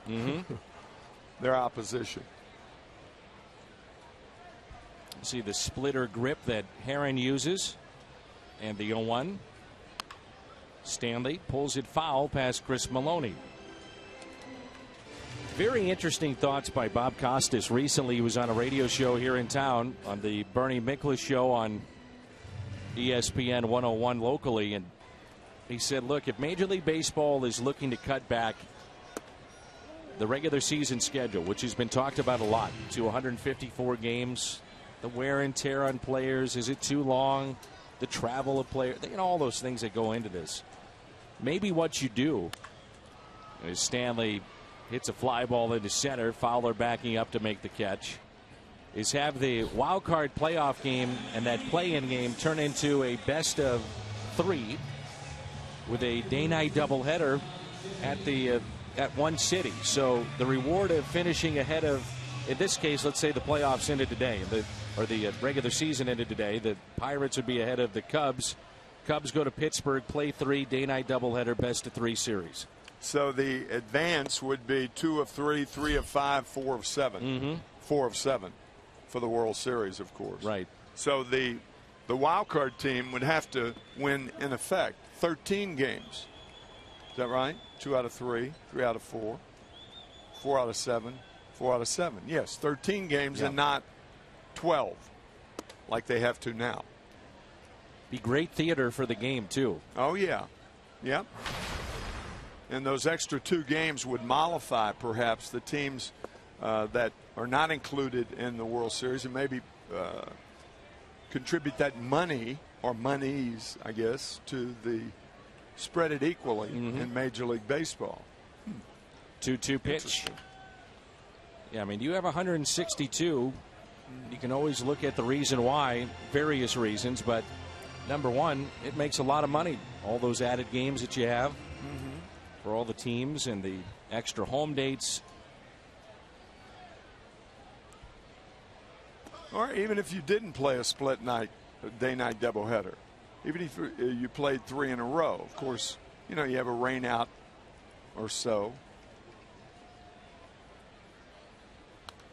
Their opposition. See the splitter grip that Herron uses, and the 0-1. Stanley pulls it foul past Chris Maloney. Very interesting thoughts by Bob Costas. Recently, he was on a radio show here in town on the Bernie Miklasz show on ESPN 101 locally. And he said, look, if Major League Baseball is looking to cut back the regular season schedule, which has been talked about a lot, to 154 games, the wear and tear on players, is it too long? The travel of players, all those things that go into this. Maybe what you do is Stanley hits a fly ball into center, Fowler backing up to make the catch, is have the wild card playoff game and that play-in game turn into a best of 3 with a day-night doubleheader at one city. So the reward of finishing ahead of, in this case, let's say the playoffs ended today, or the regular season ended today, the Pirates would be ahead of the Cubs. Cubs go to Pittsburgh, play 3, day-night doubleheader, best of 3 series. So the advance would be 2 of 3, 3 of 5, 4 of 7. Mm-hmm. 4 of 7 for the World Series, of course. Right. So the wild card team would have to win, in effect, 13 games. Is that right? 2 out of 3, 3 out of 4, 4 out of 7, 4 out of 7. Yes, 13 games and not 12 like they have to now. Be great theater for the game, too. Oh, yeah. Yep. And those extra 2 games would mollify, perhaps, the teams that are not included in the World Series and maybe contribute that money, or monies, I guess, to the spread it equally in Major League Baseball. 2-2 pitch. Yeah, I mean, you have 162. You can always look at the reason why, various reasons, but number one, it makes a lot of money. All those added games that you have for all the teams and the extra home dates. Or even if you didn't play a split night, day-night doubleheader, even if you played 3 in a row, of course, you have a rain out or so.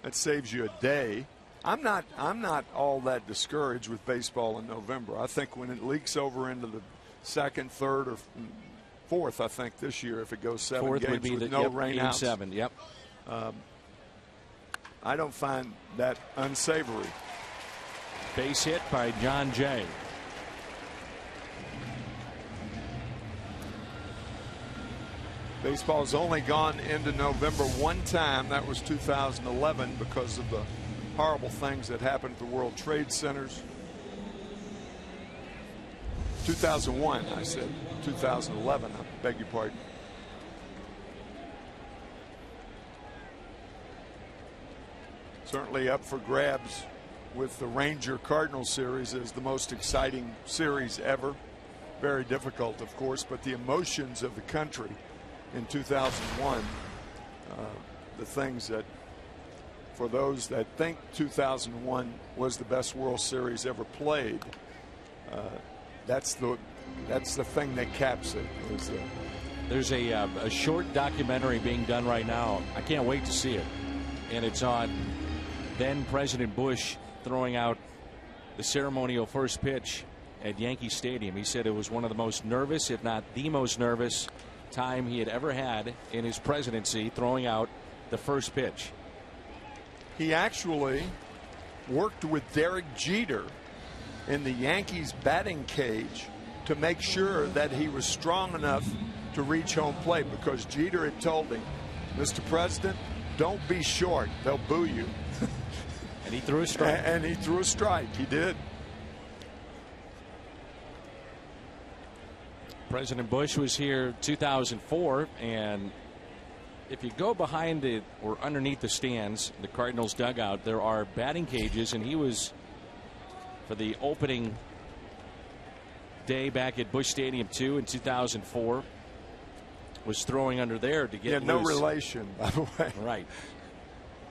That saves you a day. I'm not all that discouraged with baseball in November. I think when it leaks over into the 2nd, 3rd, or 4th, I think this year, if it goes 7 4th games would be with no rain game outs, 7. Yep. I don't find that unsavory. Base hit by John Jay. Baseball's only gone into November one time. That was 2011 because of the horrible things that happened at the World Trade Centers. 2001, I said. 2011, I beg your pardon. Certainly up for grabs with the Ranger Cardinals series as the most exciting series ever. Very difficult, of course, but the emotions of the country in 2001, the things that, for those that think 2001 was the best World Series ever played, that's the thing that caps it. There's a short documentary being done right now. I can't wait to see it, and it's on then President Bush throwing out the ceremonial first pitch at Yankee Stadium. He said it was one of the most nervous, if not the most nervous, time he had ever had in his presidency, throwing out the first pitch. He actually worked with Derek Jeter in the Yankees batting cage to make sure that he was strong enough to reach home plate, because Jeter had told him, Mr. President, don't be short, they'll boo you. And he threw a strike. And he threw a strike. He did. President Bush was here 2004, and if you go behind it or underneath the stands, the Cardinals dugout, there are batting cages, and he was, for the opening day back at Busch Stadium 2 in 2004, was throwing under there to get no loose. relation, by the way. Right.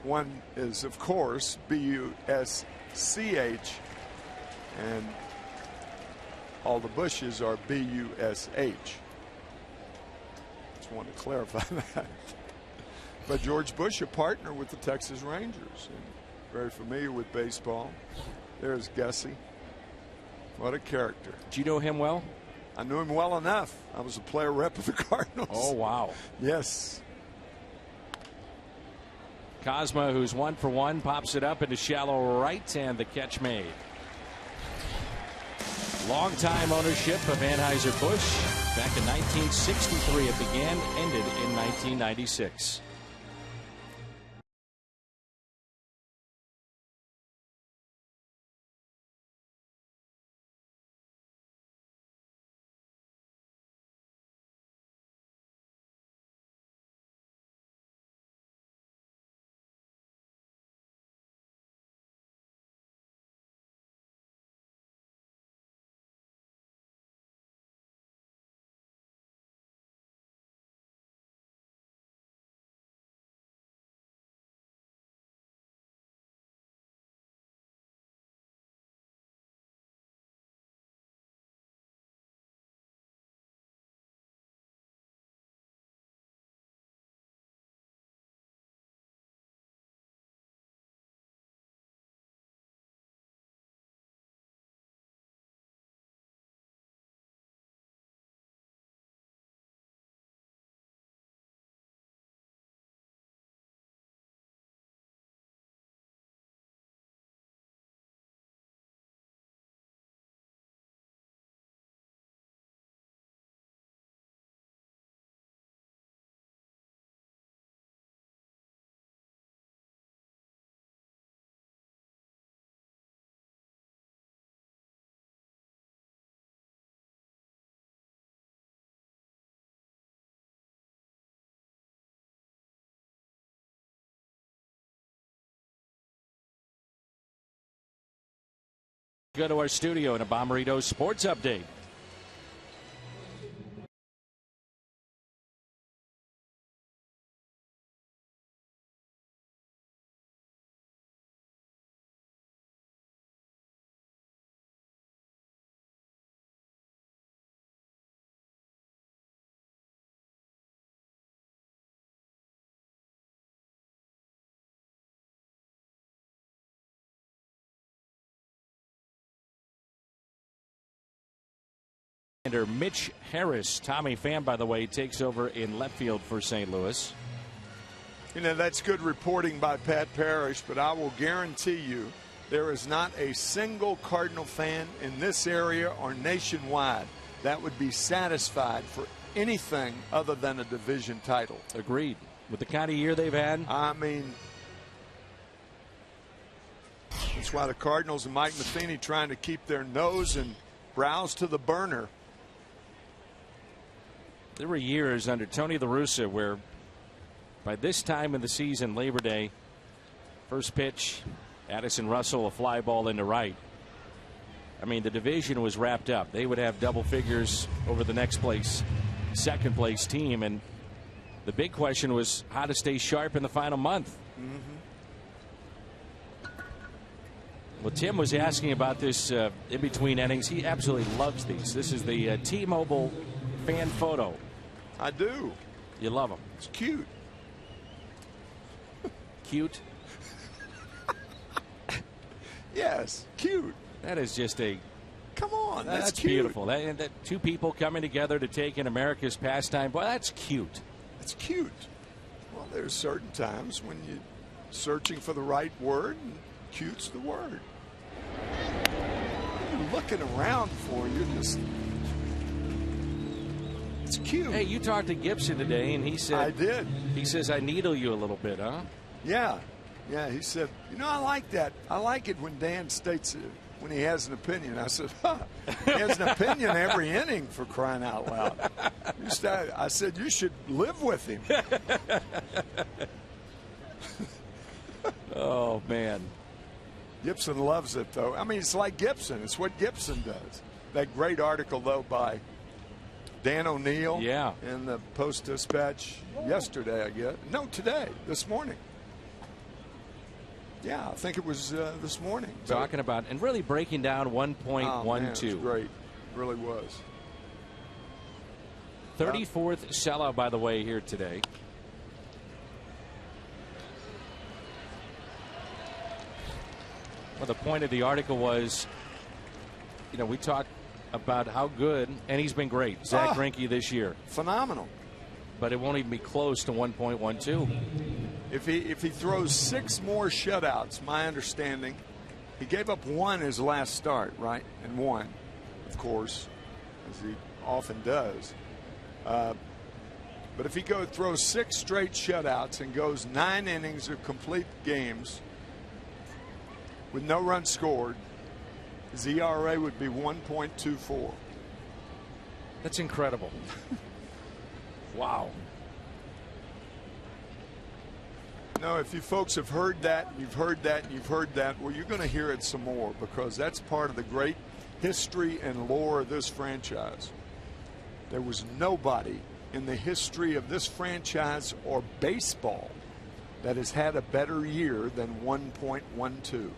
One is, of course, B-U-S-C-H, and all the Bushes are B-U-S-H. Just want to clarify that. But George Bush, a partner with the Texas Rangers, and very familiar with baseball. There's Gussie. What a character. Do you know him well? I knew him well enough. I was a player rep of the Cardinals. Oh, wow. Yes. Cosma, who's 1 for 1, pops it up into shallow right, and the catch made. Long-time ownership of Anheuser-Busch. Back in 1963 it began, ended in 1996. Go to our studio in a Bomberito Sports Update. Mitch Harris, Tommy Pham, by the way, takes over in left field for St. Louis. You know, that's good reporting by Pat Parrish, but I will guarantee you there is not a single Cardinal fan in this area or nationwide that would be satisfied for anything other than a division title. Agreed. With the kind of year they've had. I mean, that's why the Cardinals and Mike Matheny trying to keep their nose and brows to the burner. There were years under Tony La Russa where by this time in the season, Labor Day, first pitch, Addison Russell, a fly ball into right. I mean, the division was wrapped up. They would have double figures over the next place, second place team. And the big question was how to stay sharp in the final month. Well, Tim was asking about this in between innings. He absolutely loves these. This is the T-Mobile fan photo. I do. You love them. It's cute. Cute? Yes, cute. That is just a... Come on, that's cute. Beautiful. That two people coming together to take in America's pastime. Boy, that's cute. It's cute. Well, there's certain times when you're searching for the right word, and cute's the word. You're looking around for you, just... It's cute. Hey, you talked to Gibson today, and he said... I did. He says, I needle you a little bit, huh? Yeah. Yeah, he said, you know, I like that. I like it when Dan states it, when he has an opinion. I said, he has an opinion every inning, for crying out loud. I said, you should live with him. Oh, man. Gibson loves it, though. I mean, it's like Gibson. It's what Gibson does. That great article, though, by Dan O'Neill in the Post-Dispatch yesterday, I guess. No, today, this morning. Yeah, I think it was this morning. Talking about and really breaking down 1.12. Oh, man, it was great. It really was. 34th sellout, by the way, here today. Well, the point of the article was, you know, we talked about how good, and he's been great, Zach Greinke this year. Phenomenal. But it won't even be close to 1.12. If he throws 6 more shutouts, my understanding, he gave up 1 his last start, right? And 1, of course, as he often does. But if he throws 6 straight shutouts and goes 9 innings of complete games with no runs scored, his ERA would be 1.24. That's incredible. Wow. No, if you folks have heard that, and you've heard that, and you've heard that, well, you're going to hear it some more, because that's part of the great history and lore of this franchise. There was nobody in the history of this franchise or baseball that has had a better year than 1.12.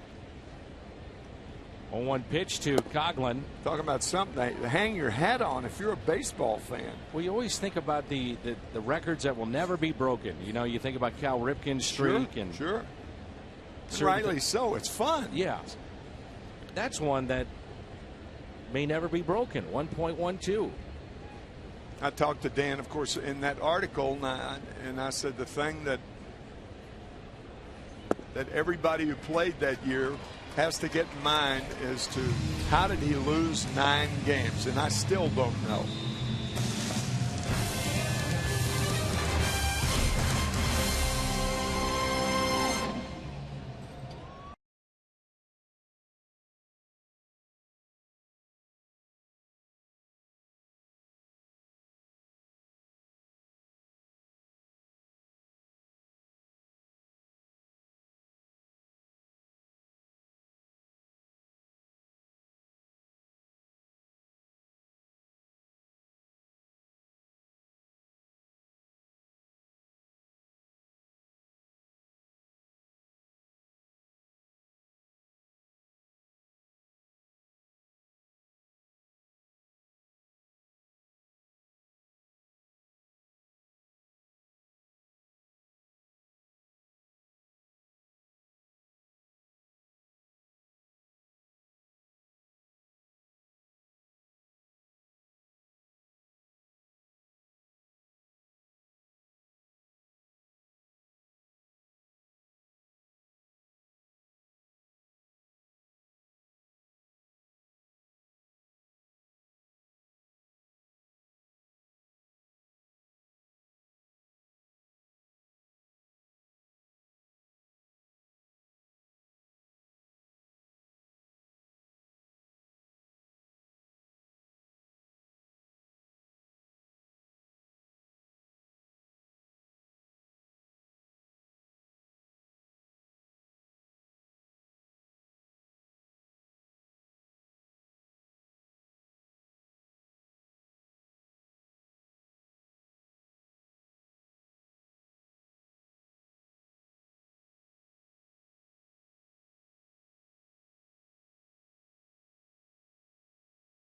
0-1 pitch to Coughlin. Talking about something to hang your hat on if you're a baseball fan. Well, you always think about the records that will never be broken. You know, you think about Cal Ripken's streak. Sure. Rightly so. It's fun. Yeah. That's one that may never be broken. 1.12. I talked to Dan, of course, in that article, and I said the thing that everybody who played that year has to get in mind is to how did he lose 9 games, and I still don't know.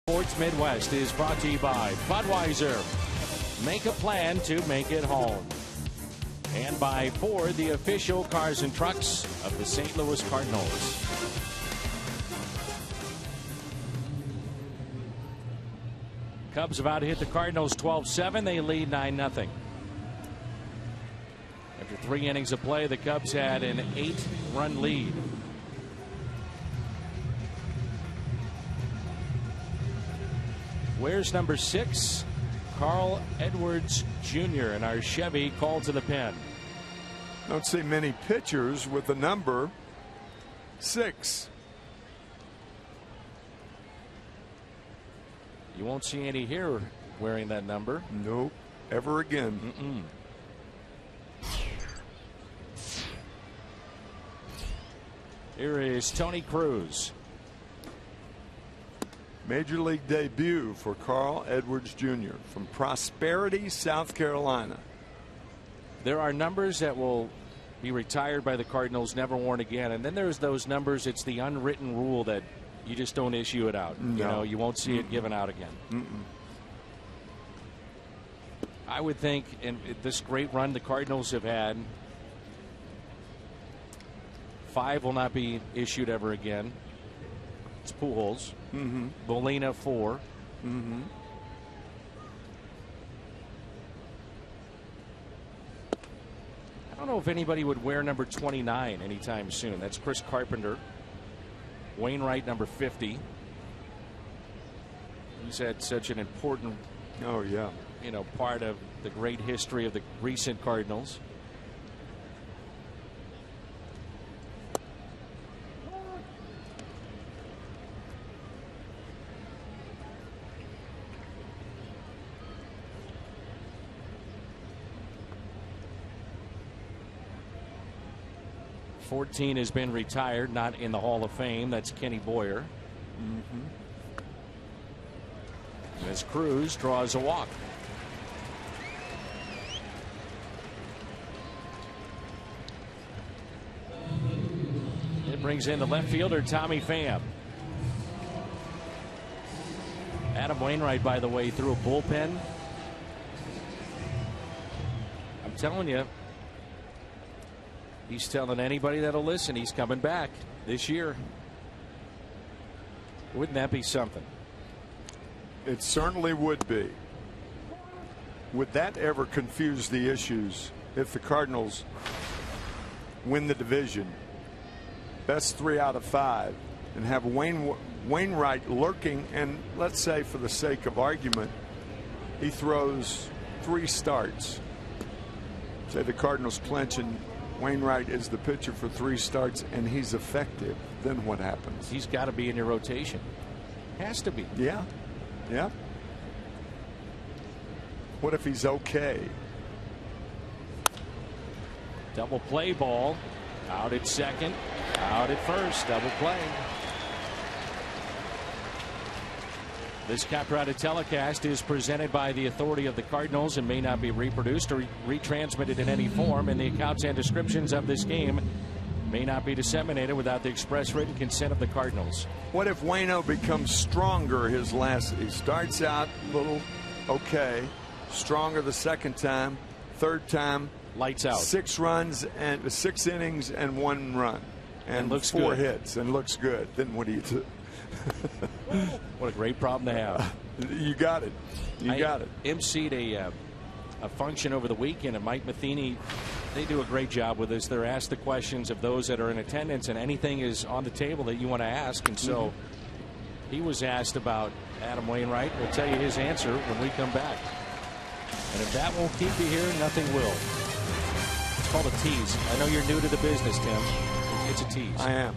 Sports Midwest is brought to you by Budweiser. Make a plan to make it home. And by Ford, the official cars and trucks of the St. Louis Cardinals. Cubs about to hit the Cardinals 12-7. They lead 9-0. After 3 innings of play, the Cubs had an 8-run lead. Where's number 6? Carl Edwards Jr. in our Chevy called to the pen. Don't see many pitchers with the number 6. You won't see any here wearing that number. Nope. Ever again. Here is Tony Cruz. Major League debut for Carl Edwards Jr. from Prosperity, South Carolina. There are numbers that will be retired by the Cardinals, never worn again. And then there's those numbers, it's the unwritten rule that you just don't issue it out. No. You know, you won't see it given out again. I would think in this great run the Cardinals have had, 5 will not be issued ever again. It's Pujols. Mm-hmm. Molina 4. Mm-hmm. I don't know if anybody would wear number 29 anytime soon. That's Chris Carpenter. Wainwright, number 50. He's had such an important, part of the great history of the recent Cardinals. '14 has been retired, not in the Hall of Fame. That's Kenny Boyer. Mm-hmm. As Cruz draws a walk. It brings in the left fielder, Tommy Pham. Adam Wainwright, by the way, threw a bullpen. I'm telling you, he's telling anybody that'll listen he's coming back this year. Wouldn't that be something? It certainly would be. Would that ever confuse the issues if the Cardinals win the division, best 3 out of 5, and have Wainwright lurking, and let's say for the sake of argument he throws 3 starts, say the Cardinals clinch and Wainwright is the pitcher for 3 starts and he's effective, then what happens? He's got to be in your rotation. Has to be. Yeah. Yeah. What if he's okay? Double play ball. Out at second. Out at first. Double play. This copyrighted telecast is presented by the authority of the Cardinals and may not be reproduced or retransmitted in any form, and the accounts and descriptions of this game may not be disseminated without the express written consent of the Cardinals. What if Waino becomes stronger he starts out a little okay, stronger the second time, third time, lights out, 6 runs and 6 innings and 1 run and looks 4 good. hits and looks good, then what do you do? What a great problem to have. You got it. You got it. emceed a function over the weekend, and Mike Matheny, they do a great job with this. They're asked the questions of those that are in attendance, and anything is on the table that you want to ask. And so he was asked about Adam Wainwright. We'll tell you his answer when we come back. And if that won't keep you here, nothing will. It's called a tease. I know you're new to the business, Tim. It's a tease. I am.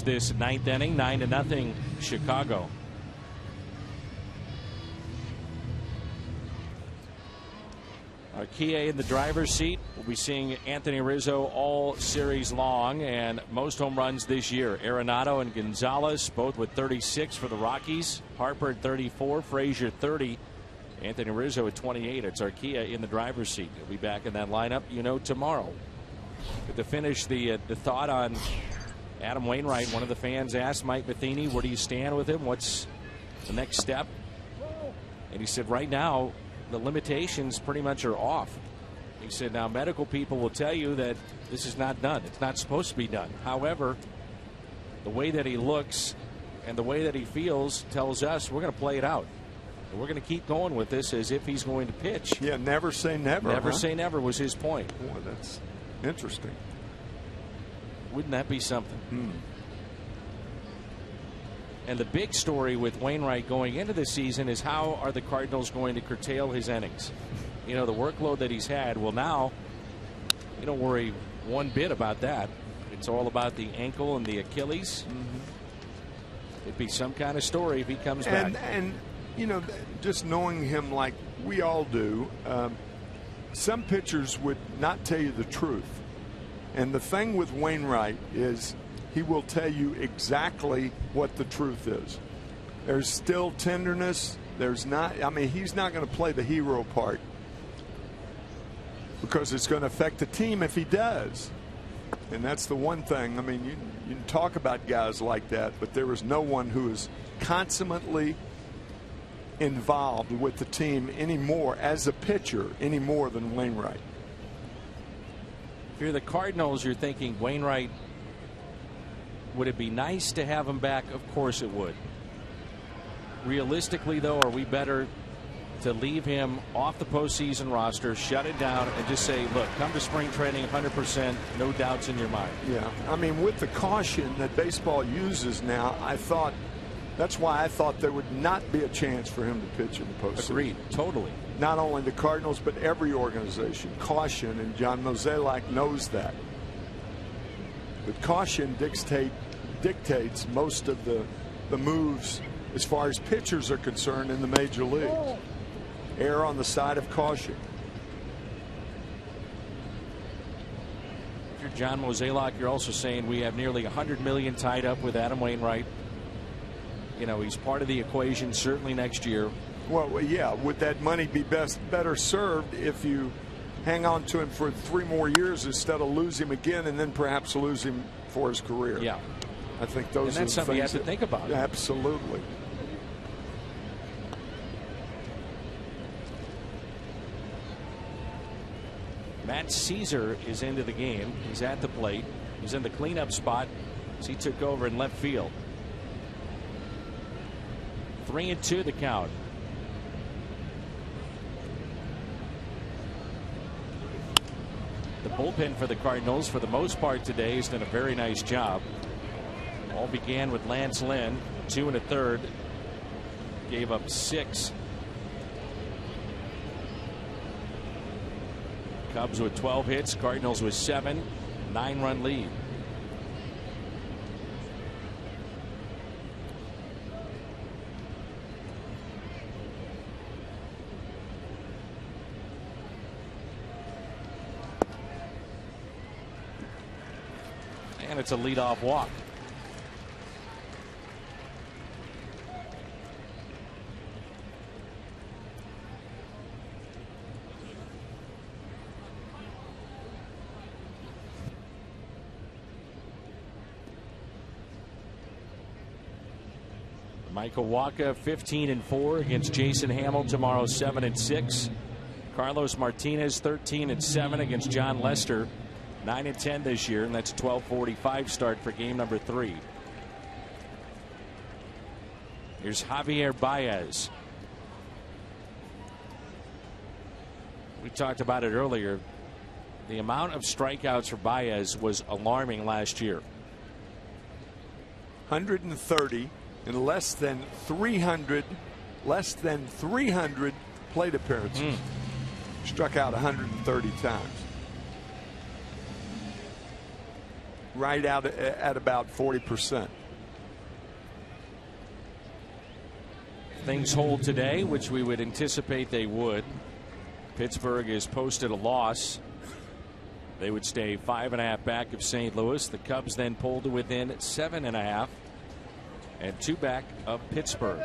this ninth inning, 9-0 Chicago. Arcia in the driver's seat. We'll be seeing Anthony Rizzo all series long, and most home runs this year. Arenado and Gonzalez both with 36 for the Rockies. Harper at 34, Frazier 30. Anthony Rizzo at 28. It's Arcia in the driver's seat. He'll be back in that lineup, tomorrow. But to finish the thought on Adam Wainwright, one of the fans asked Mike Matheny, where do you stand with him? What's the next step? And he said, right now, the limitations pretty much are off. He said, now medical people will tell you that this is not done. It's not supposed to be done. However, the way that he looks and the way that he feels tells us we're going to play it out. And we're going to keep going with this as if he's going to pitch. Yeah, never say never. Never say never was his point. Boy, that's interesting. Wouldn't that be something? And the big story with Wainwright going into the season is how are the Cardinals going to curtail his innings? The workload that he's had. Well, now you don't worry one bit about that. It's all about the ankle and the Achilles. It'd be some kind of story if he comes back. And just knowing him like we all do, some pitchers would not tell you the truth. And the thing with Wainwright is he will tell you exactly what the truth is. There's still tenderness. There's not. I mean, he's not going to play the hero part because it's going to affect the team if he does. And that's the one thing. I mean, you can talk about guys like that, but there is no one who is consummately involved with the team anymore as a pitcher any more than Wainwright. If you're the Cardinals, you're thinking Wainwright. Would it be nice to have him back? Of course it would. Realistically, though, are we better to leave him off the postseason roster, shut it down, and just say, look, come to spring training 100%, no doubts in your mind? Yeah, I mean, with the caution that baseball uses now, that's why I thought there would not be a chance for him to pitch in the postseason. Agreed, totally. Not only the Cardinals, but every organization. Caution, and John Mozeliak knows that. But caution dictates most of the moves as far as pitchers are concerned in the major leagues. Err on the side of caution. If you're John Mozeliak, you're also saying we have nearly $100 million tied up with Adam Wainwright. He's part of the equation certainly next year. Well, yeah, would that money be better served if you hang on to him for 3 more years instead of lose him again and then perhaps lose him for his career? Yeah, I think those and that's are something you have things to think about. Absolutely. Matt Caesar is into the game. He's at the plate. He's in the cleanup spot as he took over in left field. 3-2 the count. The bullpen for the Cardinals, for the most part today, has done a very nice job. All began with Lance Lynn, 2 1/3, gave up 6. Cubs with 12 hits, Cardinals with 7, 9-run lead. And it's a leadoff walk. Michael Wacha 15-4 against Jason Hamill tomorrow, 7-6. Carlos Martinez 13-7 against John Lester, 9-10 this year, and that's a 12:45 start for game number 3. Here's Javier Baez. We talked about it earlier. The amount of strikeouts for Baez was alarming last year. 130 in less than 300 plate appearances. Struck out 130 times. right out at about 40%. Things hold today, which we would anticipate they would. Pittsburgh has posted a loss. They would stay 5.5 back of St. Louis. The Cubs then pulled to within 7.5 and 2 back of Pittsburgh.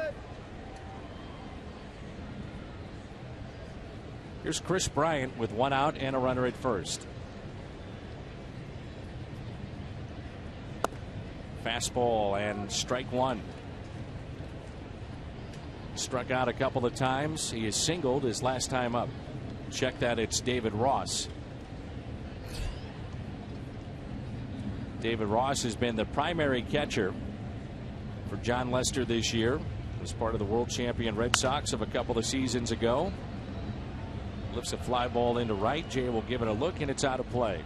Here's Chris Bryant with 1 out and a runner at first. Fastball and strike 1. Struck out a couple of times. He is singled his last time up. Check that, it's David Ross. David Ross has been the primary catcher for John Lester this year. Was part of the world champion Red Sox of a couple of seasons ago. Lifts a fly ball into right. Jay will give it a look, and it's out of play.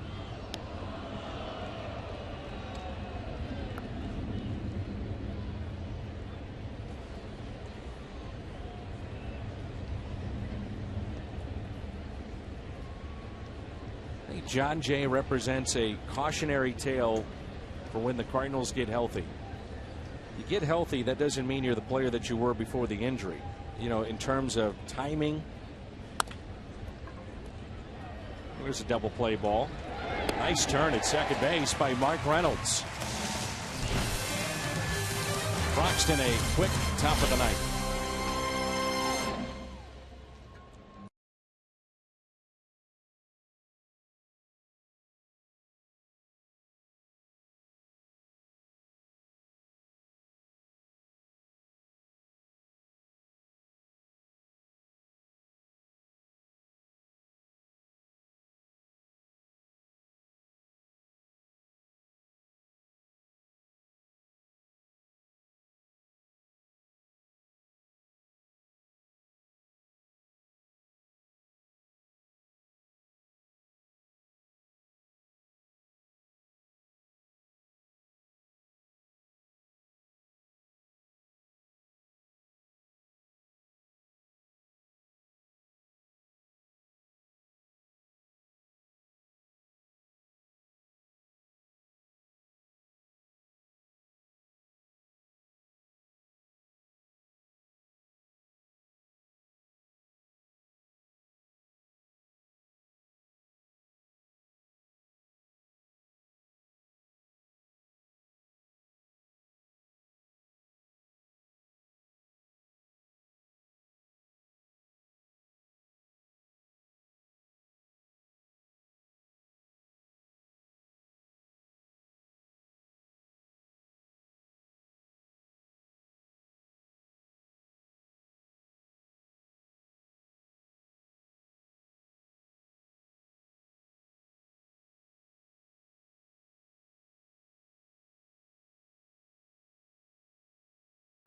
John Jay represents a cautionary tale for when the Cardinals get healthy. You get healthy, that doesn't mean you're the player that you were before the injury. You know, in terms of timing. There's a double play ball. Nice turn at second base by Mark Reynolds. Croxton a quick top of the ninth.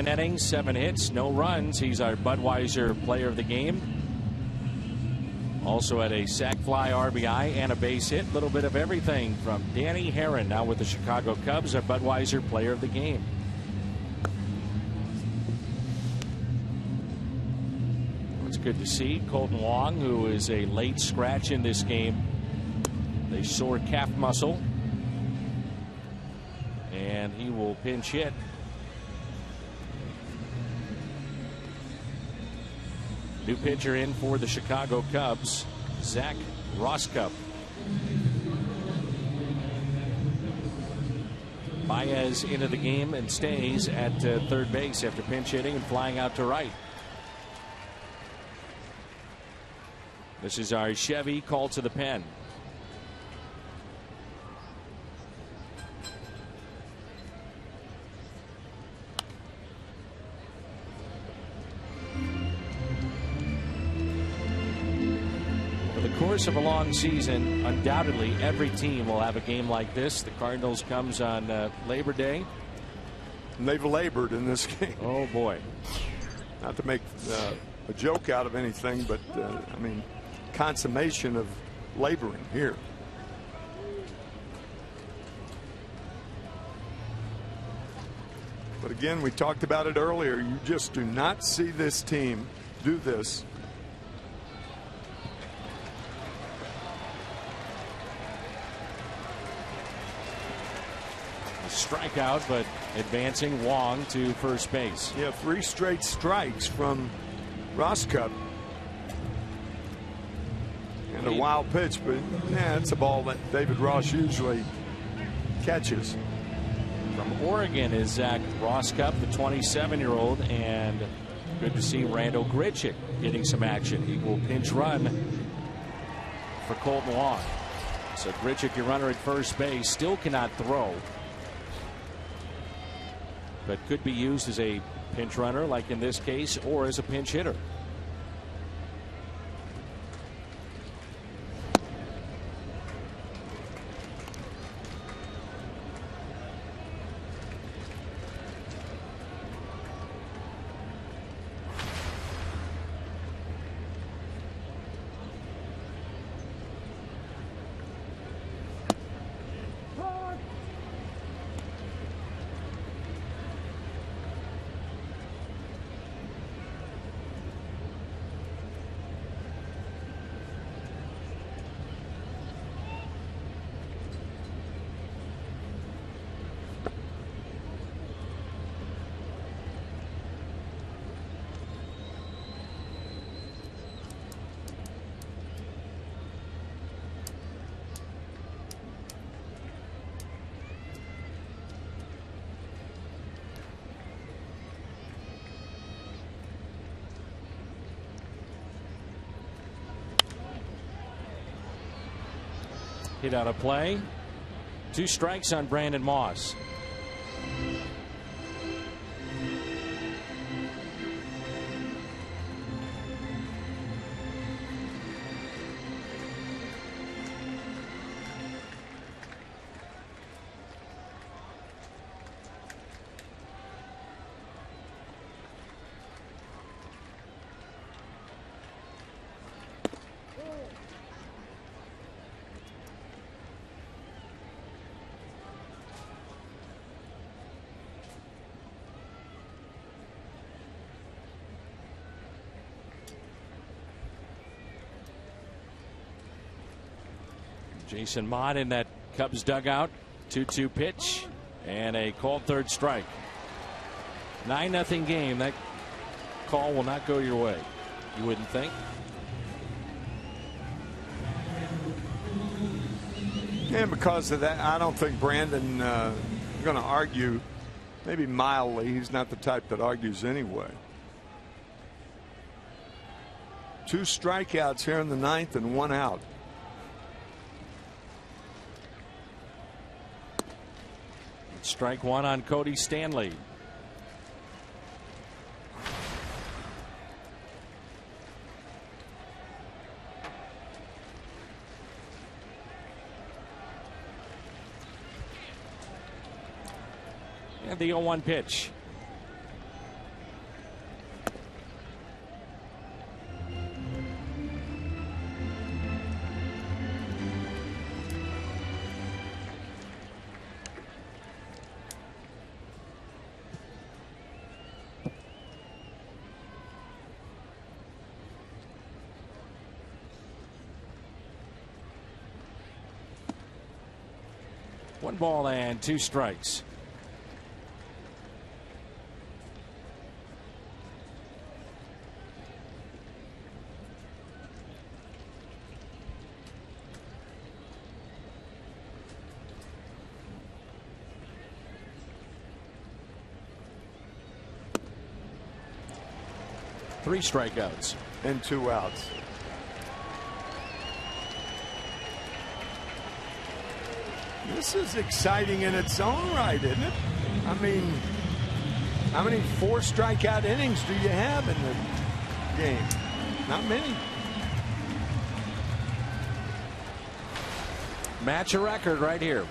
Innings, 7 hits, no runs. He's our Budweiser player of the game. Also had a sac fly, RBI, and a base hit. A little bit of everything from Danny Herron, now with the Chicago Cubs, our Budweiser player of the game. It's good to see Colton Wong, who is a late scratch in this game. A sore calf muscle. And he will pinch hit. New pitcher in for the Chicago Cubs, Zach Roskup. Baez into the game and stays at third base after pinch hitting and flying out to right. This is our Chevy call to the pen. Course of a long season, undoubtedly every team will have a game like this. The Cardinals comes on Labor Day. And they've labored in this game. Oh boy. Not to make a joke out of anything, but I mean, consummation of laboring here. But again, we talked about it earlier. You just do not see this team do this strikeout, but advancing Wong to first base. Yeah, 3 straight strikes from Roscup. And a wild pitch, but yeah, it's a ball that David Ross usually catches. From Oregon is Zach Roscup, the 27-year-old, and good to see Randall Grichuk getting some action. He will pinch run for Colton Wong. So Grichuk, your runner at first base, still cannot throw, but could be used as a pinch runner like in this case, or as a pinch hitter. Hit out of play. 2 strikes on Brandon Moss. Jason Mott in that Cubs dugout. 2-2 pitch and a called third strike. 9-0 game. That call will not go your way, you wouldn't think. And because of that, I don't think Brandon going to argue. Maybe mildly. He's not the type that argues anyway. 2 strikeouts here in the 9th and 1 out. Strike 1 on Cody Stanley. And the 0-1 pitch. One ball and 2 strikes. Three strikeouts and 2 outs. This is exciting in its own right, isn't it? I mean, how many 4 strikeout innings do you have in the game? Not many. Match a record right here.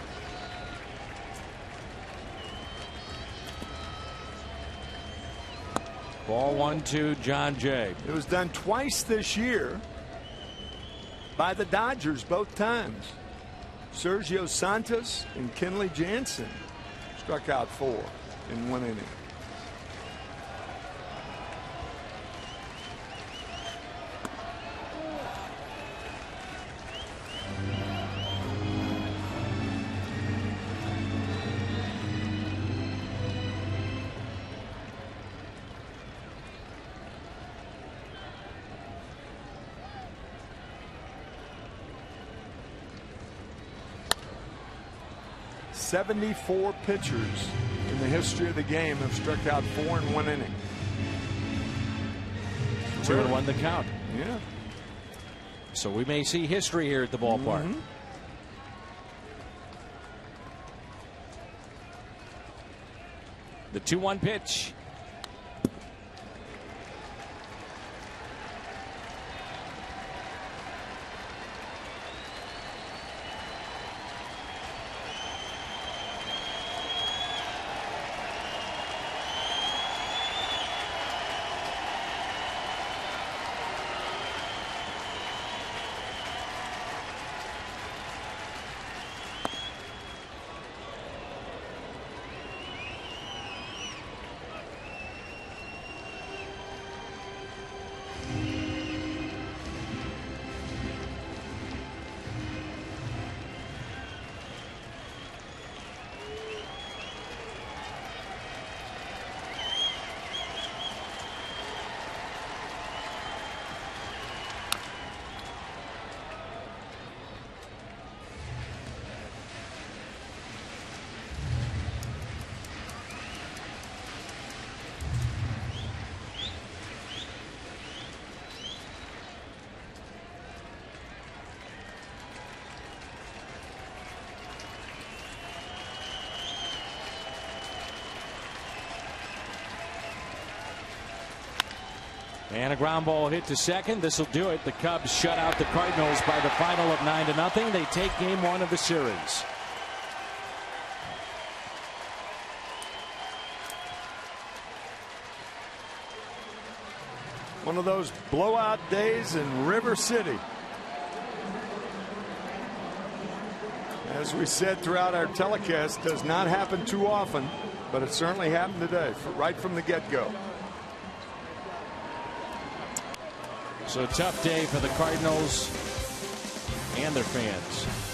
Ball 1-2, John Jay. It was done twice this year by the Dodgers, both times. Sergio Santos and Kenley Jansen struck out 4 in 1 inning. 74 pitchers in the history of the game have struck out 4 in 1 inning. 2-1 the count. Yeah. So we may see history here at the ballpark. Mm-hmm. The 2-1 pitch. And a ground ball hit to second. This will do it. The Cubs shut out the Cardinals by the final of 9-0. They take game 1 of the series. One of those blowout days in River City. As we said throughout our telecast, does not happen too often, but it certainly happened today, right from the get-go. So a tough day for the Cardinals and their fans.